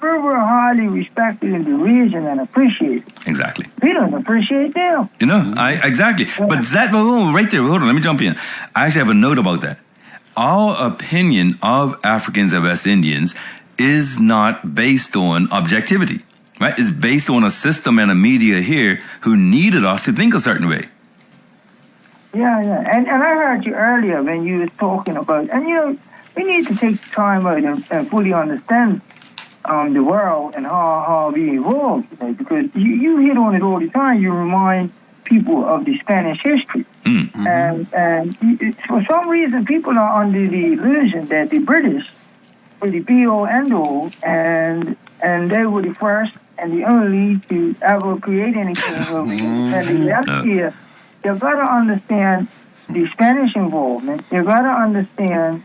we're highly respected in the region and appreciated. Exactly. We don't appreciate them. You know, exactly. But that right there. Hold on. Let me jump in. I actually have a note about that. Our opinion of Africans and West Indians is not based on objectivity, right? It's based on a system and a media here who needed us to think a certain way. Yeah. And I heard you earlier when you were talking about, and you know, we need to take time out and fully understand the world and how we evolved, you know, because you hit on it all the time. You remind people of the Spanish history. And for some reason, people are under the illusion that the British were the be-all, end-all, and they were the first and the only to ever create anything. And the reality is, you've got to understand the Spanish involvement. You've got to understand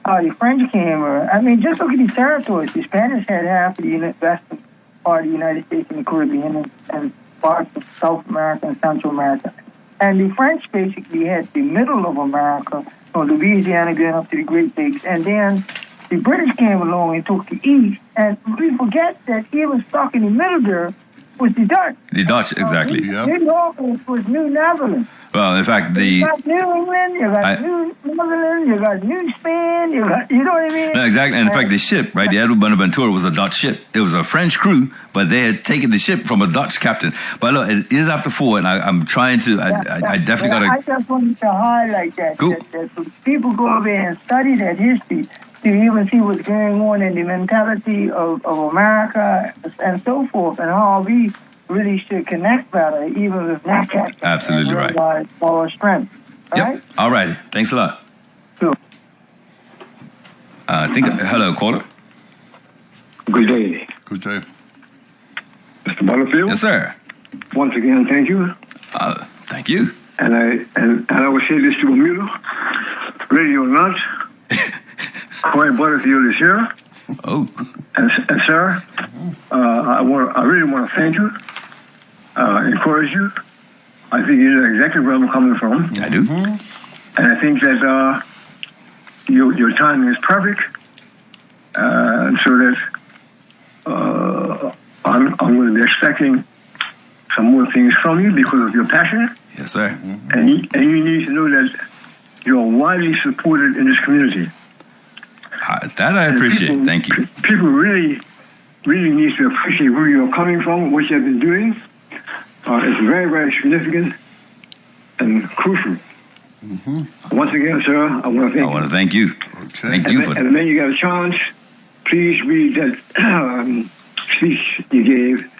how the French came. I mean, just look at the territories. The Spanish had half of the western part of the United States and the Caribbean and parts of South America and Central America. And the French basically had the middle of America, from Louisiana going up to the Great Lakes. And then the British came along and took the east. And we forget that even stuck in the middle there was the Dutch. The Dutch, exactly. New York was New Netherlands. Well, in fact, You got New England, you got New Netherlands, you got New Spain, you know what I mean? No, exactly. And in fact, the ship, right, the Edward Bonaventura was a Dutch ship. It was a French crew, but they had taken the ship from a Dutch captain. But look, it is after 4, and I'm trying to, I definitely got to... I just wanted to highlight that. Cool. That people go over and study that history to even see what's going on in the mentality of America and so forth, and how we really should connect better, even with NACAC. Absolutely right. Our strength. Right? Yep. All right. Thanks a lot. Sure. Hello, caller. Good day. Good day. Mr. Butterfield? Yes, sir. Once again, thank you. Thank you. And I will say this to Bermuda, radio not. Corey Butterfield is here. Oh. And sir, I really want to thank you, encourage you. I think you know exactly where I'm coming from. I do. And I think that your timing is perfect. So that I'm going to be expecting some more things from you because of your passion. Yes, sir. And you need to know that you're widely supported in this community. That I appreciate. Thank you. People really need to appreciate where you're coming from, what you have been doing. It's very, very significant and crucial. Once again, sir, I want to thank you. I want to thank you. Okay. Thank you for that. And then you got a chance, please read that speech you gave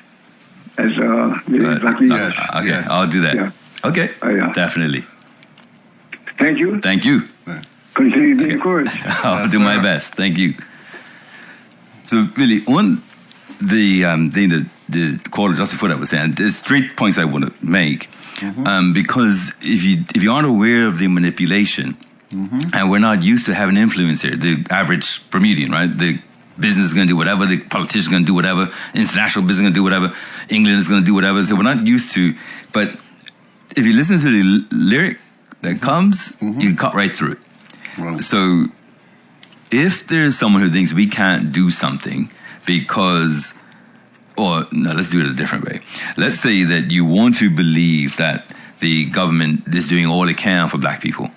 as Black leaders. Okay, Yes. I'll do that. Yeah. Okay, Yeah. definitely. Thank you. Thank you. Continue to be encouraged. I'll do my best. Thank you. So really, on the thing that the caller just before that was saying, there's 3 points I want to make. Because if you aren't aware of the manipulation, and we're not used to having influence here, the average Bermudian, right? The business is going to do whatever, the politician is going to do whatever, international business is going to do whatever, England is going to do whatever. So we're not used to. But if you listen to the lyric that comes, you can cut right through it. Right. So if there's someone who thinks we can't do something because, or no, let's do it a different way. Let's say that you want to believe that the government is doing all it can for black people,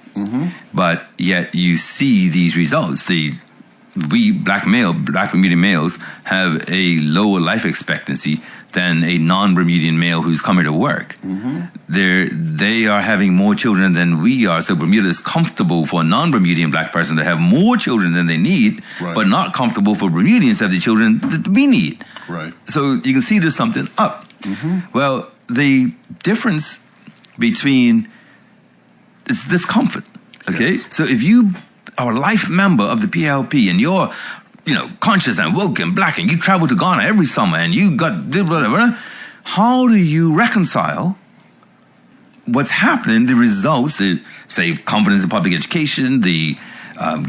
but yet you see these results. We black Bermudian males have a lower life expectancy than a non-Bermudian male who's coming to work. They are having more children than we are. So Bermuda is comfortable for a non-Bermudian black person to have more children than they need, but not comfortable for Bermudians to have the children that we need. Right. So you can see there's something up. Well, the difference between it's discomfort. Okay, Yes. so if you are a life member of the PLP and you're, conscious and woke and black and you travel to Ghana every summer and you got whatever, how do you reconcile what's happening, the results, say confidence in public education, the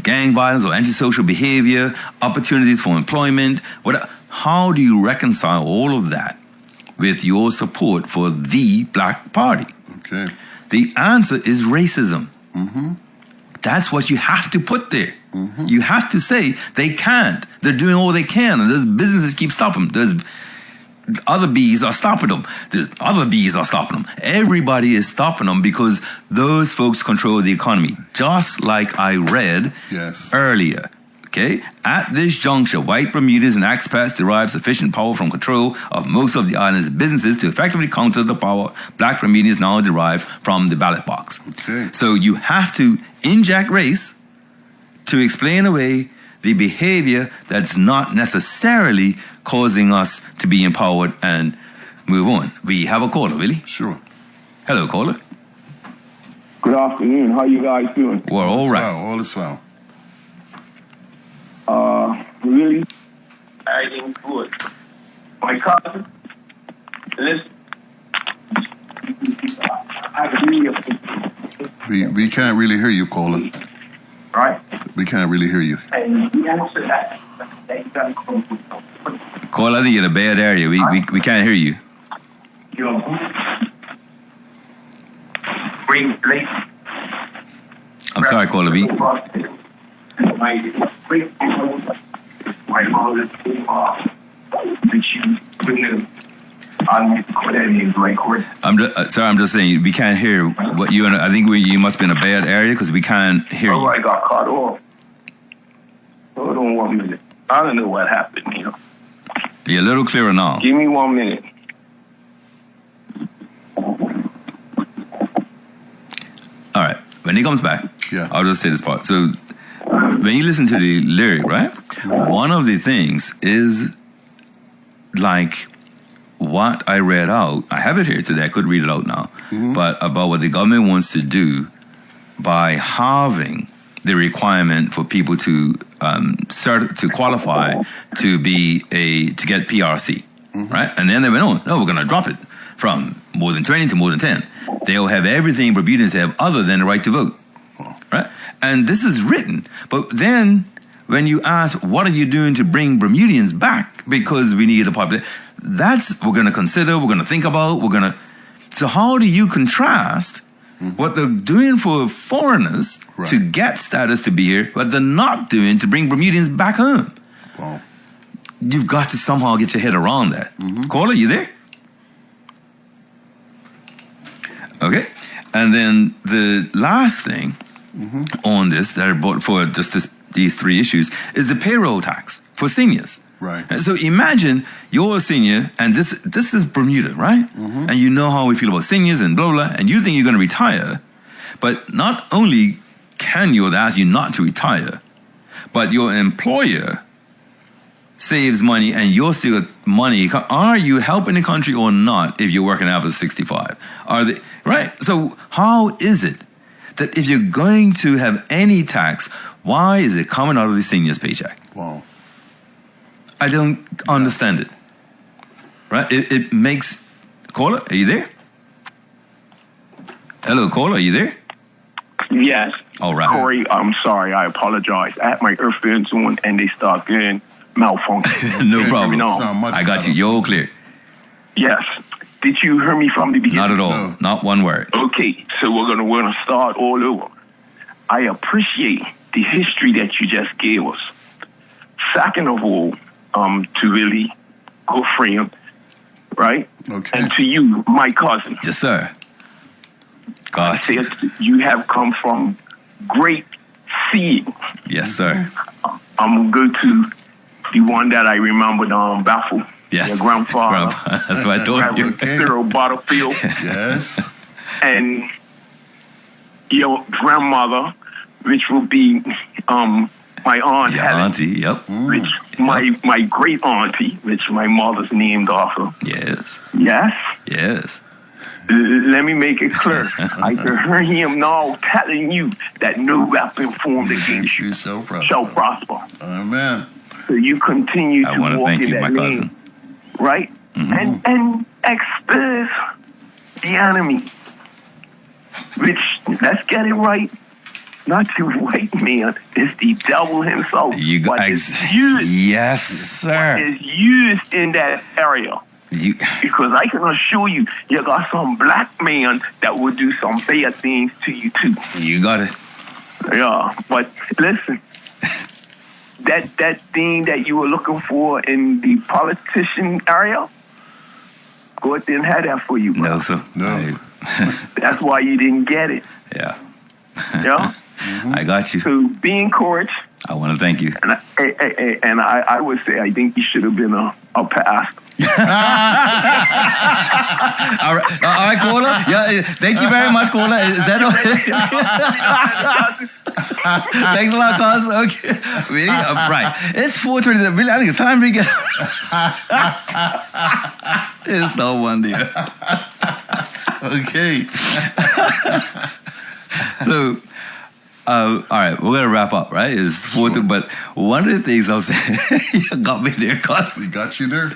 gang violence or antisocial behavior, opportunities for employment, whatever? How do you reconcile all of that with your support for the Black Party? Okay. The answer is racism. That's what you have to put there. You have to say they can't. They're doing all they can, and those businesses keep stopping them. There's other bees are stopping them. There's other bees are stopping them. Everybody is stopping them because those folks control the economy. Just like I read earlier. Okay? At this juncture, white Bermudians and expats derive sufficient power from control of most of the island's businesses to effectively counter the power black Bermudians now derive from the ballot box. Okay. So you have to inject race to explain away the behavior that's not necessarily causing us to be empowered and move on. We have a caller, Willie. Sure. Hello, caller. Good afternoon. How you guys doing? We're all right. All is well. Really? I ain't good. My cousin, listen. I agree. We can't really hear you, caller. Right? We can't really hear you. And the answer that Caller, I think you're in a bad area. We can't hear you. Bring place. I'm sorry, caller. My mother's that she couldn't I'm just saying we can't hear what you. I think you must be in a bad area because we can't hear you. Oh, I got cut off. Hold on 1 minute. I don't know what happened. You're a little clearer now. Give me 1 minute. All right. When he comes back, I'll just say this part. So when you listen to the lyric, right? One of the things is like what I read out. I have it here today. I could read it out now. But about what the government wants to do by halving the requirement for people to qualify to get PRC, right? And then they went on. No, we're going to drop it from more than 20 to more than 10. They'll have everything Bermudians have other than the right to vote, right? And this is written. But then when you ask, what are you doing to bring Bermudians back because we need a population? That's we're going to consider, we're going to think about, So how do you contrast what they're doing for foreigners to get status to be here, but they're not doing to bring Bermudians back home? Wow. You've got to somehow get your head around that. Caller, you there? Okay. And then the last thing on this that I brought for just these three issues is the payroll tax for seniors. Right. And so imagine you're a senior, and this is Bermuda, right? And you know how we feel about seniors and blah, blah, and you think you're going to retire. But not only can they ask you not to retire, but your employer saves money and you're still money. Are you helping the country or not if you're working after 65? Right? So how is it that if you're going to have any tax, why is it coming out of the senior's paycheck? Wow. I don't understand it. Right? It makes... Caller, are you there? Hello, caller, are you there? Yes. All right. Corey, I'm sorry. I apologize. I had my earphones on and they start getting malfunction. No problem. I got you. You're all clear. Yes. Did you hear me from the beginning? Not at all. No. Not one word. Okay. So we're gonna start all over. I appreciate the history that you just gave us. Second of all, to really good friend, right? Okay. And to you, my cousin. Yes, sir. God. Said you have come from great seeing. Yes, sir. I'm going to go to the one that I remembered, Baffle. Yes. Your grandfather. That's what I told you. Cyril Butterfield. Yes. And your grandmother, which will be my aunt Helen. Auntie, yep. Which my great auntie, which my mother's named after. Yes. Yes? Yes. Let me make it clear. I can hear him now telling you that no weapon formed against you shall prosper. Amen. So you continue to want to walk thank in you, that my lane, cousin. right? And expose the enemy. Which, let's get it right, not the white man, it's the devil himself. Yes, sir. Is used in that area. Because I can assure you, you got some black man that will do some bad things to you too. You got it. Yeah, but listen, that thing that you were looking for in the politician area, God didn't have that for you, bro. No, sir. No. That's why you didn't get it. Yeah. Yeah. I got you. So be encouraged. I want to thank you. And I would say I think you should have been a pastor. All right, caller. Yeah, thank you very much, caller. Is that Thanks a lot, cuz. Okay. Really? Right. It's 4:20. Really, I think it's time to get. It's no wonder. Okay. So, all right, we're gonna wrap up, right? It's 4:20, but one of the things I was saying, you got me there, cuz. We got you there.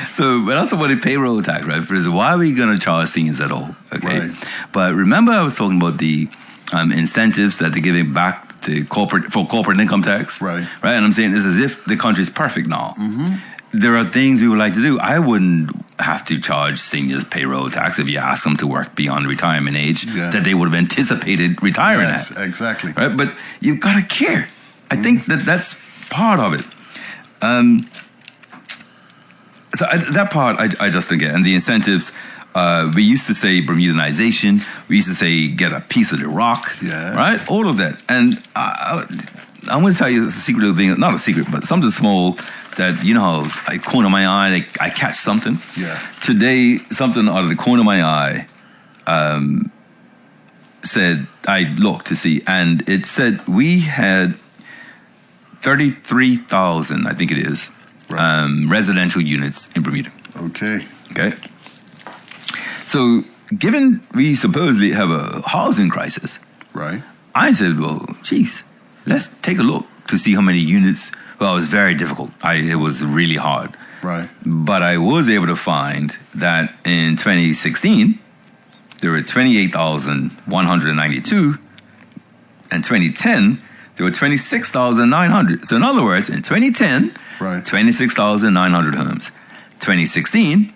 So, but also about the payroll tax, right? Because why are we going to charge seniors at all? Okay. Right. But remember, I was talking about the incentives that they're giving back to corporate income tax, Right. Right. And I'm saying it's as if the country's perfect now. Mm-hmm. There are things we would like to do. I wouldn't have to charge seniors payroll tax if you ask them to work beyond retirement age that they would have anticipated retiring Yes, at. exactly. Right. But you've got to care. I think that's part of it. So that part I just don't get. And the incentives, we used to say Bermudanization. We used to say get a piece of the rock. Yeah. Right? All of that. And I'm going to tell you a secret little thing. Not a secret, but something small that, you know, I corner my eye, I catch something. Yeah. Today, something out of the corner of my eye said, I looked to see, and it said we had 33,000, I think it is, residential units in Bermuda. Okay. Okay. So, given we supposedly have a housing crisis, Right. I said, well, geez, let's take a look to see how many units. Well, it was very difficult. It was really hard. Right. But I was able to find that in 2016, there were 28,192. In 2010, there were 26,900. So in other words, in 2010, Right. 26,900 homes. 2016,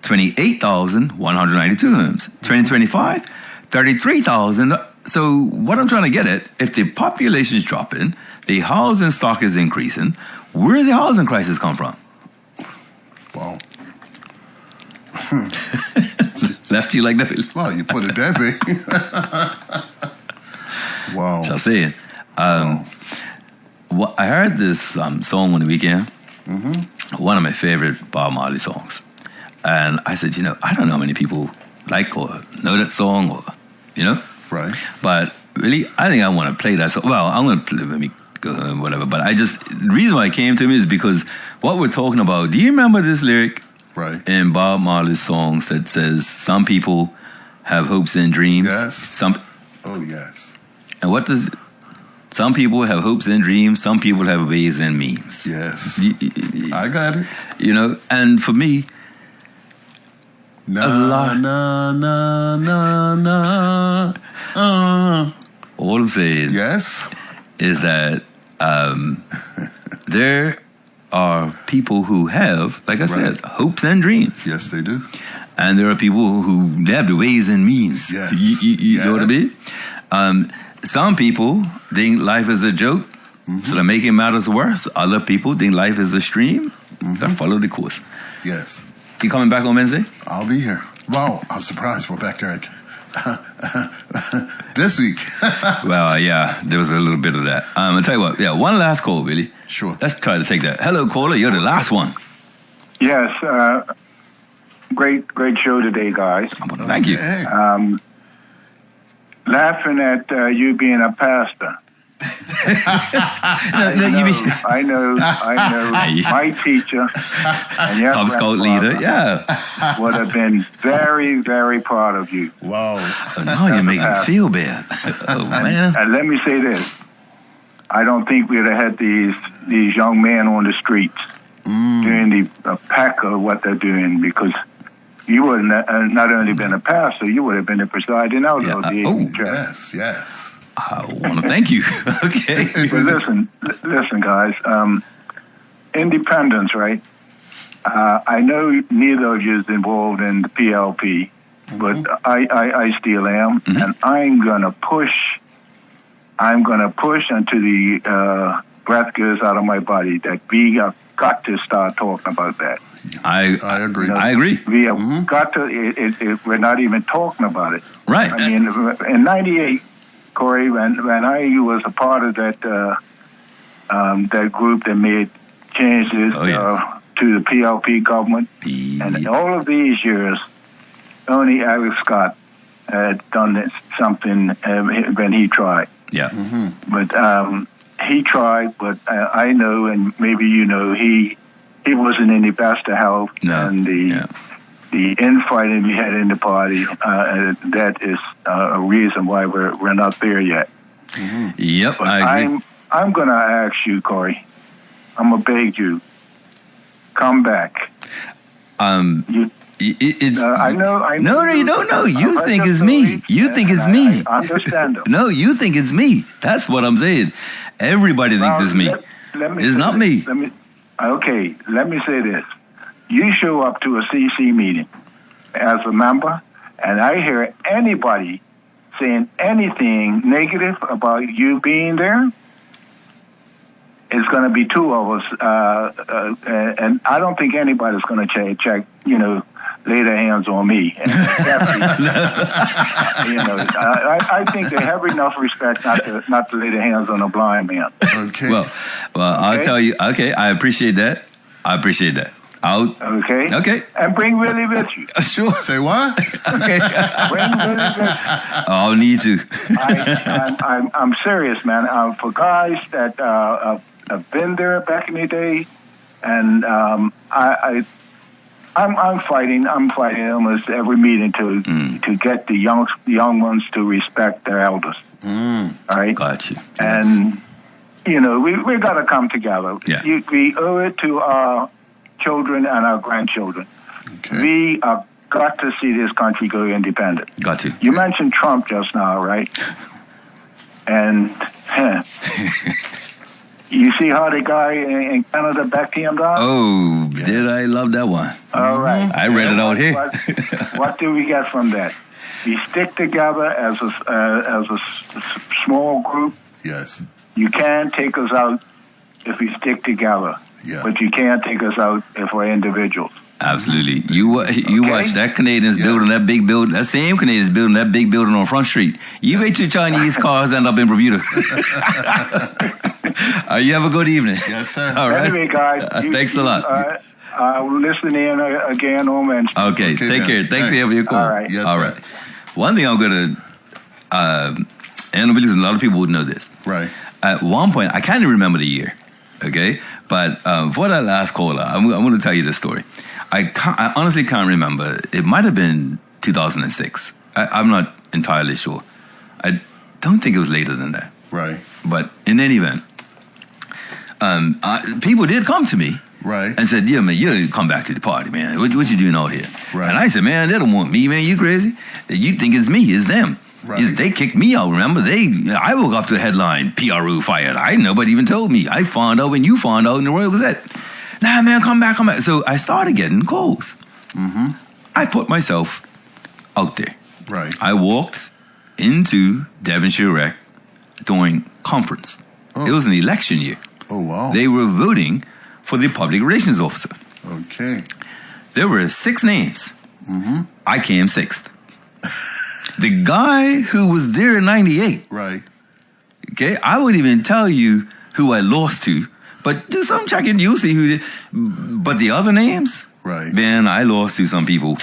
28,192 homes. 2025, 33,000. So what I'm trying to get at, if the population is dropping, the housing stock is increasing, where did the housing crisis come from? Wow. Left you like that? Well, you put it that way. Wow. Just saying. I heard this song on the weekend. Mm-hmm. One of my favorite Bob Marley songs. And I said, I don't know how many people like or know that song or, Right. But really, I think I want to play that song. Well, I'm going to play, let me go home, whatever. But the reason why it came to me is because what we're talking about, do you remember this lyric Right. in Bob Marley's songs that says, some people have hopes and dreams? Yes. Oh, yes. And what does... Some people have hopes and dreams. Some people have ways and means. Yes. I got it. And for me, Na, a lot. na, na, na, na. All I'm saying Yes. is that there are people who have, like I said, hopes and dreams. Yes, they do. And there are people who have the ways and means. Yes. You know what I mean? Some people think life is a joke, so they're making matters worse. Other people think life is a stream, so follow the course. Yes. You coming back on Wednesday? I'll be here. Wow, I'm surprised we're back here this week. Well, yeah, there was a little bit of that. I'll tell you what, one last call, really. Sure. Let's try to take that. Hello, caller, you're the last one. Yes, great show today, guys. Thank you. Hey. Laughing at you being a pastor. I know. My teacher and your Cub Scout leader, would have been very, very proud of you. Wow. Now you make me feel bad. Oh, man. And let me say this: I don't think we'd have had these young men on the streets doing the pack of what they're doing, because you would have not only been a pastor, you would have been the presiding elder of the evening church. Yes. I want to thank you. Okay. But listen, guys. Independence, right? I know neither of you is involved in the PLP, but I still am, and I'm gonna push I'm going to push until the breath goes out of my body. That we have got to start talking about that. I agree. I agree. We have got to. We're not even talking about it. Right. I mean, in '98, Corey, when I was a part of that that group that made changes to the PLP government, and all of these years, only Alex Scott had done something when he tried. Yeah. But he tried, but I know, and maybe you know, he wasn't in the best of health, and the infighting we had in the party, that is a reason why we're not there yet. Yep, but I agree. I'm going to ask you, Corey. I'm going to beg you, come back. It's I know. No, you don't know. You think it's me. You think it's me. I understand. No, you think it's me. That's what I'm saying. Everybody thinks it's me. It's not me. Let me say this. You show up to a CC meeting as a member, and I hear anybody saying anything negative about you being there, it's going to be two of us, and I don't think anybody's going to check, lay their hands on me. And I think they have enough respect not to lay their hands on a blind man. Okay. Well, I'll tell you. Okay, I appreciate that. Okay. And bring Willie with you. Sure. Say what? Okay. Bring Willie with you. I'll need to. I'm serious, man. For guys that have been there back in the day, and I'm fighting almost every meeting to get the young ones to respect their elders. All right. Got you. And we got to come together. Yeah. We owe it to our children and our grandchildren. Okay. We have got to see this country go independent. Got to. You mentioned Trump just now, right? And you see how the guy in Canada backed him down? Oh, did I love that one? All right. I read it out here. What do we get from that? We stick together as a small group. Yes. You can't take us out if we stick together. Yeah. But you can't take us out if we're individuals. Absolutely. You watch that Canadians building that big building, that same Canadians building that big building on Front Street. You wait till Chinese cars end up in Bermuda. You have a good evening. Yes, sir. All right. Anyway, guys. Thanks a lot. I'll listen in again on Wednesday. Okay, take care. Thanks for having your call. All right. Yes, all right. One thing I'm going to, and listen, a lot of people would know this. Right. At one point, I can't even remember the year, okay? But for that last caller, I'm going to tell you this story. I honestly can't remember. It might have been 2006. I'm not entirely sure. I don't think it was later than that. Right. But in any event, people did come to me. Right. And said, yeah, man, you gotta come back to the party, man. What you doing out here? Right. And I said, man, they don't want me, man. You crazy? You think it's me, it's them. Right. They kicked me out, remember? I woke up to a headline, PRU fired. Nobody even told me. I found out when you found out in the Royal Gazette. Nah, man, come back. So I started getting calls. Mm-hmm. I put myself out there. Right. I walked into Devonshire Rec during conference. Oh. It was an election year. Oh, wow. They were voting for the public relations officer. Okay. There were 6 names. Mm-hmm. I came 6th. The guy who was there in 98, Right. okay, I wouldn't even tell you who I lost to, but do some checking, you'll see who did. But the other names, Right. then I lost to some people.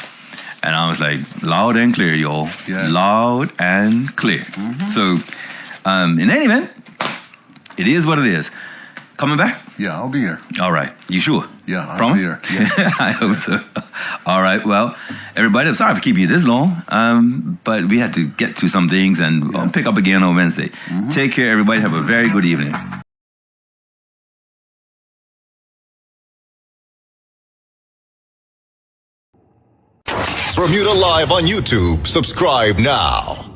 And I was like, loud and clear, y'all. Yeah. Loud and clear. Mm-hmm. So, in any event, it is what it is. Coming back? Yeah, I'll be here. All right. You sure? Yeah, I'll Promise? be here. Yeah. I hope so. All right. Well, everybody, I'm sorry for keeping you this long, but we had to get to some things and I'll pick up again on Wednesday. Mm-hmm. Take care, everybody. Have a very good evening. Bermuda Live on YouTube. Subscribe now.